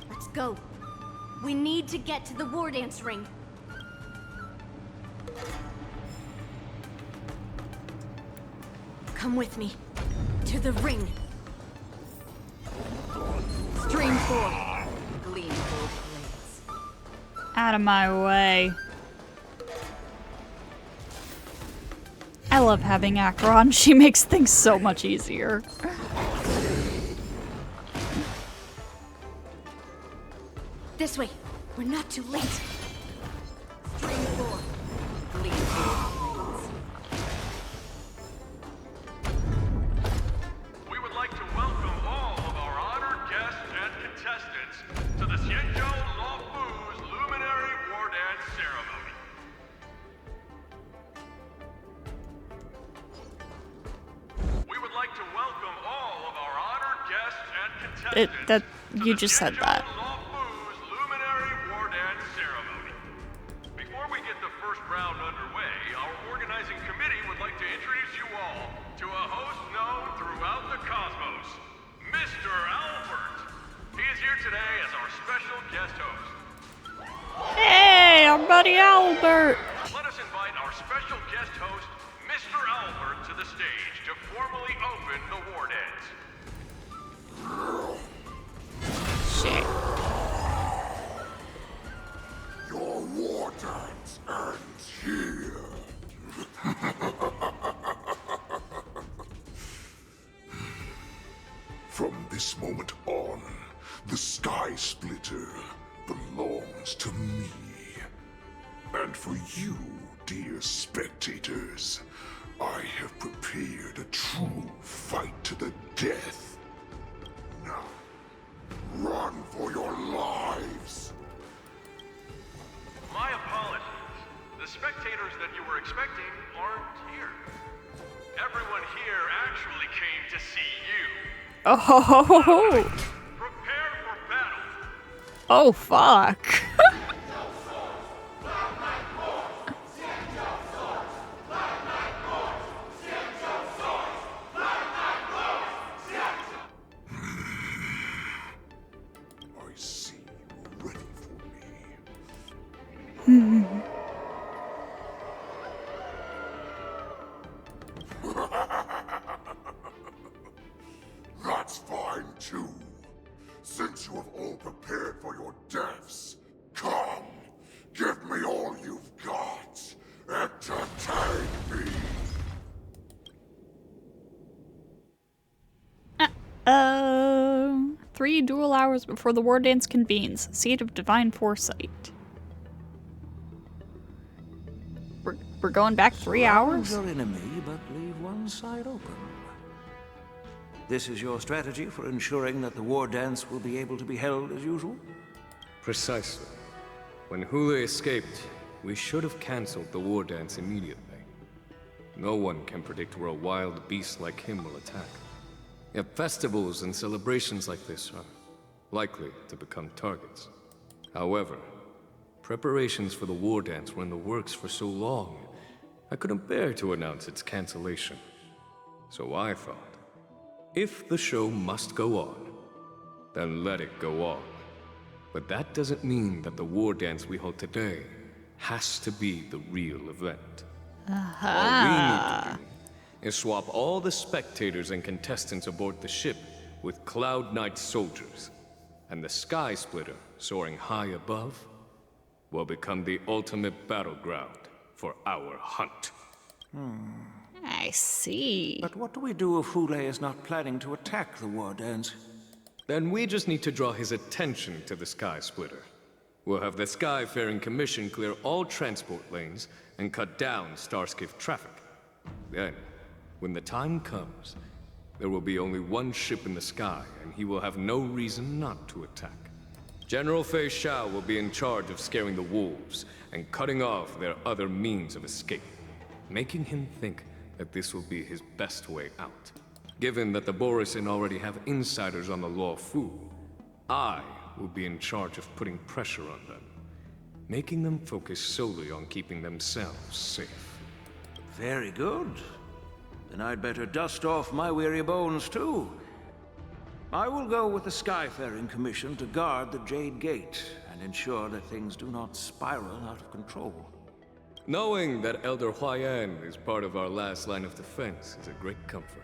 Let's go. We need to get to the war dance ring. Come with me. To the ring. Stream 4. Gleam both blades. Out of my way. I love having Akron. She makes things so much easier. This way. We're not too late. Stream 4. Gleam both blades. We would like to welcome all of our honored guests and contestants to the Xianzhou Luofu's Luminary War Dance Ceremony. We would like to welcome all of our honored guests and contestants You just said that. Luofu's Luminary War Dance Ceremony. Before we get the first round underway, our organizing committee would like to introduce you all to a host known throughout the cosmos, Mr. Albert. He is here today as our special guest host. Hey, our buddy Albert. Let us invite our special guest host, Mr. Albert, to the stage to formally open the war dance. Shit. Your war dance ends here. From this moment on, the Sky Splitter belongs to me. And for you, dear spectators, I have prepared a true fight to the death. Now, run for your lives! My apologies. The spectators that you were expecting aren't here. Everyone here actually came to see you. Oh. Prepare for battle. Oh, fuck. I see you ready for me. That's fine too. Since you have all prepared for your deaths, come, give me all you've got. Entertain me. 3 dual hours before the war dance convenes. Seat of Divine Foresight. We're going back 3 hours? Your enemy, but leave one side open. This is your strategy for ensuring that the war dance will be able to be held as usual? Precisely. When Hule escaped, we should have cancelled the war dance immediately. No one can predict where a wild beast like him will attack. Yet festivals and celebrations like this are likely to become targets. However, preparations for the war dance were in the works for so long, I couldn't bear to announce its cancellation. So I thought, if the show must go on, then let it go on. But that doesn't mean that the war dance we hold today has to be the real event. All we need to do is swap all the spectators and contestants aboard the ship with Cloud Knight soldiers, and the Sky Splitter, soaring high above, will become the ultimate battleground for our hunt. I see. But what do we do if Hule is not planning to attack the war dance? Then we just need to draw his attention to the Sky Splitter. We'll have the Skyfaring Commission clear all transport lanes and cut down Starskiff traffic. Then, when the time comes, there will be only one ship in the sky, and he will have no reason not to attack. General Feixiao will be in charge of scaring the wolves and cutting off their other means of escape, making him think that this will be his best way out. Given that the borisin already have insiders on the Luofu, I will be in charge of putting pressure on them, making them focus solely on keeping themselves safe. Very good. Then I'd better dust off my weary bones too. I will go with the Skyfaring Commission to guard the Jade Gate, and and ensure that things do not spiral out of control. Knowing that Elder Huayan is part of our last line of defense is a great comfort.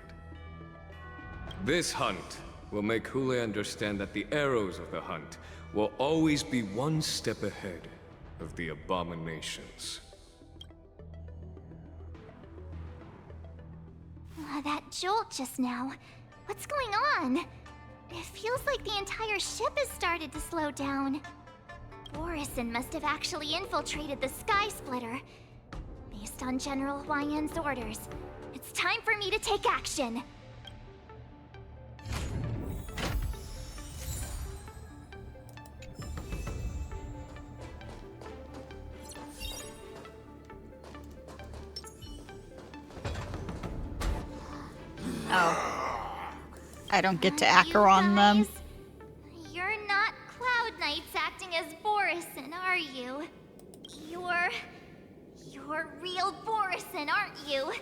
This hunt will make Hule understand that the arrows of the hunt will always be one step ahead of the abominations. That jolt just now. What's going on? It feels like the entire ship has started to slow down. Borisin must have actually infiltrated the Sky Splitter. Based on General Huayan's orders, it's time for me to take action. Oh. I don't get to Acheron them. You're not Cloud Knights acting as Borisin, are you? You're real Borisin, aren't you?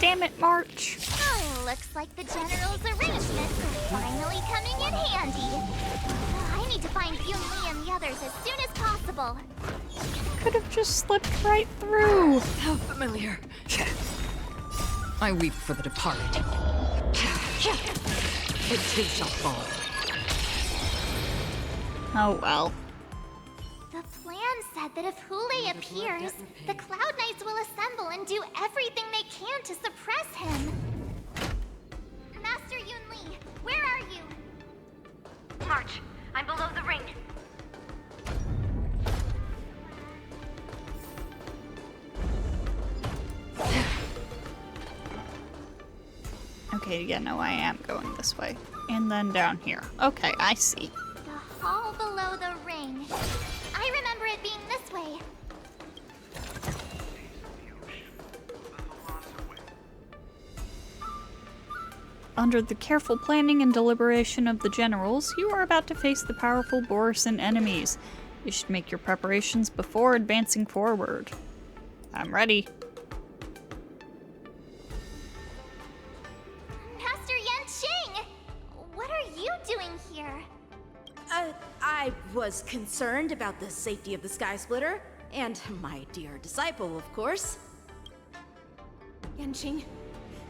Damn it, March. Oh, looks like the General's arrangements are finally coming in handy. I need to find Yunli and the others as soon as possible. Could have just slipped right through. How familiar. I weep for the departed. It too shall fall. Oh well. The plan said that if Hule appears, the Cloud Knights will assemble and do everything they can to suppress him. Master Yunli, where are you? March, I'm below the ring. Okay, yeah, no, I am going this way. And then down here. Okay, I see. The hall below the ring. I remember it being this way. Under the careful planning and deliberation of the generals, you are about to face the powerful Borisin enemies. You should make your preparations before advancing forward. I'm ready. Master Yanqing! What are you doing here? I was concerned about the safety of the Sky Splitter, and my dear disciple, of course. Yanqing,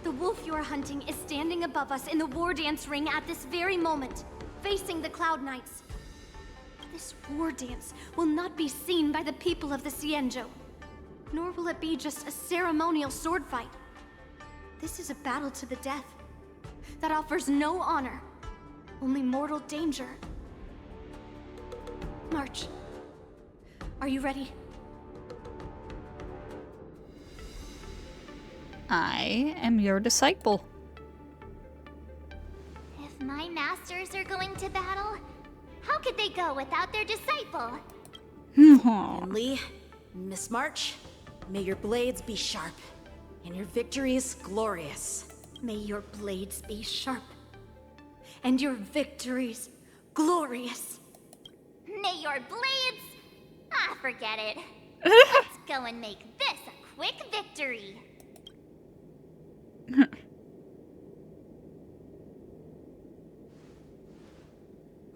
the wolf you are hunting is standing above us in the war dance ring at this very moment, facing the Cloud Knights. This war dance will not be seen by the people of the Xianzhou, nor will it be just a ceremonial sword fight. This is a battle to the death that offers no honor, only mortal danger. March, are you ready? I am your disciple. If my masters are going to battle, how could they go without their disciple? Lee, Miss March, may your blades be sharp, and your victories glorious. May your blades be sharp, and your victories glorious. May your blades... forget it. Let's go and make this a quick victory.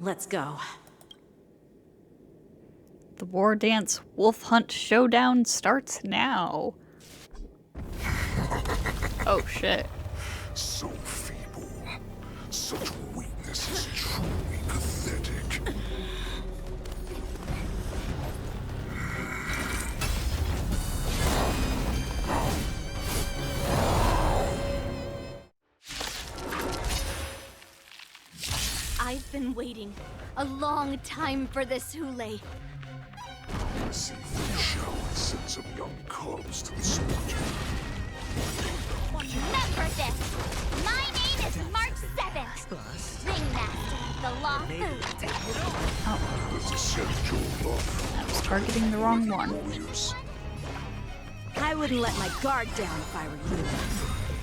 Let's go. The War Dance Wolf Hunt Showdown starts now. Oh shit. So feeble. Such weakness is truly pathetic. I've been waiting a long time for this, Hule. I see Feixiao has sent some young cubs to the slaughter. Remember this! My name is March 7th! Ringmaster, the Luofu. I was targeting the wrong one. I wouldn't let my guard down if I were you.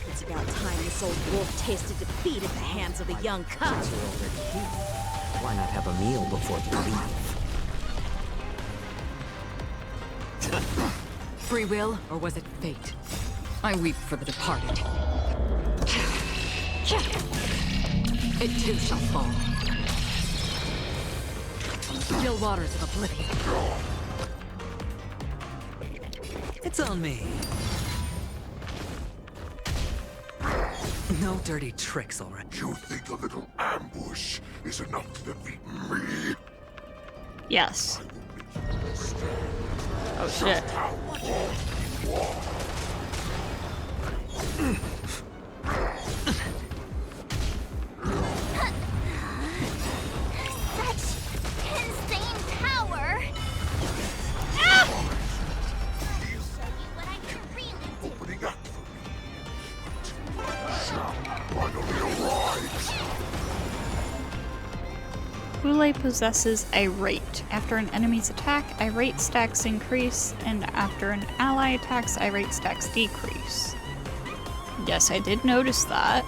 It's about time this old wolf tasted defeat at the hands of a young cub. Why not have a meal before you leave? Free will, or was it fate? I weep for the departed. It too shall fall. Still waters of oblivion. It's on me. No dirty tricks, alright. You think a little ambush is enough to defeat me? Yes. Oh shit. Such insane power! Opening act for me. Finally arrives. Hule possesses Irate. After an enemy's attack, Irate stacks increase, and after an ally attacks, Irate stacks decrease. Yes, I did notice that.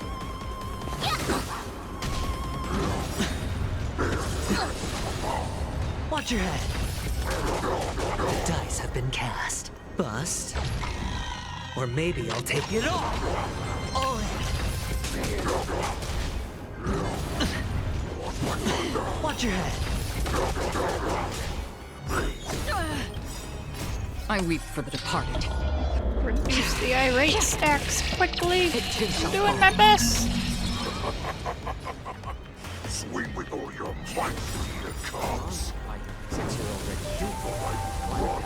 Watch your head. The dice have been cast. Bust. Or maybe I'll take it all in. Watch your head. I weep for the departed. Reduce the Irate stacks quickly. I'm doing my best. Swing with all your might when it comes. Since you're already due for run.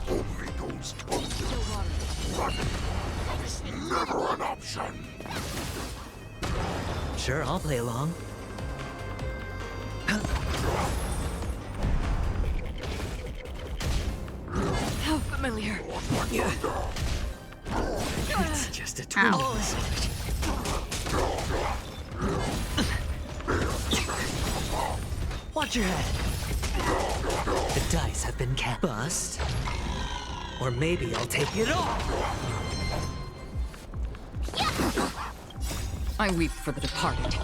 Only those toes. Running is never an option. Sure, I'll play along. How familiar. It's just a twin massage. Watch your head. The dice have been cast. Bust. Or maybe I'll take it all. I weep for the departed.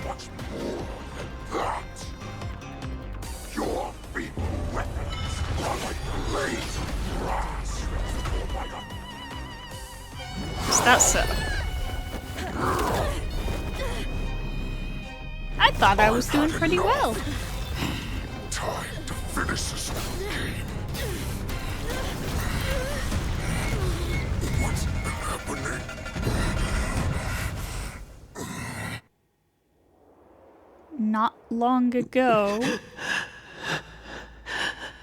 Much more than that. Your feeble weapons are like blades of grass. Is that so? I thought I was doing pretty well. Time to finish this game. What's happening? Not long ago.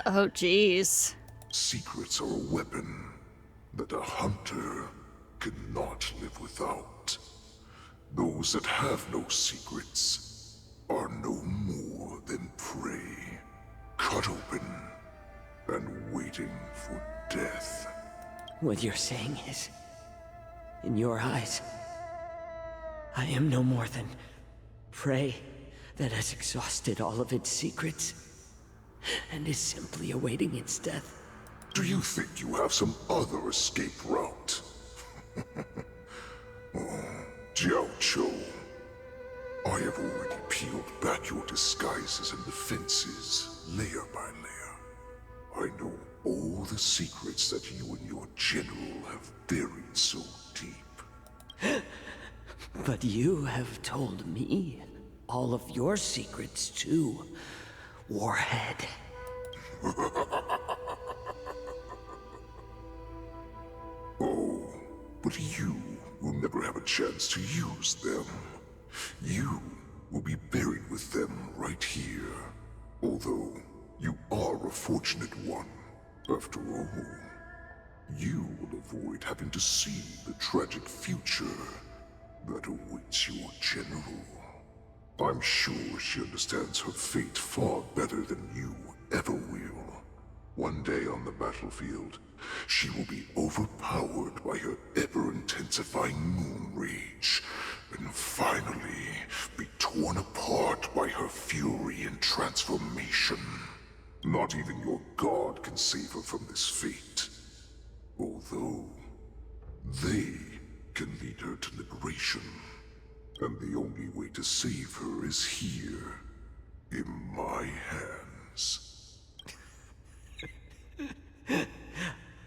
Oh, jeez. Secrets are a weapon that a hunter cannot live without. Those that have no secrets are no more than prey, cut open and waiting for death. What you're saying is, in your eyes, I am no more than prey that has exhausted all of its secrets and is simply awaiting its death. Do you think you have some other escape route? Oh, Jiaoqiu, I have already peeled back your disguises and defenses, layer by layer. I know all the secrets that you and your general have buried so deep. But you have told me all of your secrets too, Warhead. Oh, but you will never have a chance to use them. You will be buried with them right here. Although, you are a fortunate one. After all, you will avoid having to see the tragic future that awaits your general. I'm sure she understands her fate far better than you ever will. One day on the battlefield, she will be overpowered by her ever-intensifying moon rage, and finally be torn apart by her fury and transformation. Not even your god can save her from this fate. Although, they can lead her to liberation. And the only way to save her is here, in my hands.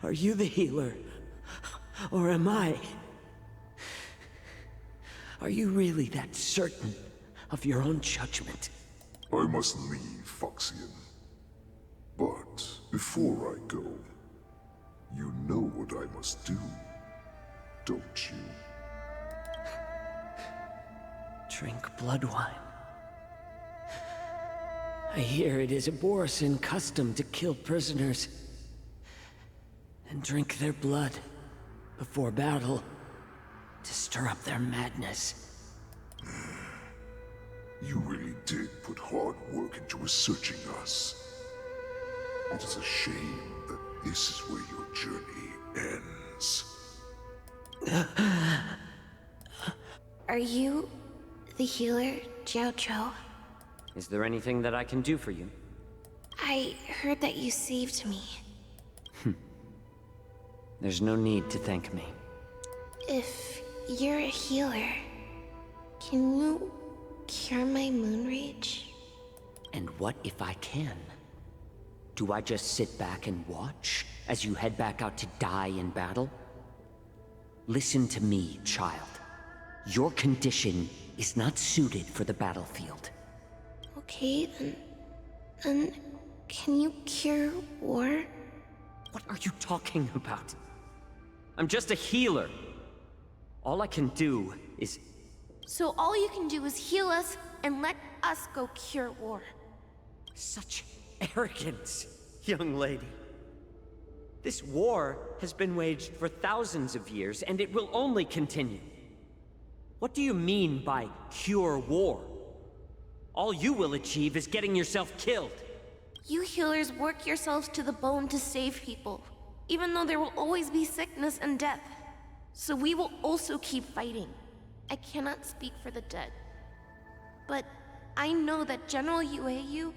Are you the healer? Or am I? Are you really that certain of your own judgment? I must leave, Foxian. But before I go, you know what I must do, don't you? Drink blood wine. I hear it is a borisin custom to kill prisoners and drink their blood before battle to stir up their madness. You really did put hard work into researching us. It is a shame that this is where your journey ends. Are you the healer, Jiaoqiu? Is there anything that I can do for you? I heard that you saved me. There's no need to thank me. If you're a healer, can you cure my moon rage? And what if I can? Do I just sit back and watch as you head back out to die in battle? Listen to me, child. Your condition is not suited for the battlefield. Okay, then can you cure war? What are you talking about? I'm just a healer. All I can do is... So all you can do is heal us and let us go cure war. Such arrogance, young lady. This war has been waged for thousands of years, and it will only continue. What do you mean by cure war? All you will achieve is getting yourself killed. You healers work yourselves to the bone to save people, even though there will always be sickness and death. So we will also keep fighting. I cannot speak for the dead, but I know that General Yueyu,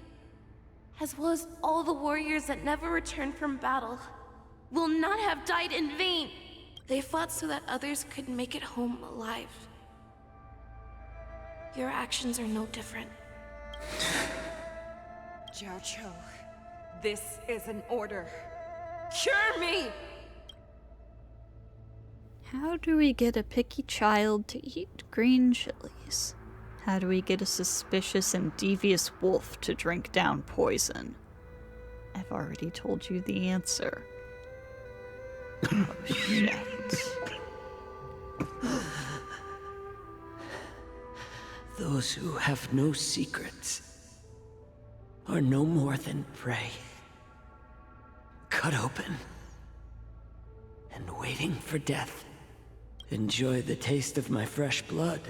as well as all the warriors that never returned from battle, will not have died in vain. They fought so that others could make it home alive. Your actions are no different. Jiaoqiu, this is an order. Cure me! How do we get a picky child to eat green chilies? How do we get a suspicious and devious wolf to drink down poison? I've already told you the answer. Oh, shit. Those who have no secrets are no more than prey. Cut open and waiting for death. Enjoy the taste of my fresh blood,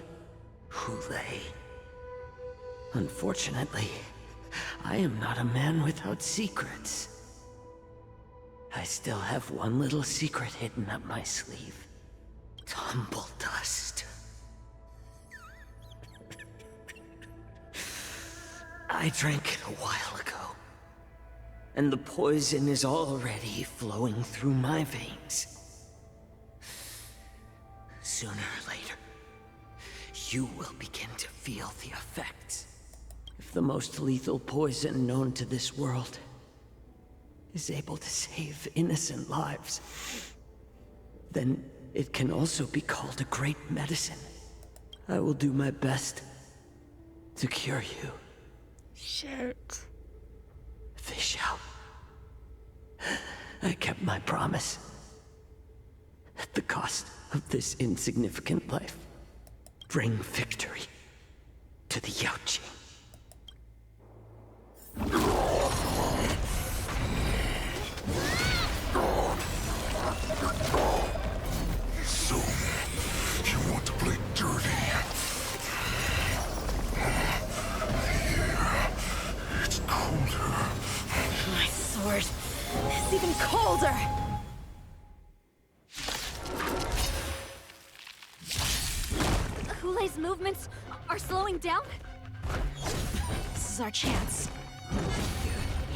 Hulei. Unfortunately, I am not a man without secrets. I still have one little secret hidden up my sleeve. Tumble dust. I drank it a while ago, and the poison is already flowing through my veins. Sooner or later, you will begin to feel the effects. If the most lethal poison known to this world is able to save innocent lives, then it can also be called a great medicine. I will do my best to cure you. Shit. Feixiao. I kept my promise. At the cost of this insignificant life. Bring victory to the Jiaoqiu. So, you want to play dirty? Yeah, it's colder. My sword is even colder! Hulei's movements are slowing down? This is our chance.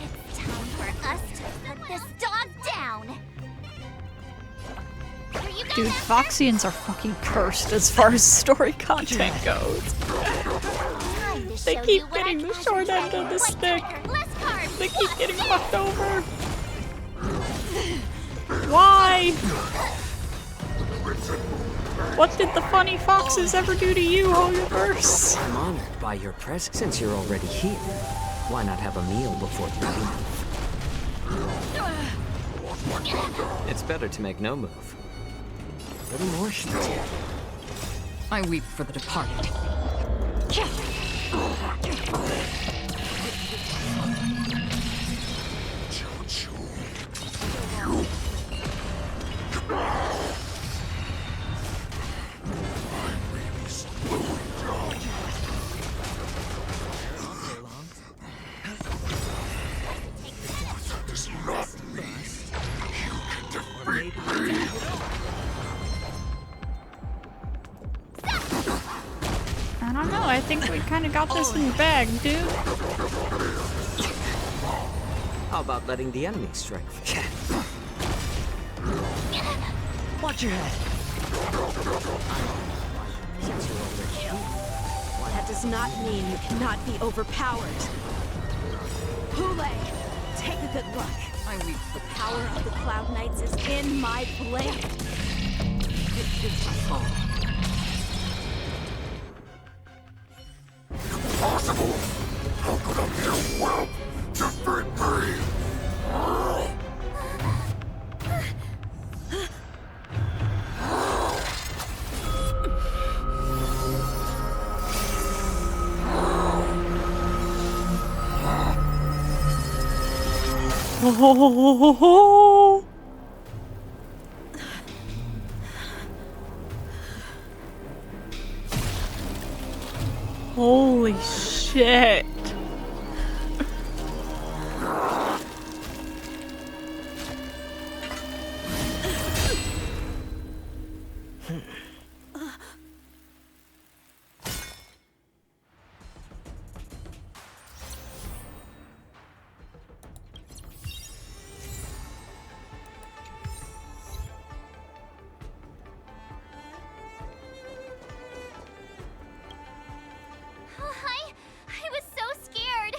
It's time for us to put this dog down! Dude, Foxians are fucking cursed as far as story content goes. Time to They show keep you what getting I the short end of the stick. Less carbs. They keep getting fucked over. Why? What did the funny foxes ever do to you, Hoyoverse? I'm honored by your presence. Since you're already here, why not have a meal before you leave? It's better to make no move. A little more heat. I weep for the departed. I don't know, I think we kind of got this in the bag, dude. How about letting the enemy strike? Watch your head. That does not mean you cannot be overpowered. Hule, take a good look. I weep. The power of the Cloud Knights is in my blade. It is my fault. Impossible! How could a mere whelp defeat me? Oh. Holy shit. I was so scared.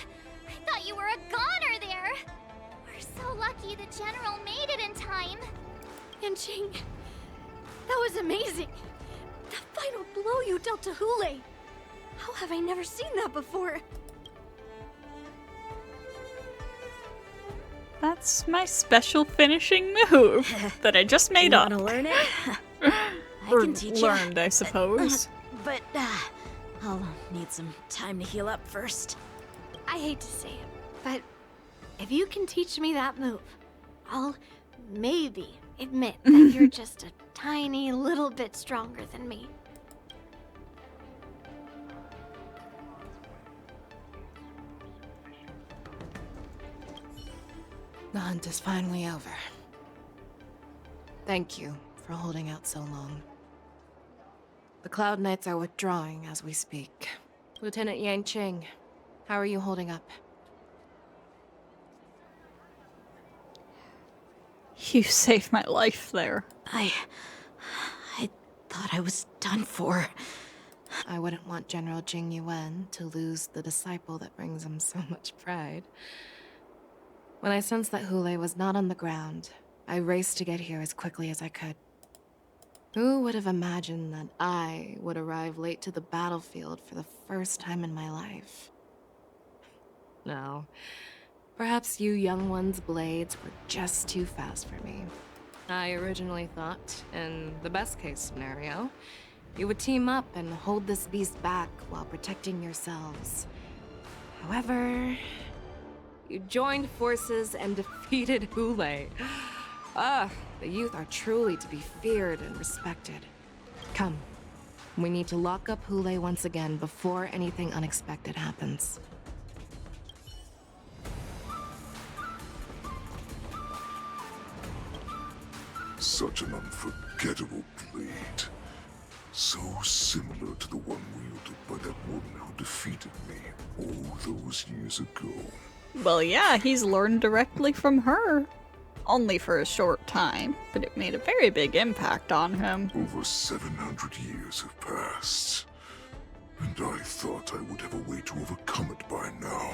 I thought you were a goner there. We're so lucky the General made it in time. Yanqing, that was amazing. That final blow you dealt to Hule. How have I never seen that before? That's my special finishing move that I just made up. Want to learn it? I Or can teach learned, you. I suppose. But I'll need some time to heal up first. I hate to say it, but if you can teach me that move, I'll maybe admit that you're just a tiny little bit stronger than me. The hunt is finally over. Thank you for holding out so long. The Cloud Knights are withdrawing as we speak. Lieutenant Yanqing, how are you holding up? You saved my life there. I thought I was done for. I wouldn't want General Jing Yuan to lose the disciple that brings him so much pride. When I sensed that Hule was not on the ground, I raced to get here as quickly as I could. Who would have imagined that I would arrive late to the battlefield for the first time in my life? No. Perhaps you young ones' blades were just too fast for me. I originally thought, in the best-case scenario, you would team up and hold this beast back while protecting yourselves. However, you joined forces and defeated Hule. Ah, the youth are truly to be feared and respected. Come, we need to lock up Hule once again before anything unexpected happens. Such an unforgettable blade. So similar to the one wielded by that woman who defeated me all those years ago. Well, yeah, he's learned directly from her. Only for a short time, but it made a very big impact on him. Over 700 years have passed. And I thought I would have a way to overcome it by now.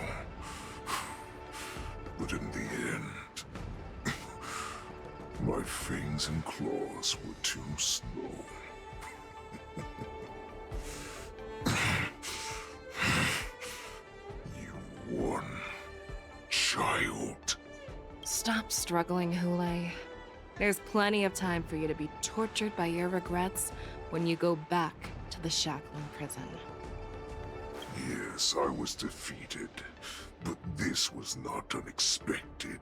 But in the end, my fangs and claws were too slow. You won, child. Stop struggling, Hule. There's plenty of time for you to be tortured by your regrets when you go back to the shackling prison. Yes, I was defeated, but this was not unexpected.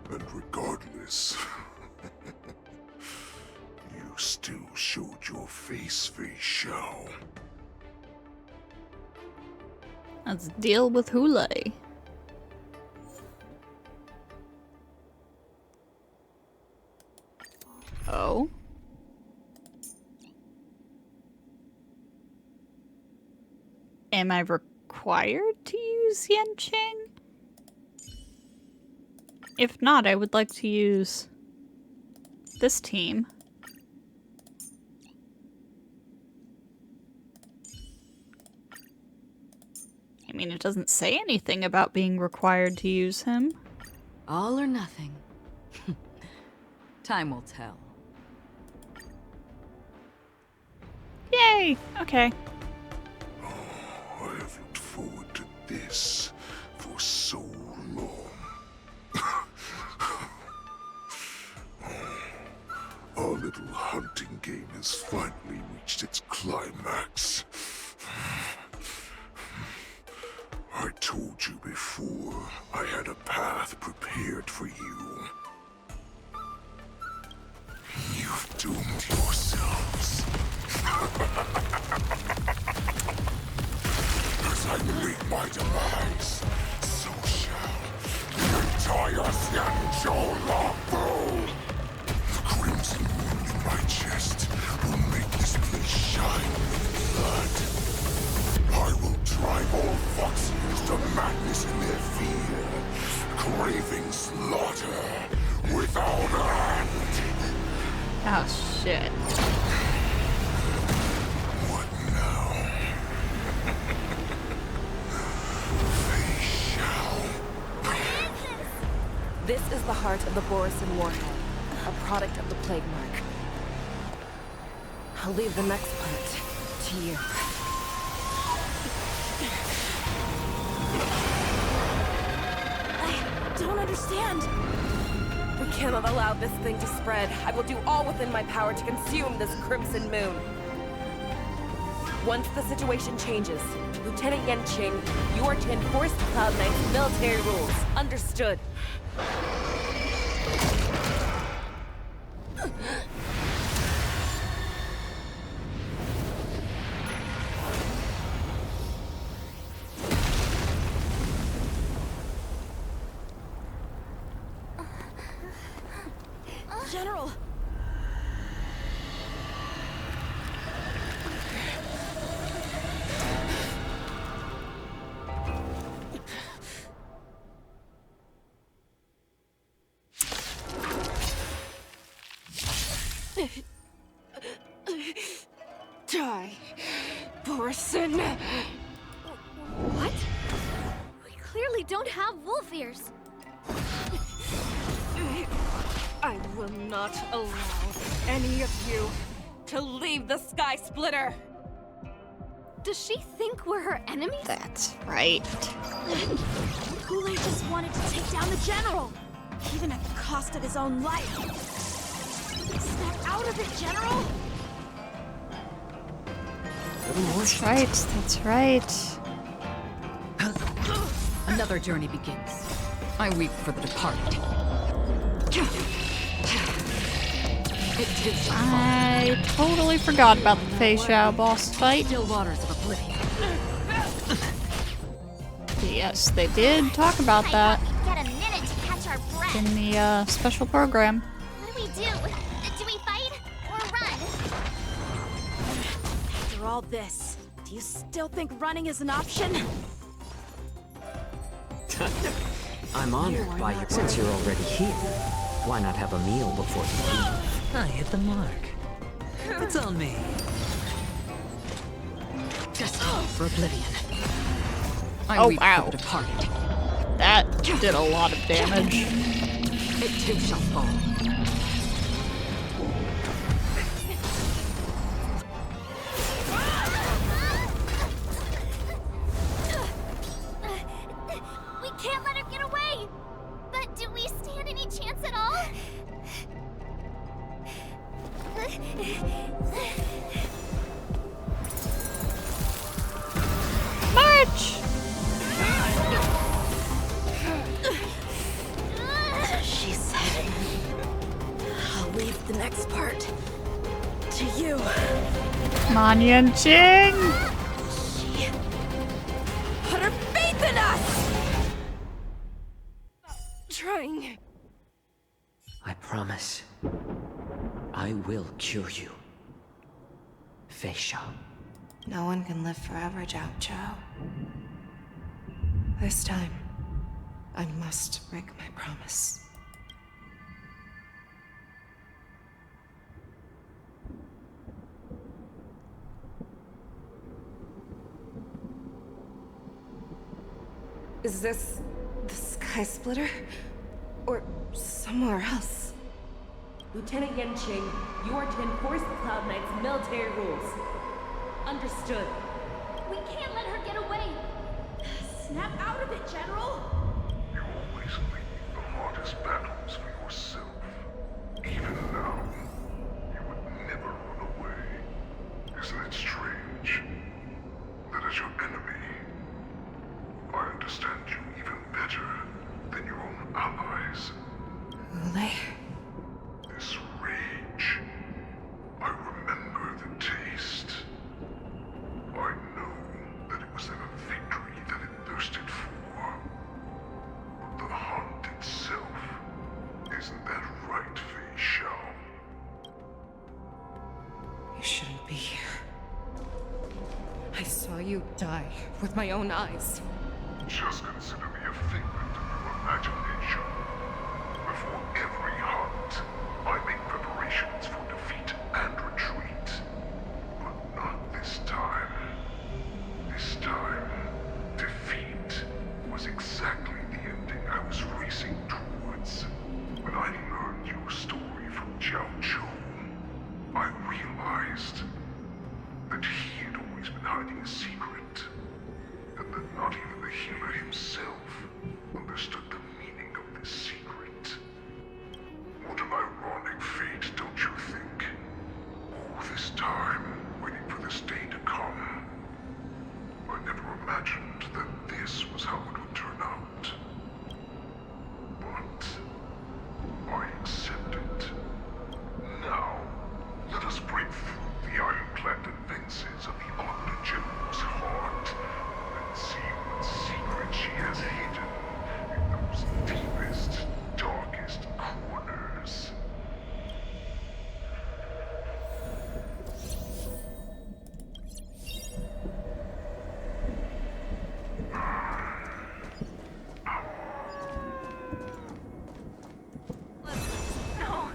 And regardless, you still showed your face, Feixiao. Let's deal with Hule. Oh. Am I required to use Yanqing? If not, I would like to use this team. I mean, it doesn't say anything about being required to use him. All or nothing. Time will tell. Yay! Okay. I have looked forward to this for so long. Our little hunting game has finally reached its climax. I told you before, I had a path prepared for you. You've doomed yourselves. As I meet my demise, so shall the entire Xianzhou Luofu. The crimson wound in my chest will make this place shine with blood. I will drive all FOXES to madness in their fear, craving slaughter without end. Oh, shit. What now? This is the heart of the borisin warhead, a product of the plague mark. I'll leave the next part to you. I don't understand. We cannot allow this thing to spread. I will do all within my power to consume this crimson moon. Once the situation changes, Lieutenant Yanqing, you are to enforce the Cloud Knight's military rules. Understood. General! Die, borisin! What? We clearly don't have wolf ears. I will not allow any of you to leave the Sky Splitter! Does she think we're her enemies? That's right. Hule just wanted to take down the general, even at the cost of his own life. Snap out of it, General! That's right, that's right. Another journey begins. I weep for the departed. I totally forgot about the Feixiao boss fight. Still waters of oblivion. Yes, they did talk about that Get a minute to catch our breath. in the special program. What do we do? Do we fight or run? After all this, do you still think running is an option? I'm honored by you since you're already here. Why not have a meal before you leave? I hit the mark. It's on me. Destined for oblivion. Oh wow. That did a lot of damage. It too shall fall. We can't let her get away! But do we stand any chance at all? March! She said, I'll leave the next part to you. Come on, Yanqing! She put her faith in us! Trying. I promise. I will cure you. Feixiao. No one can live forever, Jiaoqiu. This time, I must break my promise. Is this the Sky Splitter? Or somewhere else? Lieutenant Yanqing, you are to enforce the Cloud Knight's military rules. Understood. We can't let her get away! Snap out of it, General! You always leave the hardest battles for yourself. Even now, you would never run away. Isn't it strange that as your enemy, I understand you even better than your own allies? Ule? This rage, I remember the taste. I know that it was never victory that it thirsted for. But the hunt itself, isn't that right, Feixiao? You shouldn't be here. I saw you die with my own eyes. Just consider me a figment of your imagination. Before every hunt, I make preparations for defeat and retreat. But not this time. This time, defeat was exactly the ending I was racing towards. When I learned your story from Jiaoqiu, I realized that he had always been hiding a secret, and that not even the healer himself understood the meaning of this secret. What an ironic fate, don't you think? All this time, waiting for this day to come. I never imagined that this was how it would turn out. But I accept it. Now, let us break through the ironclad defenses of the Omni General's heart and see what secret she has hidden in those deepest, darkest corners. No.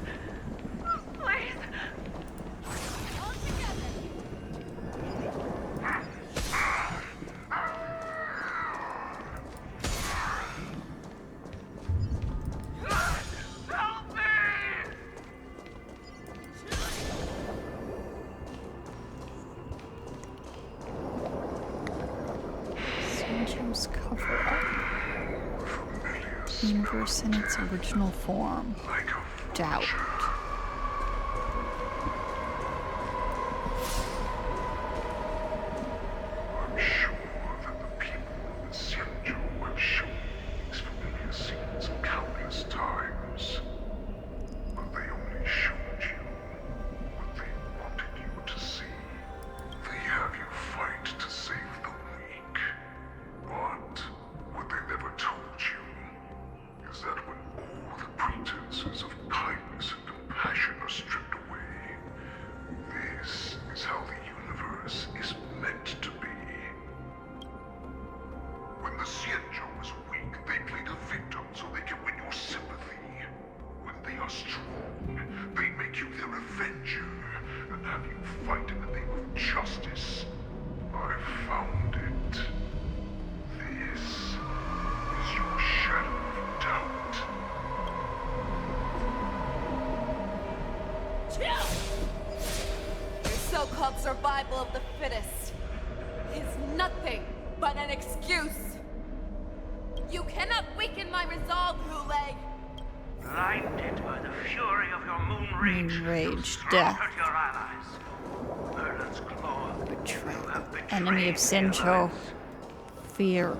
Please. Help me! Sancho's cover-up. Universe in its original form. Doubt. I'm sure that the people of the Xianzhou have shown these familiar scenes countless times. But they only showed you what they wanted you to see. They have you fight to save the weak. But what they never told you is that when all the pretenses of kindness and compassion are stripped away, this is how the universe is meant to be. When the Xianzhou is weak, they play the victim so they can win your sympathy. When they are strong, they make you their avenger and have you fight in the name of justice. I found it. This is your shadow of doubt. Your so-called survival of the fittest is nothing but an excuse. You cannot weaken my resolve, Hule. Blinded by the fury of your moon rage, Death. your allies. Merlin's claw. Betrayal. Enemy of Sincho. Fear.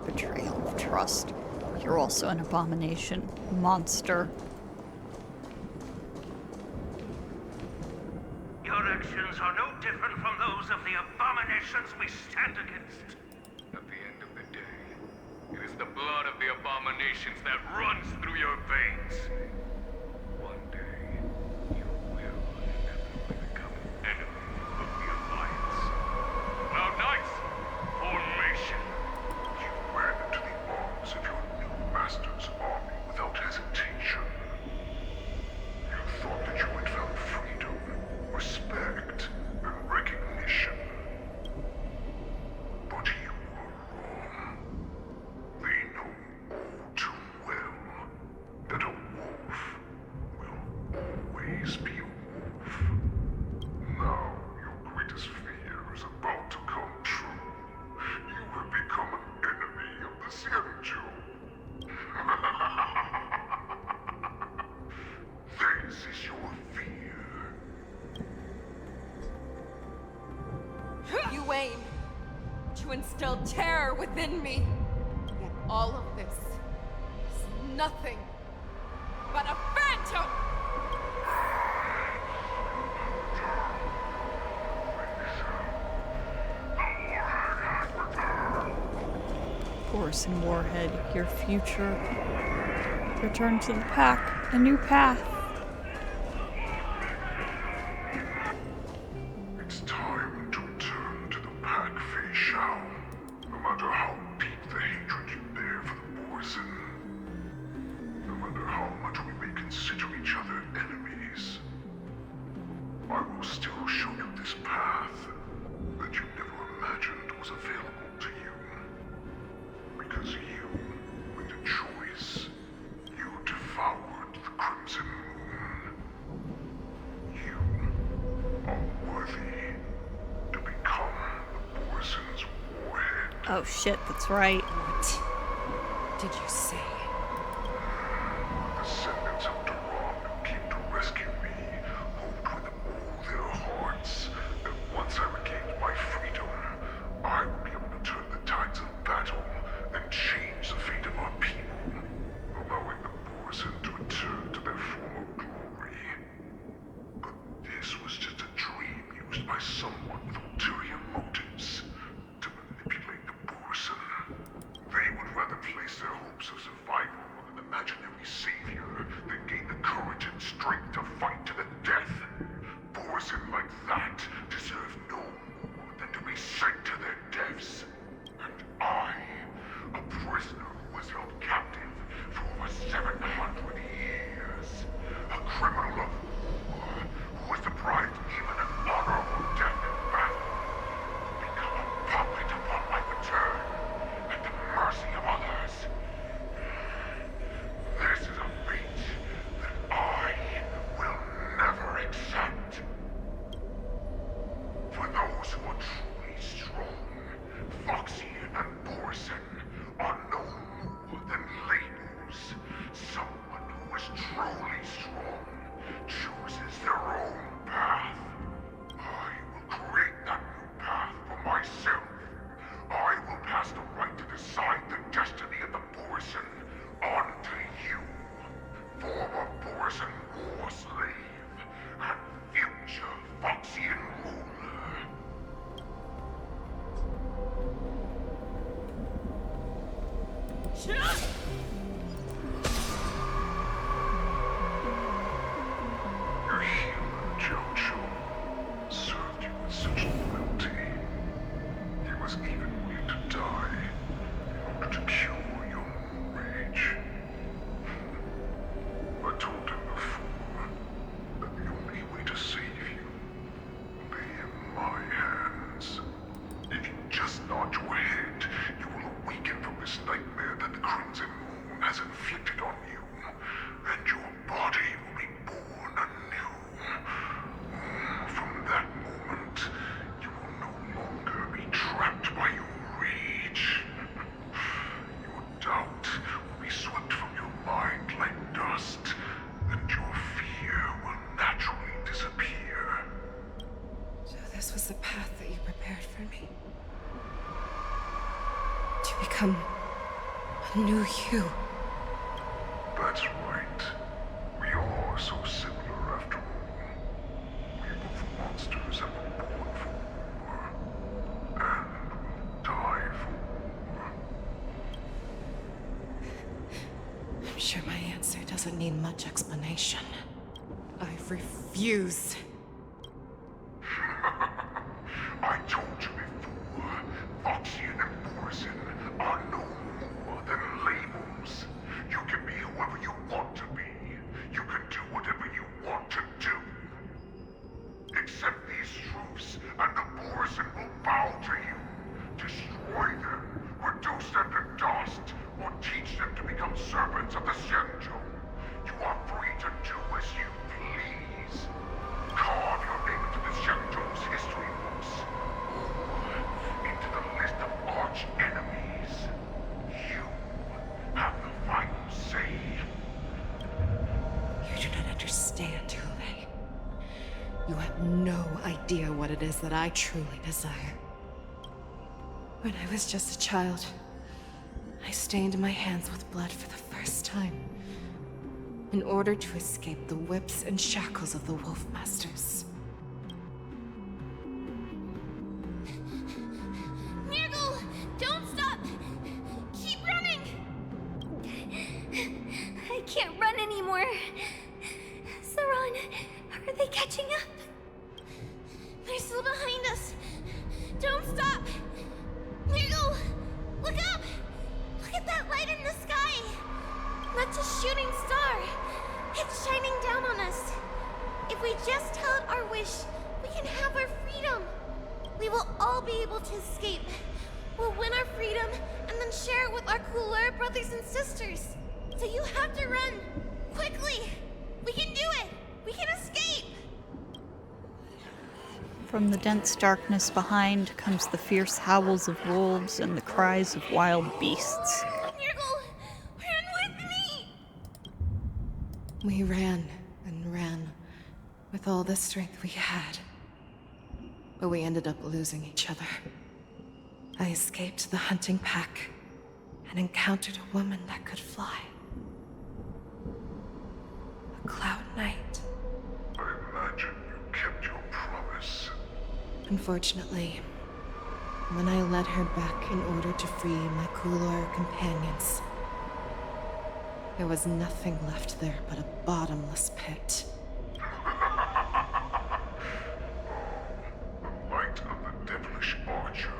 Betrayal of trust. You're also an abomination. Monster. Your actions are no different from those of the abominations we stand against. At the end of the day, it is the blood of the abominations that runs through your veins. One day, you will inevitably become an enemy of the Alliance. Cloud Knights, formation! You ran into the arms of your new master's army without hesitation. You thought that you had found freedom, respect, and recognition. But you were wrong. They know all too well that a wolf will always be a wolf. Now your greatest fear is about to come true. You have become an enemy of the Xianzhou. This is your fear. You aim to instill terror within me. Yet all of this is nothing but a phantom! Borisin Warhead, your future. Return to the pack. A new path. It's time to return to the pack, Feixiao. No matter how deep the hatred you bear for the Borisin, no matter how much we may consider each other enemies, I will still show you this path that you never imagined was available to you. Because you made a choice. You devoured the Crimson Moon. You are worthy to become the Borisin's warhead. Oh shit, that's right. What did you say? The descendants of Duran who came to rescue me hoped with all their hearts that once I regained my freedom, I would be able to turn the tides of battle and change the fate of our people, allowing the Borisin to return to their former glory. But this was just a dream used by someone with ulterior motives to manipulate the Borisin. They would rather place their hopes of survival on an imaginary savior than gain the courage and strength to fight to the death. Borisin like that deserve no more than to be sent to their deaths. And I, a prisoner who was held captive for over 700 years, a criminal of war who was deprived even an honorable death in battle, become a puppet upon my return at the mercy of others. This is a fate that I will never accept. For those who are truly strong, Foxy and Borisin are no more than labels. Someone who is truly strong chooses their own path. I will create that new path for myself. I will pass the right to decide the destiny of the Borisin on to you, former Borisin war slave and future Foxian ruler. Your healer, Jiaoqiu, served you with such loyalty. He was even willing to die in order to cure your moon rage. I told him before that the only way to save you lay in my hands. become a new you. That's right. We are so similar after all. We are both monsters and were born for war. And will die for war. I'm sure my answer doesn't need much explanation. I refuse. I told you before, Foxian and borisin are no more than labels. You can be whoever you want to be. You can do whatever you want to do. Accept these truths, and the borisin will bow to you. Destroy them, reduce them to dust, or teach them to become servants of the Xianzhou. You are free to do as you please. Carve your name into the Xianzhou's history books, or into the list of arch enemies. You have the final say. You do not understand, Hule. You have no idea what it is that I truly desire. When I was just a child, I stained my hands with blood for the first time, in order to escape the whips and shackles of the Wolf Masters. Nurgle, don't stop! Keep running! I can't run anymore. Saran, are they catching up? They're still behind us. Don't stop! Nurgle, look up! Look at that light in the sky! That's a shooting star. It's shining down on us. If we just tell it our wish, we can have our freedom. We will all be able to escape. We'll win our freedom and then share it with our cooler brothers and sisters. So you have to run. Quickly! We can do it! We can escape! From the dense darkness behind comes the fierce howls of wolves and the cries of wild beasts. Nurgle, run with me! We ran and ran with all the strength we had. But we ended up losing each other. I escaped the hunting pack and encountered a woman that could fly. A Cloud Knight. I imagine you kept your promise. Unfortunately, when I led her back in order to free my Coulor companions, there was nothing left there but a bottomless pit. The light of the devilish archer.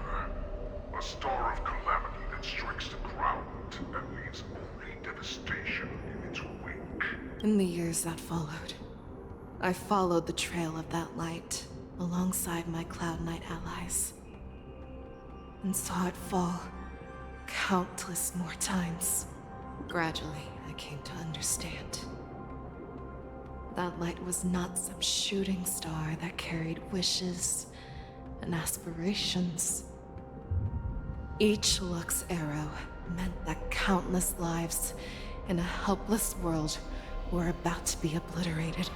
A star of calamity that strikes the ground and leaves only devastation in its wake. In the years that followed, I followed the trail of that light alongside my Cloud Knight allies, and saw it fall countless more times. Gradually, I came to understand. That light was not some shooting star that carried wishes and aspirations. Each Lux arrow meant that countless lives in a helpless world were about to be obliterated.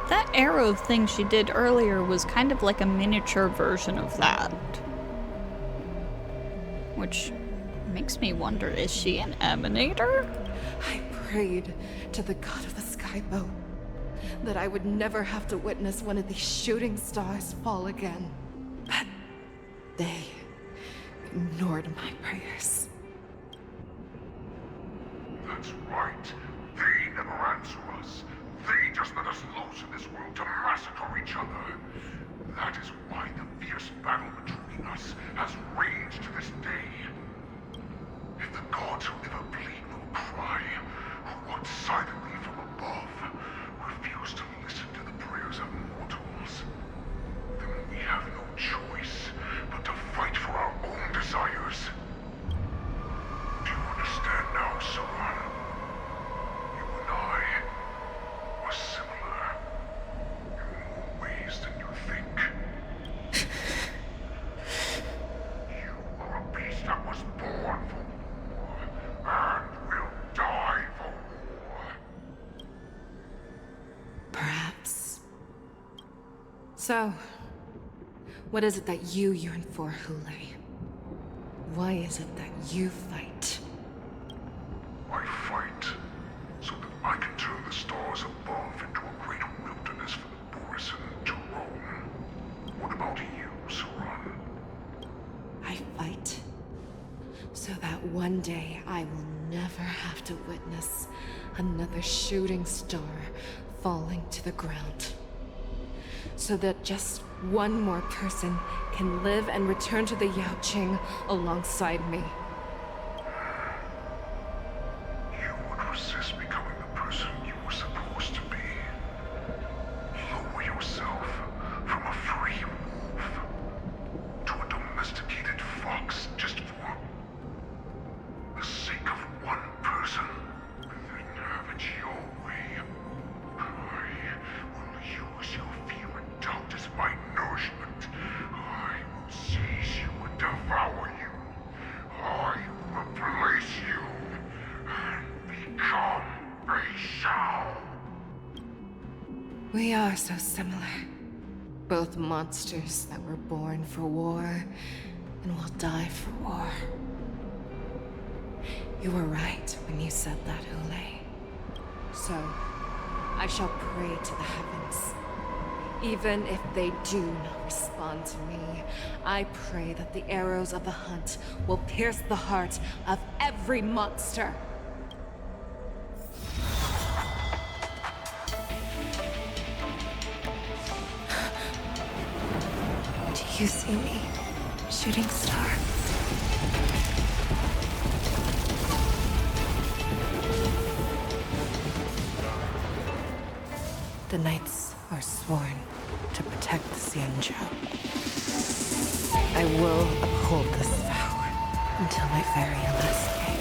That arrow thing she did earlier was kind of like a miniature version of that. Which makes me wonder, is she an emanator? I prayed to the god of the skyboat that I would never have to witness one of these shooting stars fall again. But they ignored my prayers. That's right. They never answer us. They just let us loose in this world to massacre each other. That is why the fierce battle between us has raged to this day. If the gods who never bleed nor cry, who watch silently from above, refuse to listen to the prayers of mortals, then we have no choice but to fight for our own desires. Do you understand now, Saran? You and I are similar in more ways than you think. You are a beast that was born for war and will die for war. Perhaps. So, what is it that you yearn for, Hule? why is it that you fight? I fight so that I can turn the stars above into a great wilderness for the borisin to roam. What about you, Saran? I fight so that one day I will never have to witness another shooting star falling to the ground. So that just one more person can live and return to the Yaoqiu alongside me. You would resist becoming the person you were supposed to be. Lower yourself from a free wolf to a domesticated fox just for the sake of one person. Then have it your way. I will use your fear and doubt as my nourishment. I will seize you and devour you. I will replace you and become Feixiao. We are so similar. Both monsters that were born for war and will die for war. You were right when you said that, Hule. So, I shall pray to the heavens. Even if they do not respond to me, I pray that the arrows of the hunt will pierce the heart of every monster. Do you see me, shooting star? The knights are sworn to protect the Xianzhou. I will uphold this vow until my very last day.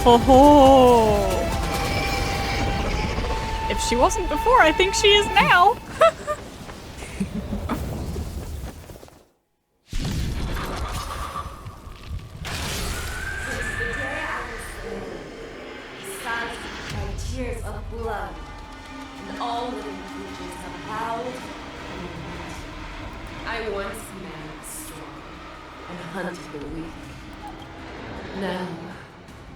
Ho ho! If she wasn't before, I think she is now. Tears of blood, and all living creatures have bowed and wept. I once married strong and hunted the weak. Now,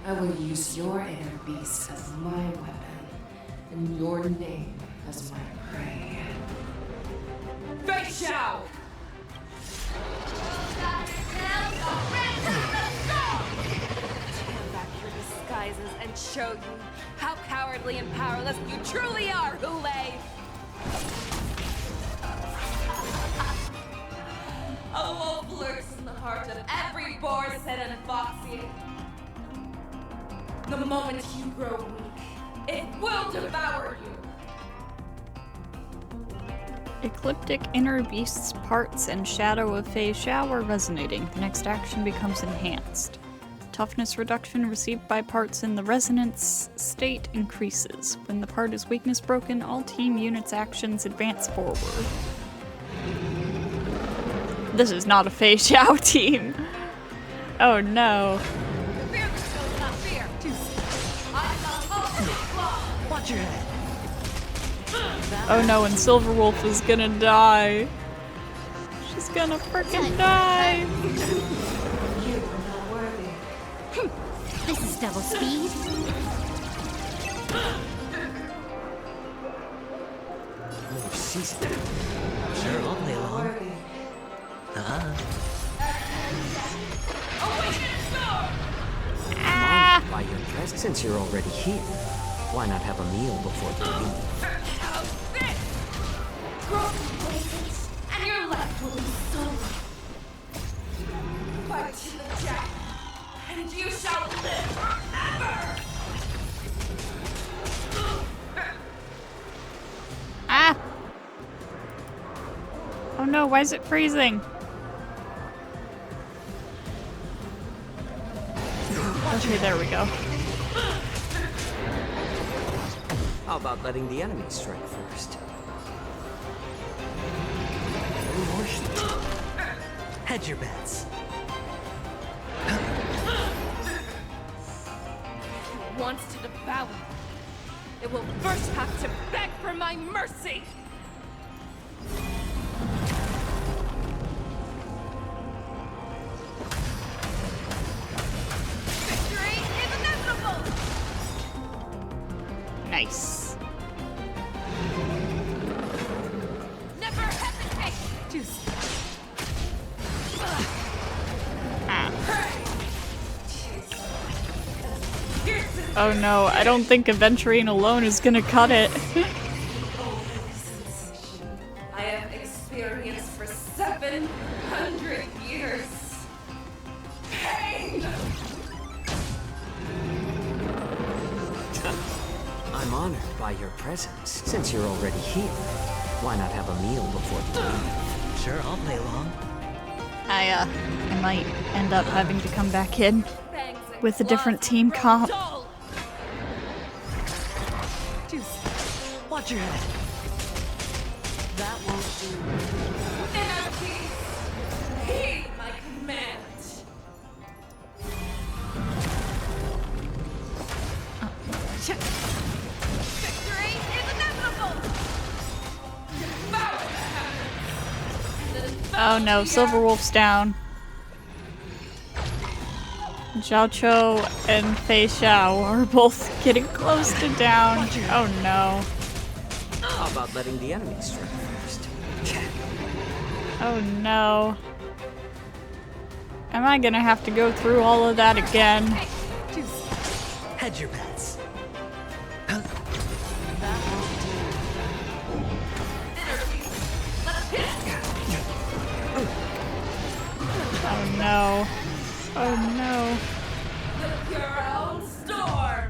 I will use your inner beast as my weapon, and your name as my prey. Feixiao! Disguises and show you how cowardly and powerless you truly are, Hule! A wolf lurks in the heart of every borisin and foxian. The moment you grow weak, it will devour you. Ecliptic inner beast's parts and shadow of Feixiao are resonating. The next action becomes enhanced. Toughness reduction received by parts in the resonance state increases. When the part is weakness broken, all team units' actions advance forward. This is not a Feixiao team. Oh no. Watch your head. Oh no, and Silverwolf is gonna die. She's gonna frickin' die. This is double speed. Oh, she's sure, I'll play along. Come on, buy your dress since you're already here. Why not have a meal before the meeting? And your life will be so fight to the death, and you shall live forever! Ah! Oh no, why is it freezing? Okay, there we go. How about letting the enemy strike first? Hedge your bets. Wants to devour. It will first have to beg for my mercy. Oh no, I don't think adventuring alone is gonna cut it. I have experienced for 700 years. Pain! I'm honored by your presence. Since you're already here, why not have a meal before the game? Sure, I'll play along. I might end up having to come back in with a different team comp. Watch your head. That won't do. Inner peace! Heed my command! Victory is inevitable! Devour the heavens! Oh no, Silverwolf's down. Jiaoqiu and Feixiao are both getting close to down. Oh no. How about letting the enemy strike first? Oh no. Am I gonna have to go through all of that again? Hedge your bets. Oh no. Oh no. Your own storm!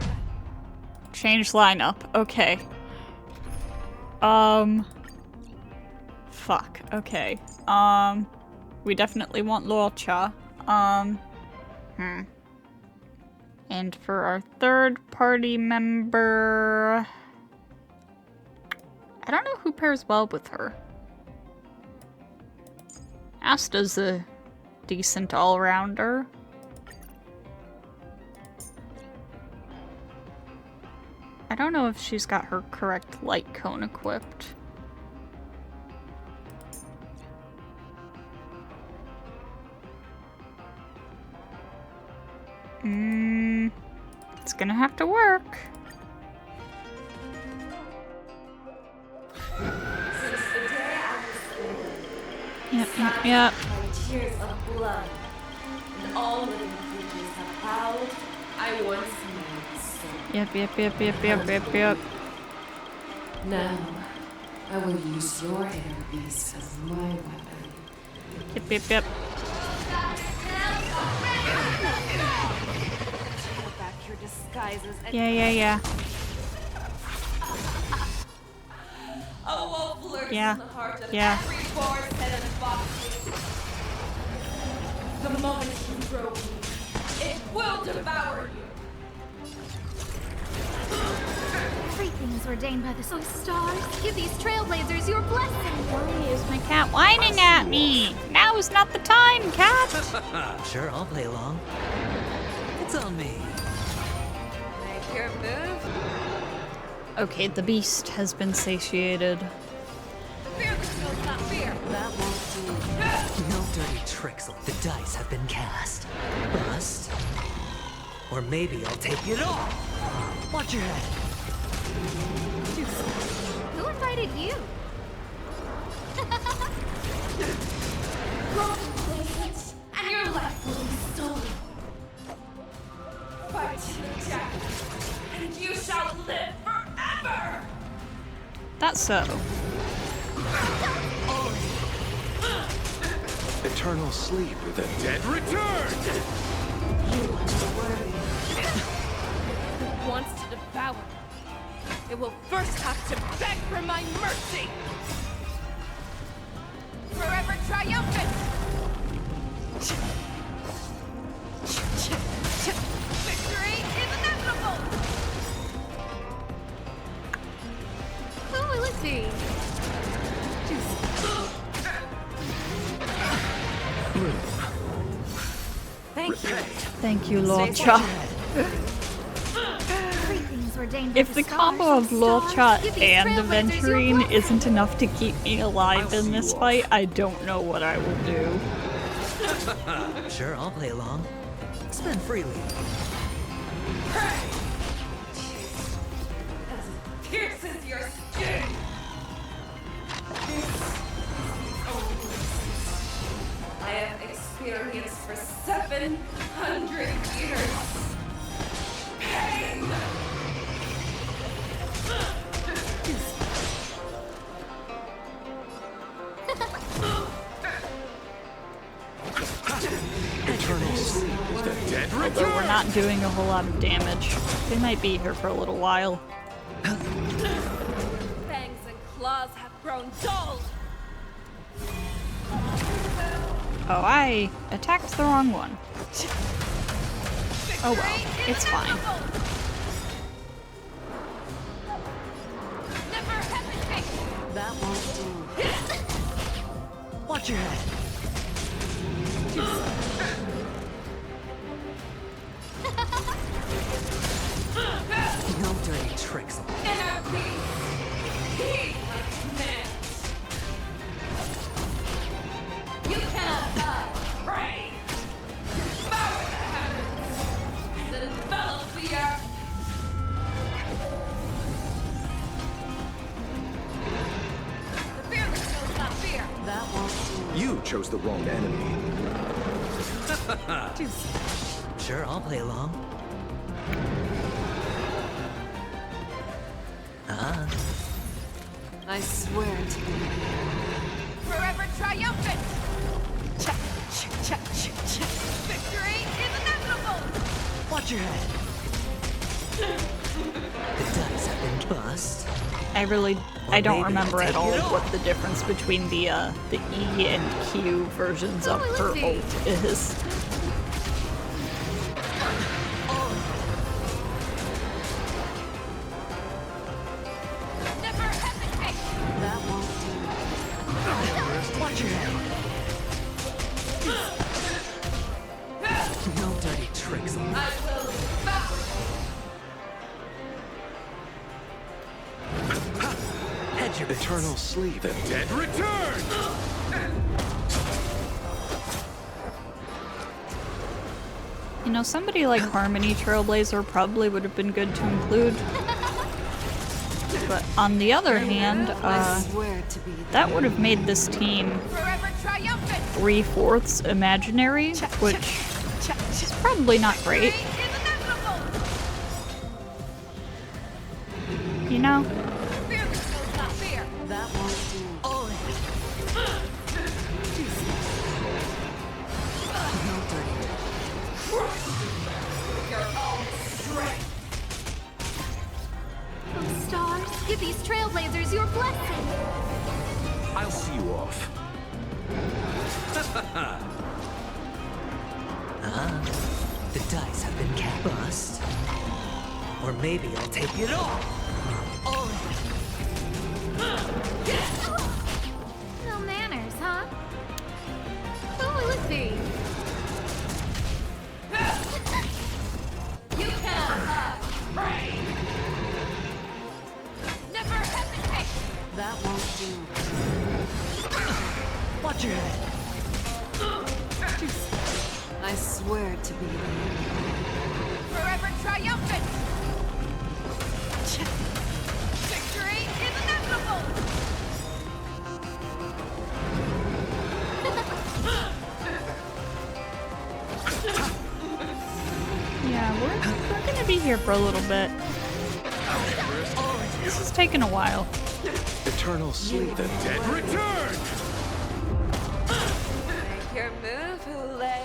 Change lineup. Okay. Fuck. Okay. We definitely want Luofu. And for our third party member, I don't know who pairs well with her. Asta's a decent all-rounder. I don't know if she's got her correct light cone equipped. It's gonna have to work. Since the day I was born, Yep. by tears of blood, and all living creatures have bowed, I once made so. Yep. Now, I will use your inner beast as my weapon. Yep. Back your disguises and Yeah. a wolf lurks Yeah. in the heart of Yeah. every boar-headed fox. The moment you grow weak, it will devour you. Everything is ordained by the stars. Give these trailblazers your blessing. Why is my cat whining at me? Now is not the time, cat. Sure, I'll play along. It's on me. Make your move. Okay, the beast has been satiated. Fear the skills, not fear. That won't do. No dirty tricks. The dice have been cast. Bust. Or maybe I'll take it all. Watch your head. Who invited you? Broken places, and your life will be stolen. Fight to the death, and you shall live forever! That's so. Eternal sleep with the dead return! Who wants to devour? It will first have to beg for my mercy! Forever triumphant! Victory is inevitable! Who will it be? Thank you, Luofu. Everything's ordained by If the combo of Luofu and adventuring isn't enough to keep me alive in this fight, I don't know what I will do. Sure, I'll play along. Spend freely. As it pierces your skin! This I have experienced for 700 years. Pain! Although we're not doing a whole lot of damage. They might be here for a little while. Fangs and claws have grown dull. Oh, I attacked the wrong one. Oh well, it's fine. Never hesitate. That won't do. Watch your head. No dirty tricks. Inner peace. He commands. You cannot pray. Devour the heavens and envelop the earth. The fearless knows not fear. That won't do. You chose the wrong enemy. Sure, I'll play along. I swear to you. Forever triumphant. Victory is inevitable. Watch your head. The dice have been bust. I don't remember at all what the difference between the E and Q versions of her ult is. Never hesitate. That won't do. Watch your head. No dirty tricks. I will devour. Hedge your Eternal sleep. The dead return! You know, somebody like Harmony Trailblazer probably would have been good to include. But on the other hand, that would have made this team Forever triumphant. 3/4 imaginary, which is probably not great. You know? Fearless knows not fear. That won't do. No dirty. Your own strength. Oh, stars, give these trailblazers your blessing. I'll see you off. The dice have been bust. Or maybe I'll take it all. No manners, huh? Who will it be? You cannot pray. Never hesitate. That won't do. Watch your head. I swear to be. Forever triumphant. Victory is inevitable. Yeah, we're gonna be here for a little bit. This is taking a while. Eternal sleep. The dead return! Make your move, Hule.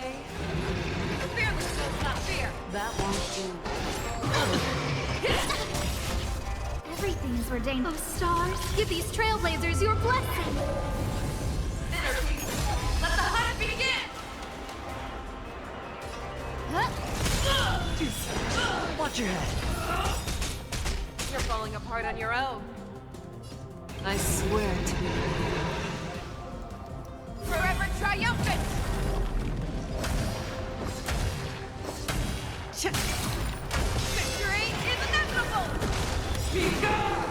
Fearless knows not fear. That won't do. Everything's ordained. Oh, stars, give these trailblazers your blessing. Inner peace. Let the hunt begin. Watch your head. You're falling apart on your own. I swear to be. Forever triumphant. Victory is inevitable. Be gone.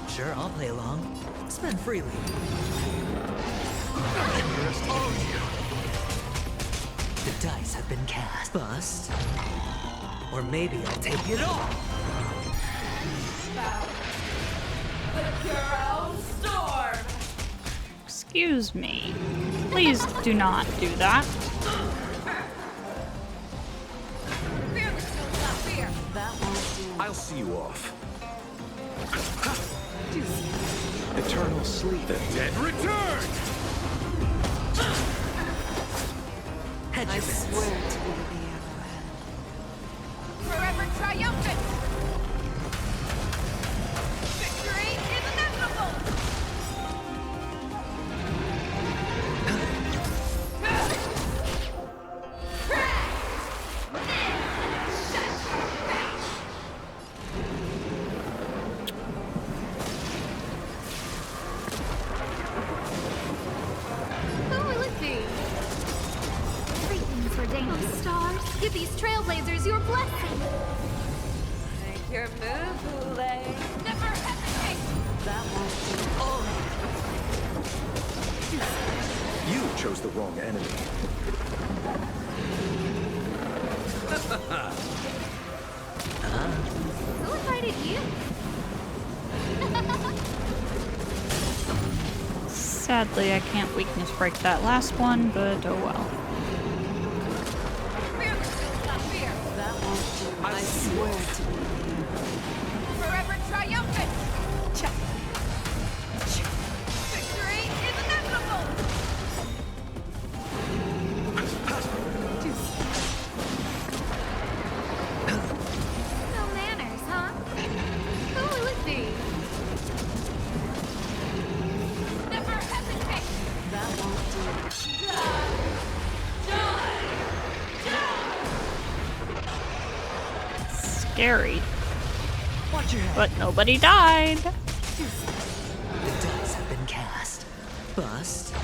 Sure, I'll play along. Spend freely. The dice have been cast. Bust. Or maybe I'll take it all. The Kuro Storm! Excuse me. Please do not do that. I'll see you off. Eternal sleep. The dead return! I swear to be the arrowhead. Forever triumphant! Victory is inevitable! Who will it be? Greetings, ordained stars. Give these trailblazers your blessing. Make your move, Hule. Never hesitate! That won't do. You chose the wrong enemy. Who invited you? Sadly, I can't weakness break that last one, but oh well. That won't do. I swear to be the Forever triumphant! Victory is inevitable! No manners, huh? Who will it be? Never hesitate! That won't do. Scary. Watch your head. But nobody died. The dice have been cast. Bust.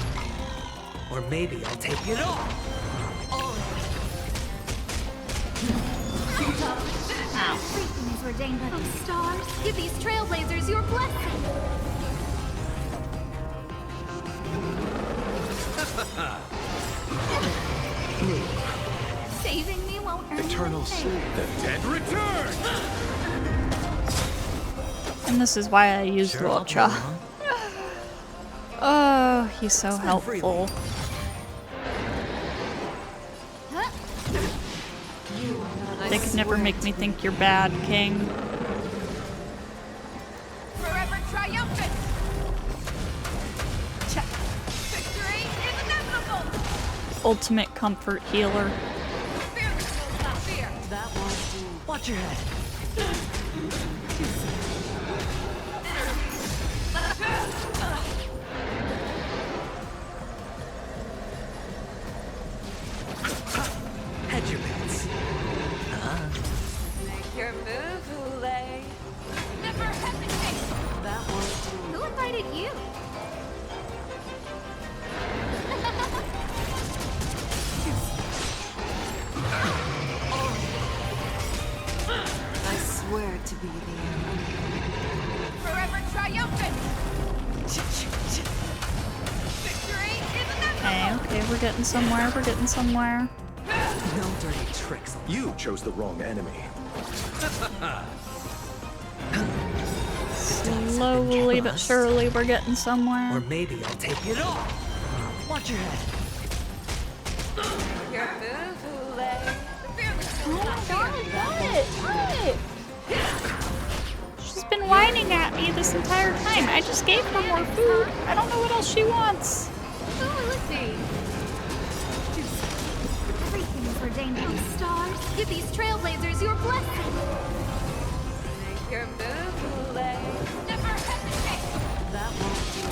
Or maybe I'll take it all. Greetings, ordained by the stars. Give these trailblazers your blessing. Saving me won't earn Eternal you sleep. anything. The dead return! And this is why I use Luofu. Oh, he's so helpful. They could never make me think you're bad, King. Forever triumphant! Victory is inevitable! Ultimate comfort healer. Fear will not fear! That won't do. Watch your head. Hedge your bets. Make your move, Hule. Never hesitate! That won't do. Who invited you? I swear to be the arrowhead. Forever triumphant! Victory is inevitable! Okay, we're getting somewhere, we're getting somewhere. No dirty tricks. You chose the wrong enemy. Slowly but surely, we're getting Or somewhere. maybe I'll take it all. Watch your head. Your move, Hule. Oh my god, what? She's been whining at me this entire time. I just gave her more food. I don't know what else she wants. Who will it be? Greetings, ordained by the stars. Give these trailblazers your blessing. Make your move, Hule. Never hesitate! That won't do.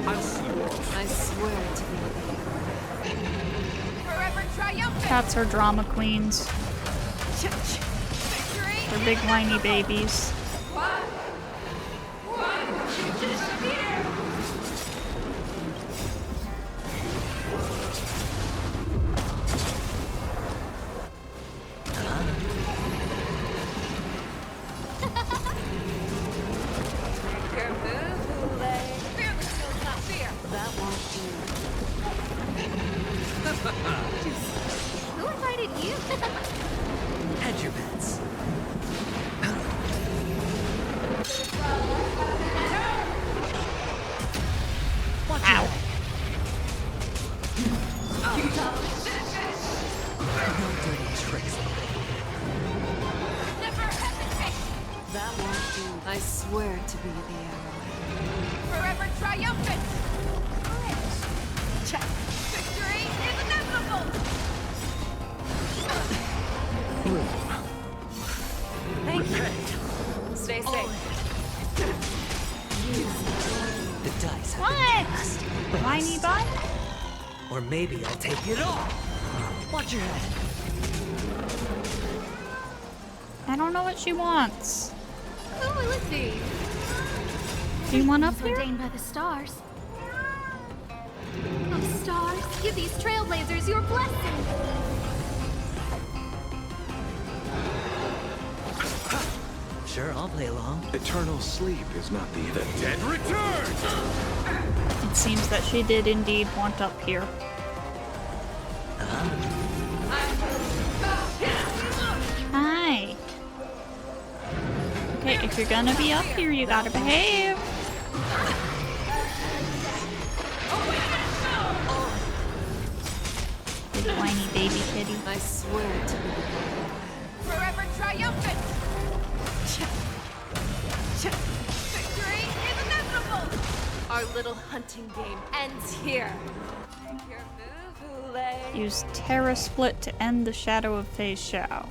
I'll see you off. I swear to be the arrowhead. Forever triumphant! Cats are drama queens. Victory They're big whiny babies. Your move, Hule. Fearless will not fear! That won't do. Who invited Hedge your bets. Ow. No dirty tricks. That won't do. I swear to be the arrow. Forever triumphant! Check. Victory is inevitable! Thank you. Stay safe. The dice have What? been cast. Whiny bun? Or maybe I'll take it all. Watch your head. I don't know what she wants. Oh, let's see. Do you want up here? Ordained by the stars. Oh, stars, give these trailblazers your blessing. Sure, I'll play along. Eternal sleep is not the Dead return! It seems that she did indeed want up here. Hi. Okay, if you're gonna be up here, you gotta behave. Little whiny baby kitty. I swear to be Forever triumphant! Victory is inevitable! Our little hunting game ends here. Your move, Hule. Use Terra Split to end the shadow of Feixiao.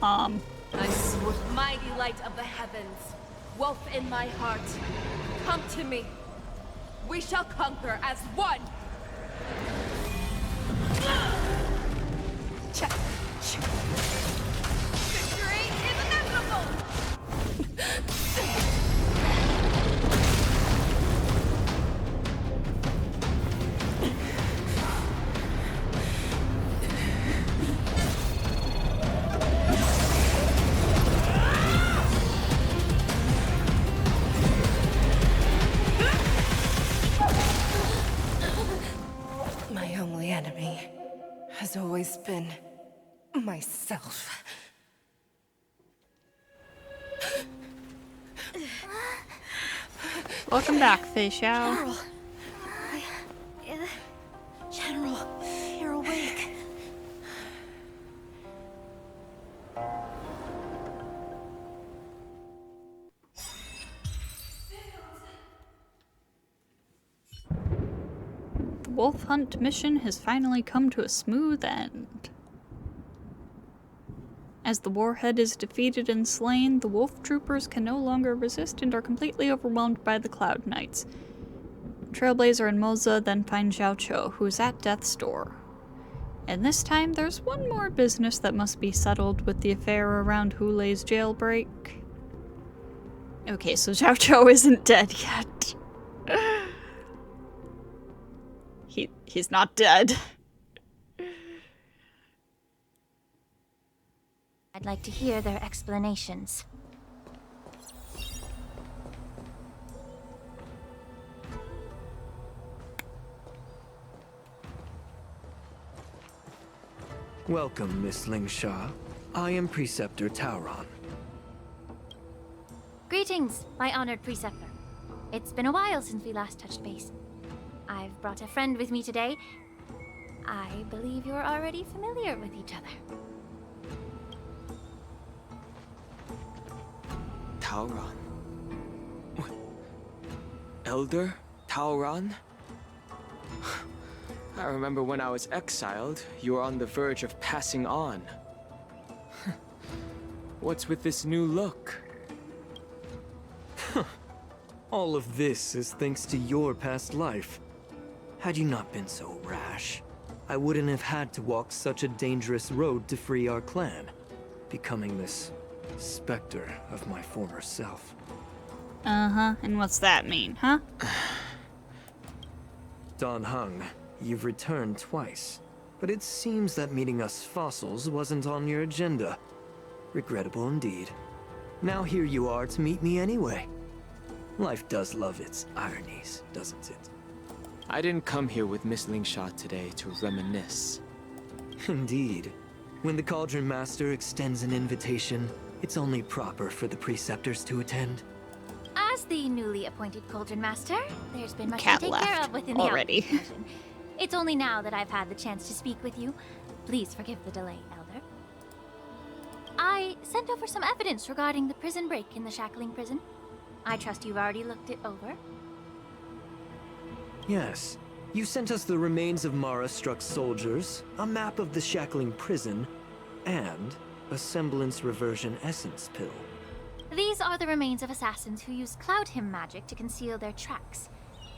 I swear. Mighty light of the heavens, wolf in my heart, come to me. We shall conquer as one. Victory is inevitable. my only enemy has always been myself. Welcome back, Feixiao. General, you're awake. The wolf hunt mission has finally come to a smooth end. As the warhead is defeated and slain, the wolf troopers can no longer resist and are completely overwhelmed by the Cloud Knights. Trailblazer and Moza then find Jiaoqiu, who is at death's door. And this time, there's one more business that must be settled with the affair around Hule's jailbreak. Okay, so Jiaoqiu isn't dead yet. He's not dead. I'd like to hear their explanations. Welcome, Miss Lingsha. I am Preceptor Tauron. Greetings, my honored preceptor. It's been a while since we last touched base. I've brought a friend with me today. I believe you're already familiar with each other. Tauron? Elder Tauron? I remember when I was exiled, you were on the verge of passing on. What's with this new look? All of this is thanks to your past life. Had you not been so rash, I wouldn't have had to walk such a dangerous road to free our clan, becoming this specter of my former self. Uh-huh, and what's that mean, huh? Dan Heng, you've returned twice, but it seems that meeting us fossils wasn't on your agenda. Regrettable indeed. Now here you are to meet me anyway. Life does love its ironies, doesn't it? I didn't come here with Miss Lingsha today to reminisce. Indeed. When the Cauldron Master extends an invitation, it's only proper for the Preceptors to attend. As the newly appointed Cauldron Master, there's been much Cat to take care left of within already. the outfit. It's only now that I've had the chance to speak with you. Please forgive the delay, Elder. I sent over some evidence regarding the prison break in the Shackling prison. I trust you've already looked it over. Yes. You sent us the remains of Mara-struck soldiers, a map of the Shackling prison, and a semblance reversion essence pill. These are the remains of assassins who used Cloud Hymn magic to conceal their tracks.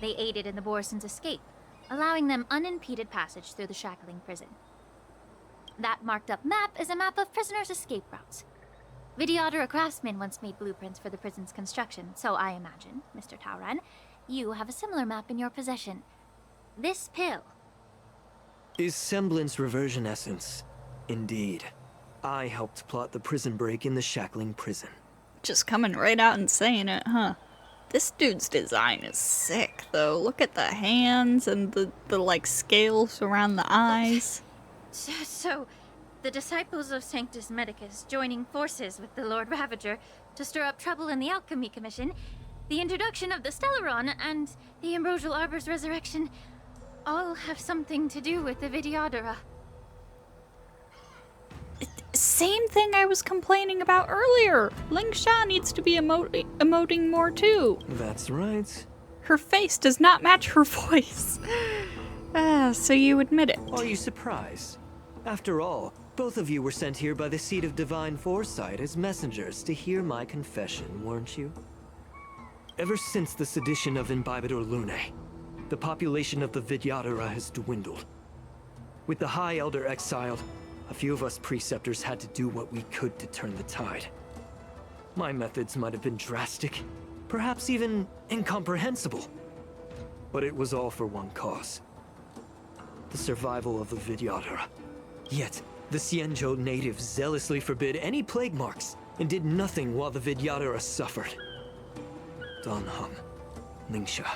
They aided in the Borison's escape, allowing them unimpeded passage through the Shackling prison. That marked up map is a map of prisoners' escape routes. Vidyadhara craftsmen once made blueprints for the prison's construction, so I imagine, Mr. Tauran, you have a similar map in your possession. This pill. Is semblance reversion essence. Indeed. I helped plot the prison break in the Shackling prison. Just coming right out and saying it, huh? This dude's design is sick, though. Look at the hands and the like, scales around the eyes. So, the disciples of Sanctus Medicus joining forces with the Lord Ravager to stir up trouble in the Alchemy Commission, the introduction of the Stellaron, and the Ambrosial Arbor's resurrection all have something to do with the Vidyadhara. Same thing I was complaining about earlier. Ling Sha needs to be emoting more too. That's right. Her face does not match her voice. So you admit it. Are you surprised? After all, both of you were sent here by the Seat of Divine Foresight as messengers to hear my confession, weren't you? Ever since the sedition of Imbibitor Lunae, the population of the Vidyadhara has dwindled. With the High Elder exiled, a few of us Preceptors had to do what we could to turn the tide. My methods might have been drastic, perhaps even incomprehensible. But it was all for one cause. The survival of the Vidyadhara. Yet, the Xianzhou natives zealously forbid any plague marks and did nothing while the Vidyadhara suffered. Dan Heng, Lingsha,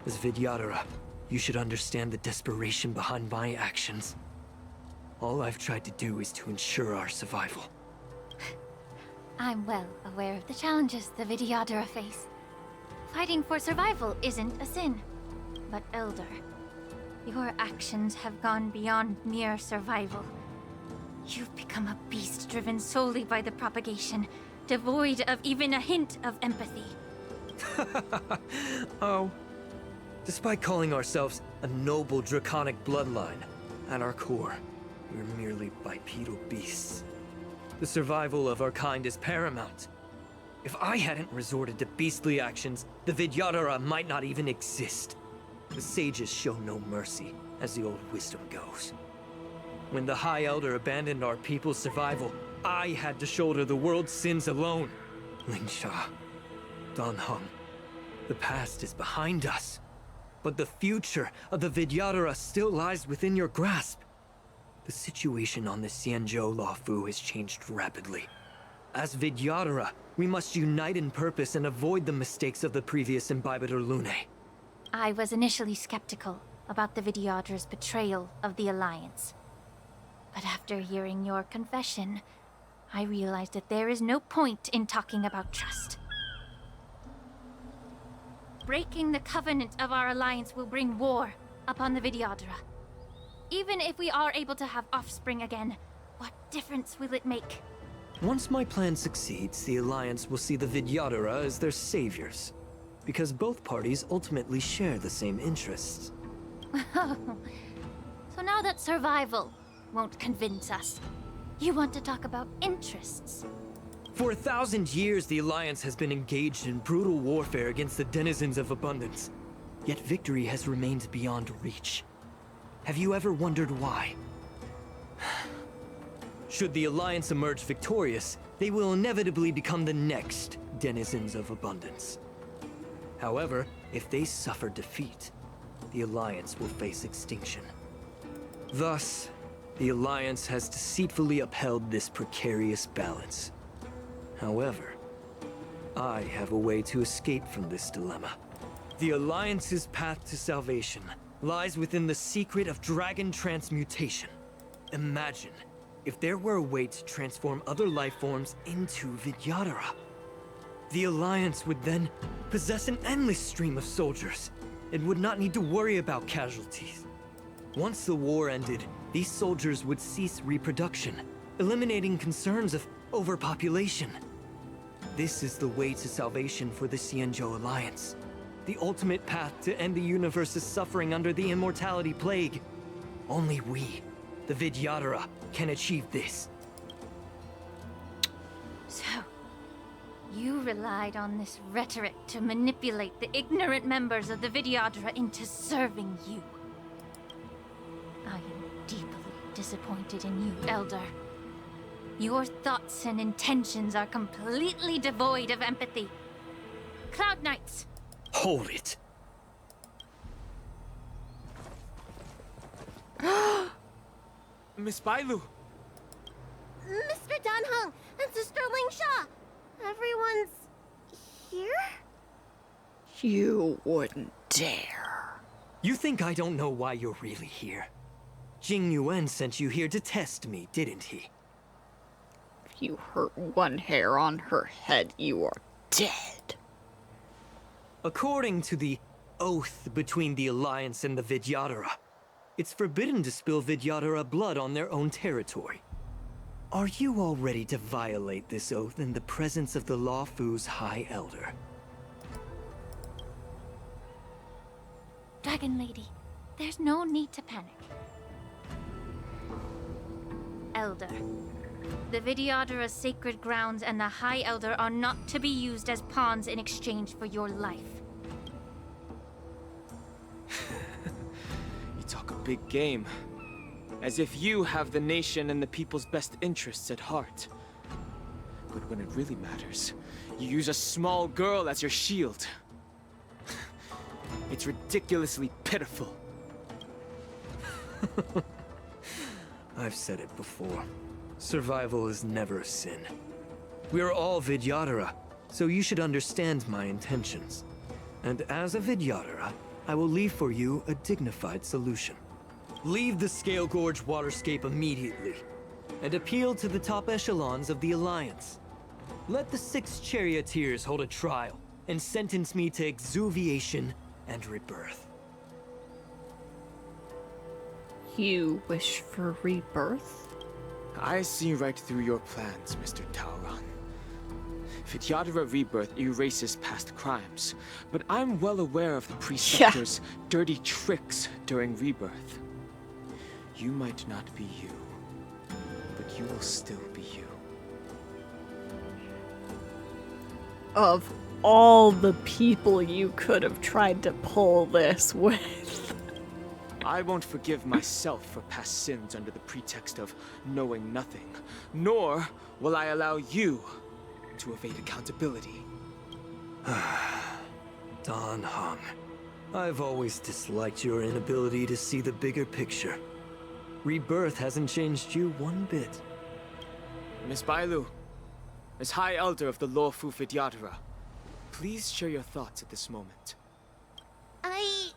as Vidyadhara, you should understand the desperation behind my actions. All I've tried to do is to ensure our survival. I'm well aware of the challenges the Vidyadhara face. Fighting for survival isn't a sin. But Elder, your actions have gone beyond mere survival. You've become a beast driven solely by the propagation, devoid of even a hint of empathy. Oh. Despite calling ourselves a noble draconic bloodline, at our core, we're merely bipedal beasts. The survival of our kind is paramount. If I hadn't resorted to beastly actions, the Vidyadhara might not even exist. The sages show no mercy, as the old wisdom goes. When the High Elder abandoned our people's survival, I had to shoulder the world's sins alone. Lingsha, Dan Heng, the past is behind us. But the future of the Vidyadhara still lies within your grasp. The situation on the Xianzhou Luofu has changed rapidly. As Vidyadhara, we must unite in purpose and avoid the mistakes of the previous Imbibitor Lunae. I was initially skeptical about the Vidyadhara's betrayal of the Alliance. But after hearing your confession, I realized that there is no point in talking about trust. Breaking the covenant of our alliance will bring war upon the Vidyadhara. Even if we are able to have offspring again, what difference will it make? Once my plan succeeds, the Alliance will see the Vidyadhara as their saviors. Because both parties ultimately share the same interests. So now that survival won't convince us, you want to talk about interests? For 1,000 years, the Alliance has been engaged in brutal warfare against the denizens of abundance. Yet victory has remained beyond reach. Have you ever wondered why? Should the Alliance emerge victorious, they will inevitably become the next denizens of abundance. However, if they suffer defeat, the Alliance will face extinction. Thus, the Alliance has deceitfully upheld this precarious balance. However, I have a way to escape from this dilemma. The Alliance's path to salvation lies within the secret of dragon transmutation. Imagine if there were a way to transform other life forms into Vidyadhara, the Alliance would then possess an endless stream of soldiers and would not need to worry about casualties. Once the war ended, these soldiers would cease reproduction, eliminating concerns of overpopulation. This is the way to salvation for the Xianzhou Alliance. The ultimate path to end the universe's suffering under the immortality plague. Only we, the Vidyadhara, can achieve this. So, you relied on this rhetoric to manipulate the ignorant members of the Vidyadhara into serving you. I am deeply disappointed in you, Elder. Your thoughts and intentions are completely devoid of empathy. Cloud Knights! Hold it. Miss Bailu! Mr. Danheng and Sister Lingsha! Everyone's here? You wouldn't dare. You think I don't know why you're really here? Jing Yuan sent you here to test me, didn't he? If you hurt one hair on her head, you are dead. According to the oath between the Alliance and the Vidyadhara, it's forbidden to spill Vidyadhara blood on their own territory. Are you all ready to violate this oath in the presence of the Luofu's High Elder? Dragon Lady, there's no need to panic. Elder, the Vidyadhara's sacred grounds and the High Elder are not to be used as pawns in exchange for your life. You talk a big game. As if you have the nation and the people's best interests at heart. But when it really matters, you use a small girl as your shield. It's ridiculously pitiful. I've said it before. Survival is never a sin. We're all Vidyadhara, so you should understand my intentions. And as a Vidyadhara, I will leave for you a dignified solution. Leave the Scale Gorge waterscape immediately, and appeal to the top echelons of the Alliance. Let the 6 charioteers hold a trial, and sentence me to exuviation and rebirth. You wish for rebirth? I see right through your plans, Mr. Taoran. Vidyadhara rebirth erases past crimes, but I'm well aware of the Preceptor's dirty tricks during rebirth. You might not be you, but you will still be you. Of all the people you could have tried to pull this with. I won't forgive myself for past sins under the pretext of knowing nothing, nor will I allow you to evade accountability. Dan Heng, I've always disliked your inability to see the bigger picture. Rebirth hasn't changed you one bit. Miss Bailu, as High Elder of the Luofu Vidyadhara, please share your thoughts at this moment. I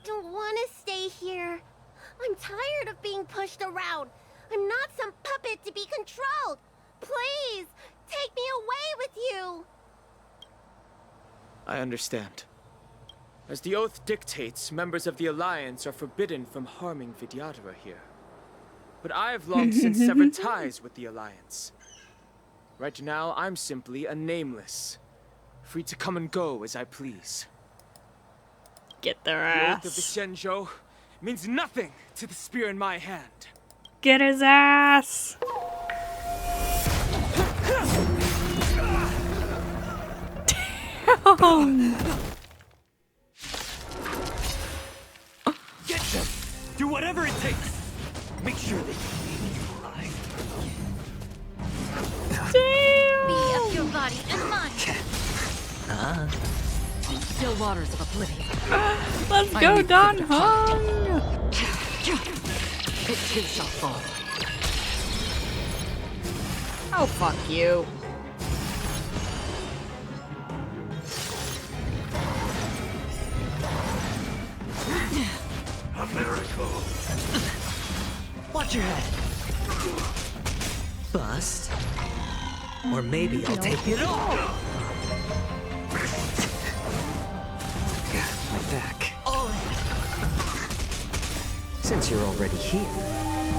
don't want to stay here. I'm tired of being pushed around. I'm not some puppet to be controlled. Please, take me away with you. I understand. As the oath dictates, members of the Alliance are forbidden from harming Vidyadhara here. But I've long since severed ties with the Alliance. Right now, I'm simply a nameless, free to come and go as I please. Get their The ass. oath of the Xianzhou means nothing to the spear in my hand. Get his ass. Damn. Get them! Do whatever it takes! Make sure they leave you alive. Damn. Be of your body and mine. Still waters of oblivion. Let's go, Dan Heng. It too shall fall. Oh, fuck you. A miracle! Watch your head! Bust. Or maybe I'll take it all! My back. Since you're already here,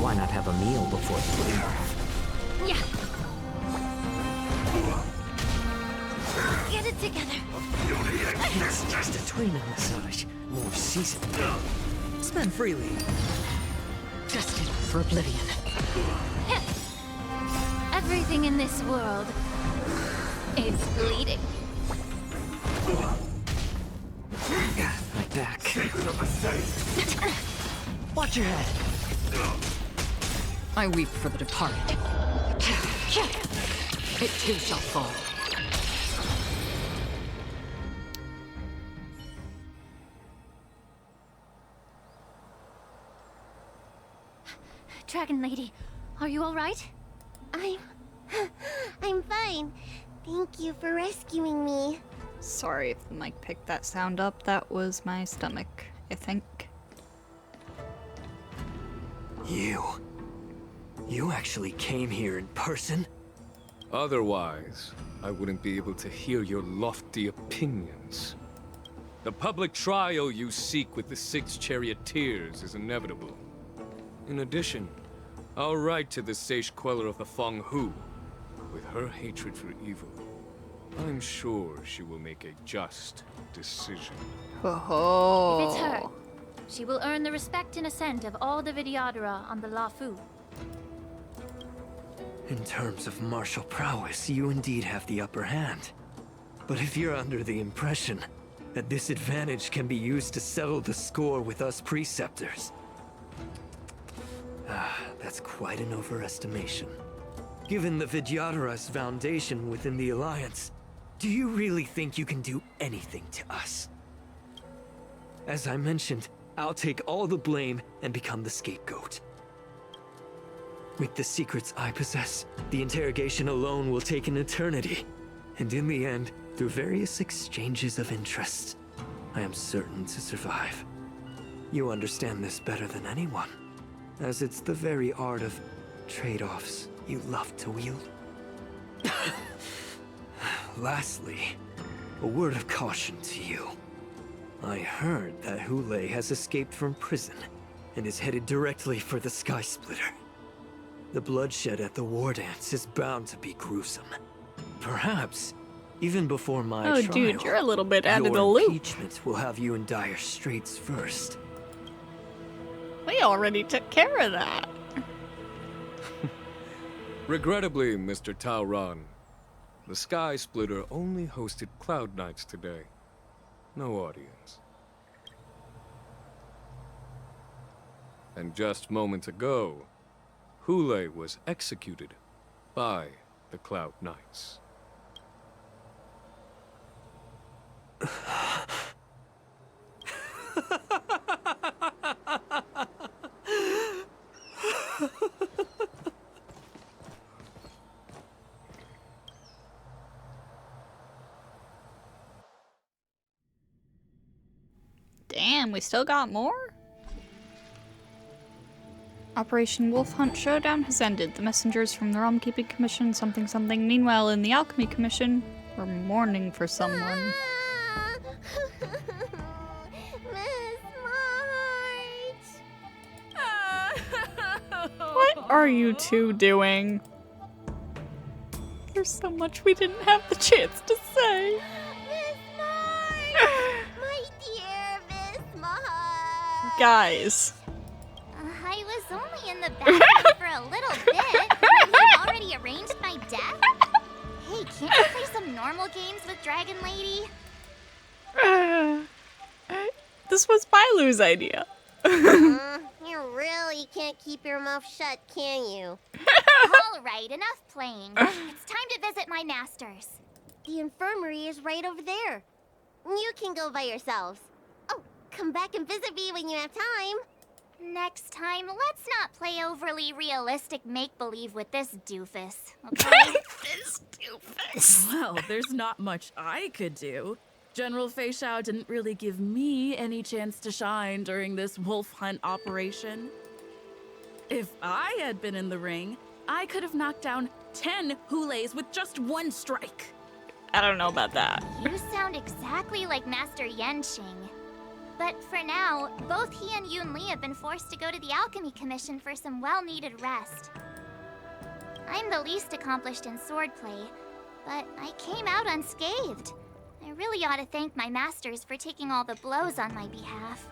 why not have a meal before you leave? Yeah. Get it together. It's just a tweener massage. More seasoned. Spend freely. Destined for oblivion. Everything in this world is bleeding. My back. Watch your head. I weep for the departed. It too shall fall. Dragon Lady, are you all right? I'm fine. Thank you for rescuing me. Sorry if the mic picked that sound up. That was my stomach, I think. You actually came here in person? Otherwise, I wouldn't be able to hear your lofty opinions. The public trial you seek with the 6 charioteers is inevitable. In addition, our right to the sage queller of the Feng Hu, with her hatred for evil, I'm sure she will make a just decision. Ho If it's her, she will earn the respect and assent of all the Vidyadhara on the Luofu. In terms of martial prowess, you indeed have the upper hand. But if you're under the impression that this advantage can be used to settle the score with us preceptors, that's quite an overestimation. Given the Vidyadhara's foundation within the Alliance, do you really think you can do anything to us? As I mentioned, I'll take all the blame and become the scapegoat. With the secrets I possess, the interrogation alone will take an eternity. And in the end, through various exchanges of interest, I am certain to survive. You understand this better than anyone, as it's the very art of trade-offs you love to wield. Lastly, a word of caution to you. I heard that Hule has escaped from prison and is headed directly for the Sky Splitter. The bloodshed at the war dance is bound to be gruesome. Perhaps, even before my trial, dude, you're a little bit out of the your loop. impeachment will have you in dire straits first. We already took care of that. Regrettably, Mr. Taoran, the Sky Splitter only hosted Cloud Knights today. No audience. And just moments ago, Hule was executed by the Cloud Knights. Damn, we still got more? Operation Wolf Hunt Showdown has ended. The messengers from the Realm Keeping Commission, something something. Meanwhile, in the Alchemy Commission, we're mourning for someone. What are you two doing? There's so much we didn't have the chance to say. My dear Miss Marshal. Guys. I was only in the bathroom for a little bit. You've already arranged my death? Hey, can't you play some normal games with Dragon Lady? This was Bailu's idea. You really can't keep your mouth shut, can you? All right, enough playing. It's time to visit my masters. The infirmary is right over there. You can go by yourselves. Oh, come back and visit me when you have time. Next time, let's not play overly realistic make-believe with this doofus, okay? This doofus. Well, there's not much I could do. General Feixiao didn't really give me any chance to shine during this wolf hunt operation. If I had been in the ring, I could have knocked down 10 Huleis with just one strike. I don't know about that. You sound exactly like Master Yanqing. But for now, both he and Yun Li have been forced to go to the Alchemy Commission for some well-needed rest. I'm the least accomplished in swordplay, but I came out unscathed. I really ought to thank my masters for taking all the blows on my behalf.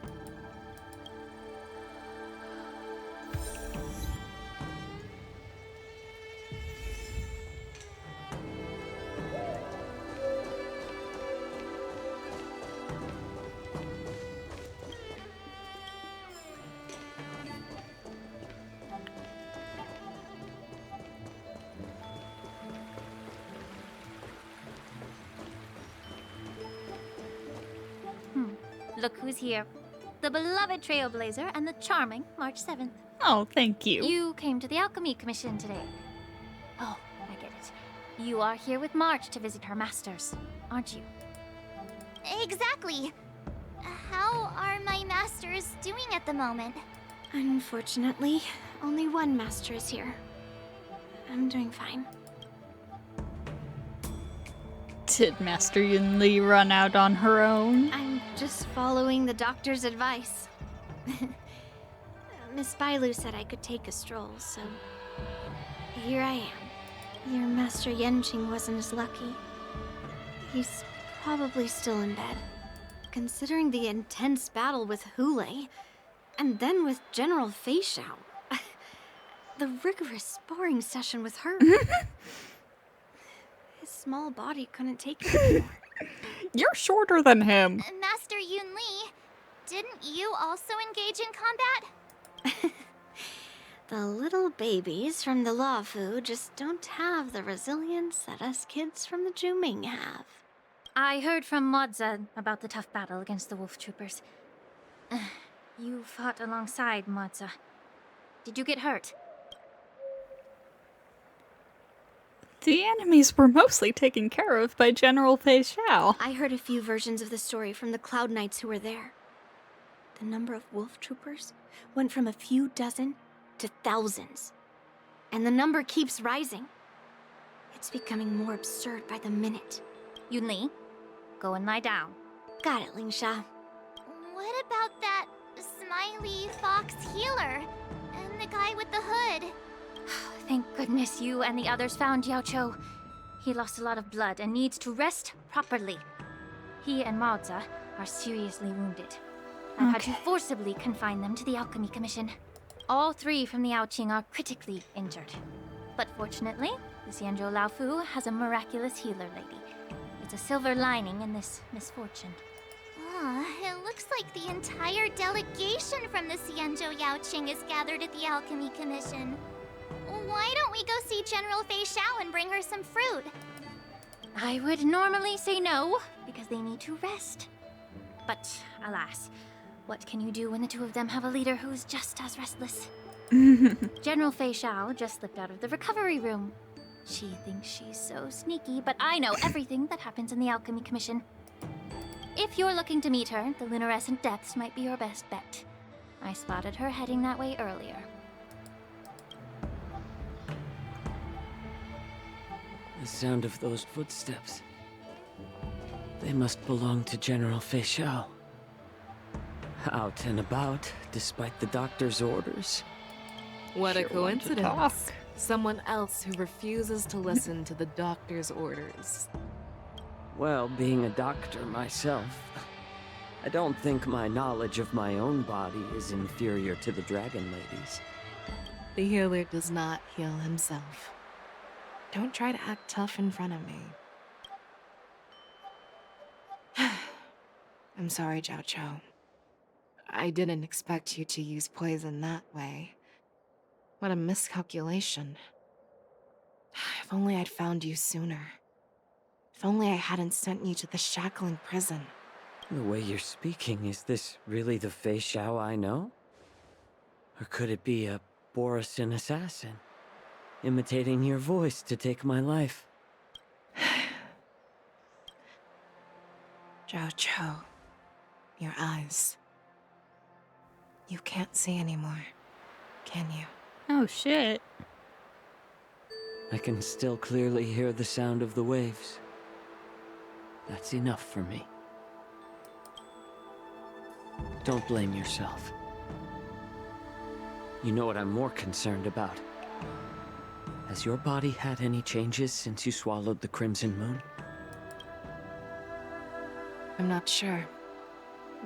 Look who's here. The beloved Trailblazer and the charming March 7th. Oh, thank you. You came to the Alchemy Commission today. Oh, I get it. You are here with March to visit her masters, aren't you? Exactly. How are my masters doing at the moment? Unfortunately, only one master is here. I'm doing fine. Did Master Yun Li run out on her own? I'm just following the doctor's advice. Miss Bailu said I could take a stroll, so here I am. Your Master Yanqing wasn't as lucky. He's probably still in bed. Considering the intense battle with Hule, and then with General Feixiao. The rigorous sparring session with her. His small body couldn't take it anymore. You're shorter than him. Master Yun Li, didn't you also engage in combat? The little babies from the Luofu just don't have the resilience that us kids from the Zhuming have. I heard from Modza about the tough battle against the wolf troopers. You fought alongside Modza. Did you get hurt? The enemies were mostly taken care of by General Feixiao. I heard a few versions of the story from the Cloud Knights who were there. The number of wolf troopers went from a few dozen to thousands. And the number keeps rising. It's becoming more absurd by the minute. Yun Li, go and lie down. Got it, Lingsha. What about that smiley fox healer? And the guy with the hood? Thank goodness you and the others found Jiaoqiu. He lost a lot of blood and needs to rest properly. He and Maoza are seriously wounded. I've had to forcibly confine them to the Alchemy Commission. All three from the Yaoqing are critically injured. But fortunately, the Xianzhou Luofu has a miraculous healer lady. It's a silver lining in this misfortune. It looks like the entire delegation from the Xianzhou Yaoqing is gathered at the Alchemy Commission. Why don't we go see General Feixiao and bring her some fruit? I would normally say no, because they need to rest. But alas, what can you do when the two of them have a leader who's just as restless? General Feixiao just slipped out of the recovery room. She thinks she's so sneaky, but I know everything that happens in the Alchemy Commission. If you're looking to meet her, the Lunarescent Depths might be your best bet. I spotted her heading that way earlier. The sound of those footsteps. They must belong to General Feixiao. Out and about, despite the doctor's orders. What a Sure want to talk. coincidence. Someone else who refuses to listen to the doctor's orders. Well, being a doctor myself, I don't think my knowledge of my own body is inferior to the Dragon Lady's. The healer does not heal himself. Don't try to act tough in front of me. I'm sorry, Jiaoqiu. I didn't expect you to use poison that way. What a miscalculation. If only I'd found you sooner. If only I hadn't sent you to the shackling prison. The way you're speaking, is this really the Feixiao I know? Or could it be a borisin assassin, imitating your voice to take my life? Jiaoqiu, your eyes. You can't see anymore, can you? Oh shit. I can still clearly hear the sound of the waves. That's enough for me. Don't blame yourself. You know what I'm more concerned about? Has your body had any changes since you swallowed the Crimson Moon? I'm not sure.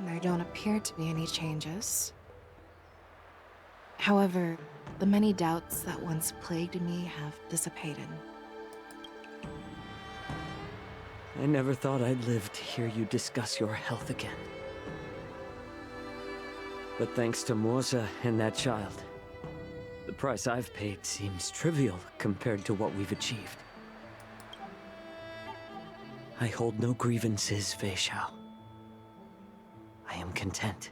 There don't appear to be any changes. However, the many doubts that once plagued me have dissipated. I never thought I'd live to hear you discuss your health again. But thanks to Morza and that child, the price I've paid seems trivial compared to what we've achieved. I hold no grievances, Feixiao. I am content.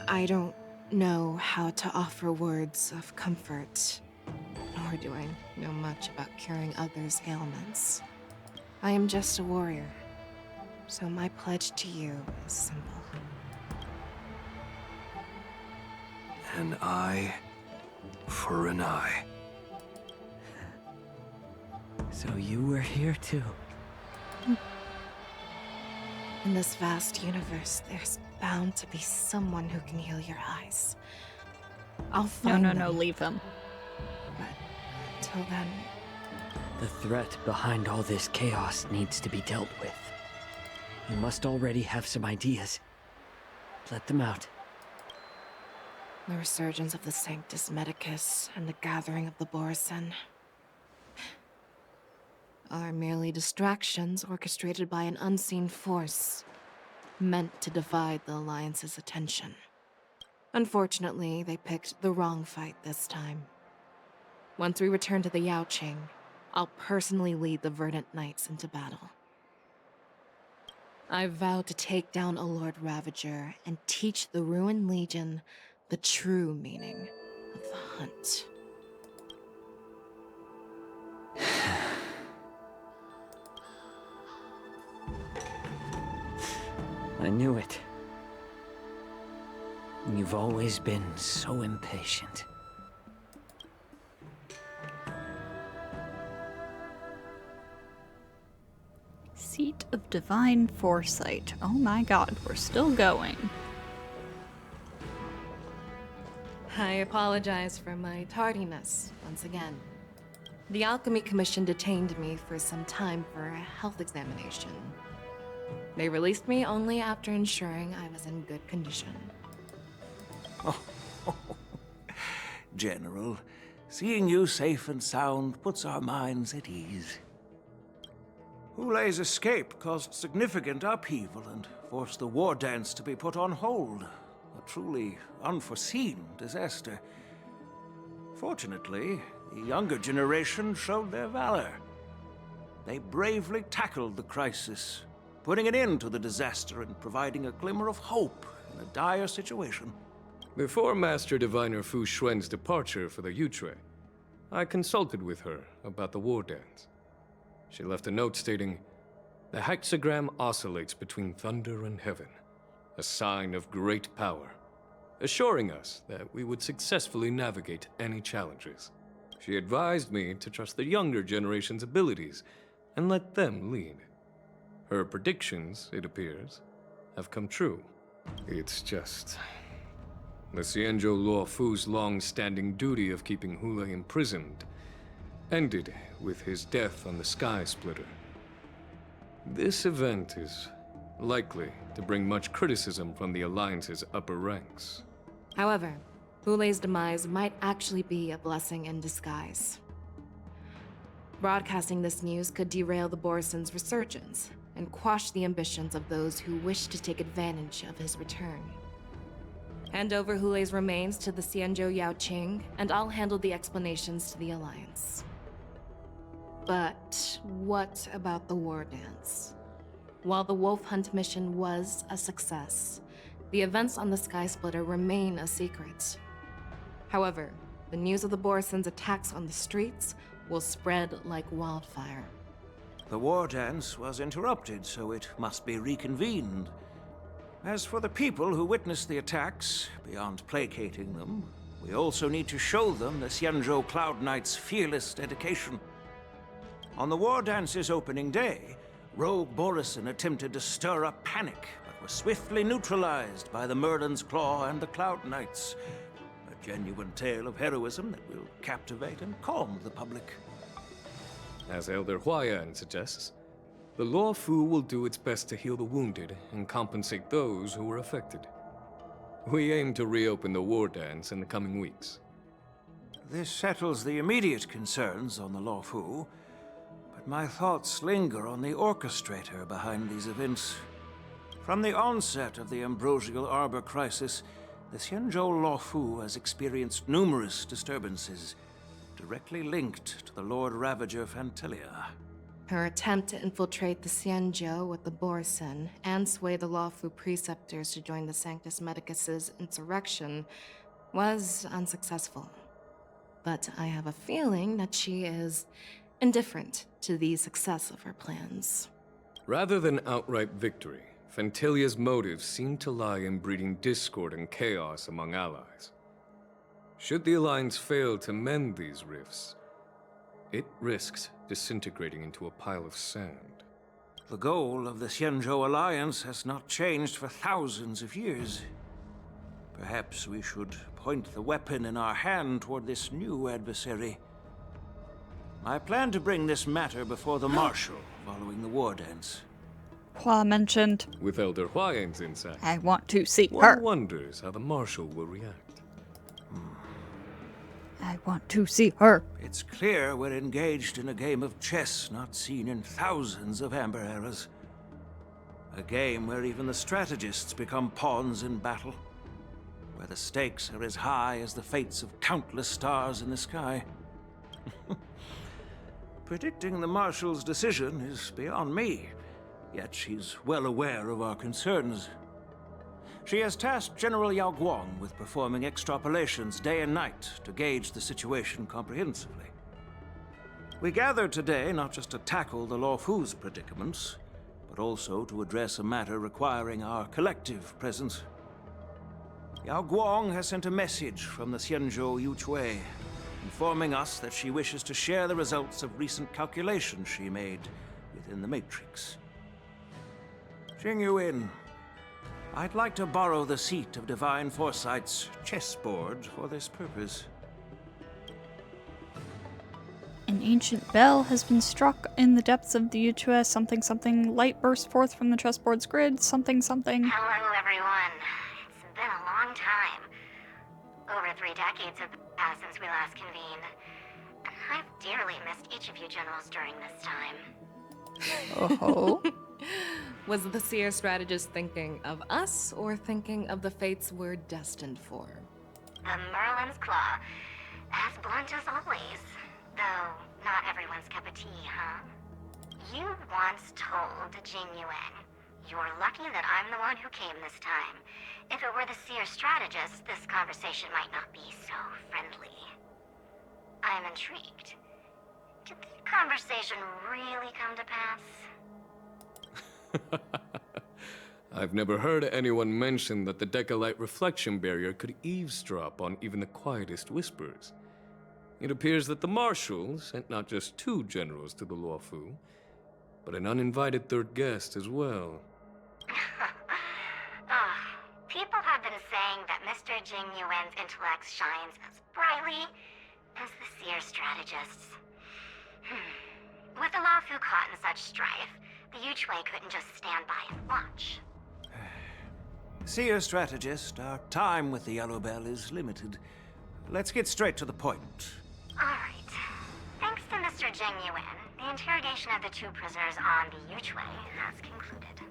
I don't know how to offer words of comfort, nor do I know much about curing others' ailments. I am just a warrior, so my pledge to you is simple. An eye for an eye. So you were here too. In this vast universe, there's bound to be someone who can heal your eyes. I'll find them. No, leave him. But until then... The threat behind all this chaos needs to be dealt with. You must already have some ideas. Let them out. The resurgence of the Sanctus Medicus and the gathering of the borisin are merely distractions orchestrated by an unseen force, meant to divide the Alliance's attention. Unfortunately, they picked the wrong fight this time. Once we return to the Jiaoqiu, I'll personally lead the Verdant Knights into battle. I vow to take down a Lord Ravager and teach the Ruined Legion the true meaning of the hunt. I knew it. You've always been so impatient. Seat of Divine Foresight. Oh my god, we're still going. I apologize for my tardiness once again. The Alchemy Commission detained me for some time for a health examination. They released me only after ensuring I was in good condition. Oh, General, seeing you safe and sound puts our minds at ease. Hulei's escape caused significant upheaval and forced the war dance to be put on hold. A truly unforeseen disaster. Fortunately, the younger generation showed their valor. They bravely tackled the crisis, putting an end to the disaster and providing a glimmer of hope in a dire situation. Before Master Diviner Fu Xuan's departure for the Yutre, I consulted with her about the war dance. She left a note stating, "The hexagram oscillates between thunder and heaven, a sign of great power, assuring us that we would successfully navigate any challenges." She advised me to trust the younger generation's abilities and let them lead. Her predictions, it appears, have come true. It's just... the Xianzhou Luofu's long-standing duty of keeping Hulei imprisoned ended with his death on the Sky Splitter. This event is likely to bring much criticism from the Alliance's upper ranks. However, Hulei's demise might actually be a blessing in disguise. Broadcasting this news could derail the Borisin's resurgence and quash the ambitions of those who wish to take advantage of his return. Hand over Hulei's remains to the Xianzhou Yaoqing, and I'll handle the explanations to the Alliance. But what about the war dance? While the Wolf Hunt mission was a success, the events on the Sky Splitter remain a secret. However, the news of the Borisin's attacks on the streets will spread like wildfire. The war dance was interrupted, so it must be reconvened. As for the people who witnessed the attacks, beyond placating them, we also need to show them the Xianzhou Cloud Knight's fearless dedication. On the War Dance's opening day, rogue borisin attempted to stir up panic, but was swiftly neutralized by the Merlin's Claw and the Cloud Knights. A genuine tale of heroism that will captivate and calm the public. As Elder Huayan suggests, the Luofu will do its best to heal the wounded and compensate those who were affected. We aim to reopen the War Dance in the coming weeks. This settles the immediate concerns on the Luofu, but my thoughts linger on the orchestrator behind these events. From the onset of the Ambrosial Arbor crisis, the Xianzhou Luofu has experienced numerous disturbances, directly linked to the Lord Ravager Fantelia. Her attempt to infiltrate the Xianzhou with the borisin and sway the Luofu preceptors to join the Sanctus Medicus's insurrection was unsuccessful. But I have a feeling that she is indifferent to the success of her plans. Rather than outright victory, Fantelia's motives seem to lie in breeding discord and chaos among allies. Should the Alliance fail to mend these rifts, it risks disintegrating into a pile of sand. The goal of the Xianzhou Alliance has not changed for thousands of years. Perhaps we should point the weapon in our hand toward this new adversary. I plan to bring this matter before the Marshal following the War Dance. Hua mentioned. With Elder Huayan's insight, I want to see one her. wonders how the Marshal will react. I want to see her. It's clear we're engaged in a game of chess not seen in thousands of Amber eras. A game where even the strategists become pawns in battle. Where the stakes are as high as the fates of countless stars in the sky. Predicting the Marshal's decision is beyond me, yet she's well aware of our concerns. She has tasked General Jiaoqiu with performing extrapolations day and night to gauge the situation comprehensively. We gathered today not just to tackle the Luofu's predicaments, but also to address a matter requiring our collective presence. Jiaoqiu has sent a message from the Xianzhou Yuchui, informing us that she wishes to share the results of recent calculations she made within the Matrix. Jingyuin, I'd like to borrow the seat of Divine Foresight's chessboard for this purpose. An ancient bell has been struck in the depths of the Yuchui. Something something. Light bursts forth from the chessboard's grid. Something something. Hello, everyone. It's been a long time. Over 3 decades have passed since we last convened. And I've dearly missed each of you generals during this time. Oh. Was the seer strategist thinking of us or thinking of the fates we're destined for? The Merlin's Claw. As blunt as always. Though, not everyone's cup of tea, huh? You once told Jinyuan, "You're lucky that I'm the one who came this time. If it were the seer strategist, this conversation might not be so friendly." I'm intrigued. Did the conversation really come to pass? I've never heard anyone mention that the Decalite reflection barrier could eavesdrop on even the quietest whispers. It appears that the Marshal sent not just 2 generals to the Luofu, but an uninvited 3rd guest as well. People have been saying that Mr. Jingyuan's intellect shines as brightly as the seer strategist's. With the Luofu caught in such strife, the Yuchui couldn't just stand by and watch. Seer strategist, our time with the Yellow Bell is limited. Let's get straight to the point. Alright. Thanks to Mr. Jinyuan, the interrogation of the 2 prisoners on the Yuchui has concluded.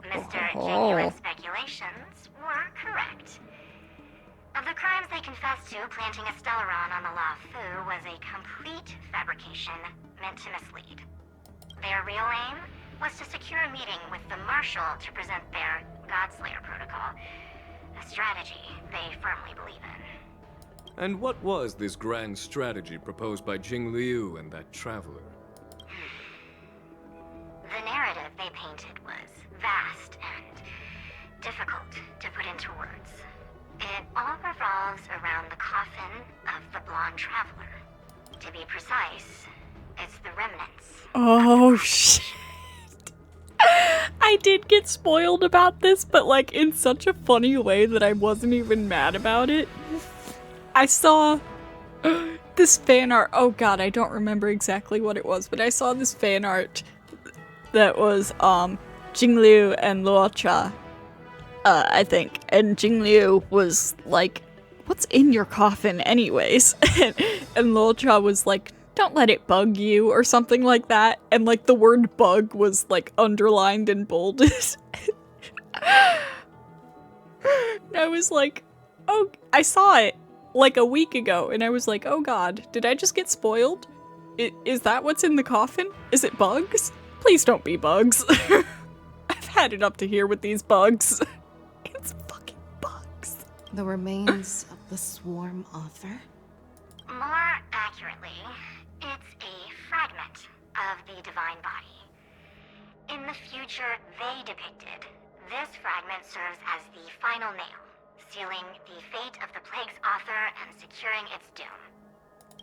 Mr. Jinyuan's speculations were correct. Of the crimes they confessed to, planting a Stellaron on the Luofu was a complete fabrication meant to mislead. Their real aim was to secure a meeting with the Marshal to present their Godslayer protocol, a strategy they firmly believe in. And what was this grand strategy proposed by Jing Liu and that traveler? The narrative they painted was vast and difficult to put into words. It all revolves around the coffin of the blonde traveler. To be precise, it's the remnants. Oh, shit. I did get spoiled about this, but like in such a funny way that I wasn't even mad about it. I saw this fan art. Oh god, I don't remember exactly what it was, but I saw this fan art that was Jingliu and Luocha, I think. And Jingliu was like, "What's in your coffin anyways?" and Luocha was like, "Don't let it bug you," or something like that. And like the word bug was like underlined and bolded. And I was like, oh, I saw it like a week ago and I was like, oh god, did I just get spoiled? Is that what's in the coffin? Is it bugs? Please don't be bugs. I've had it up to here with these bugs. It's fucking bugs. The remains of the swarm author? More accurately, it's a fragment of the divine body. In the future they depicted, this fragment serves as the final nail, sealing the fate of the plague's author and securing its doom.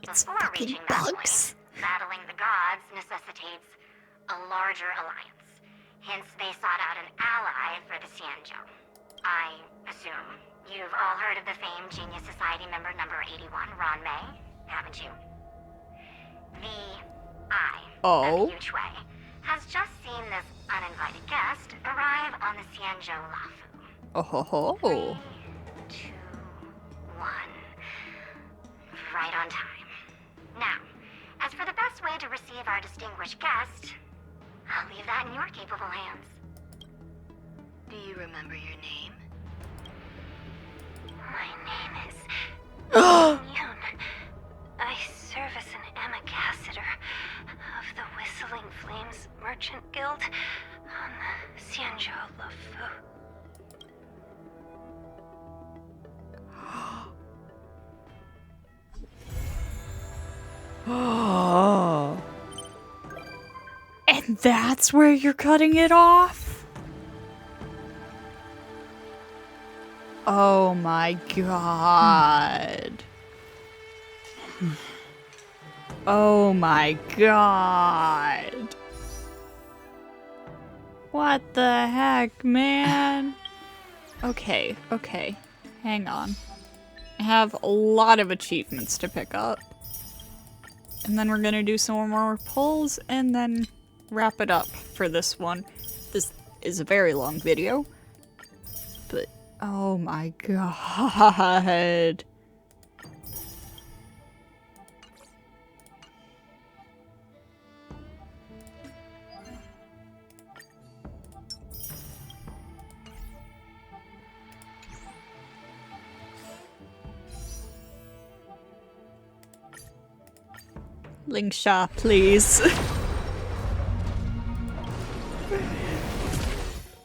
Before reaching that point, battling the gods necessitates a larger alliance. Hence, they sought out an ally for the Xianzhou. I assume you've all heard of the famed Genius Society member number 81, Ron Mei, haven't you? The Eye of Yuchui has just seen this uninvited guest arrive on the Xianzhou Luofu. Oh ho ho. 3, 2, 1. Right on time. Now, as for the best way to receive our distinguished guest, I'll leave that in your capable hands. Do you remember your name? My name is Yun. I serve as an ambassador of the Whistling Flames Merchant Guild on the Xianzhou Luofu. Oh. And that's where you're cutting it off? Oh my god. Oh my god. What the heck, man? Okay, okay. Hang on. I have a lot of achievements to pick up. And then we're gonna do some more pulls and then wrap it up for this one. This is a very long video. But, oh my god. Lingsha, please.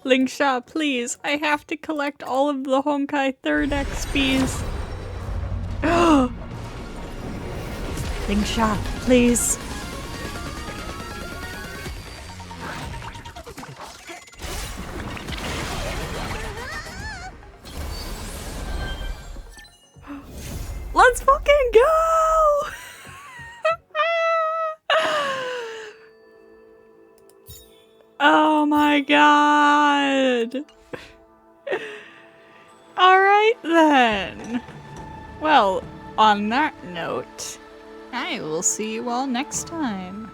Lingsha, please. I have to collect all of the Honkai 3rd XPs. Lingsha, please. Let's fucking go! Oh my god. Alright then. Well, on that note, I will see you all next time.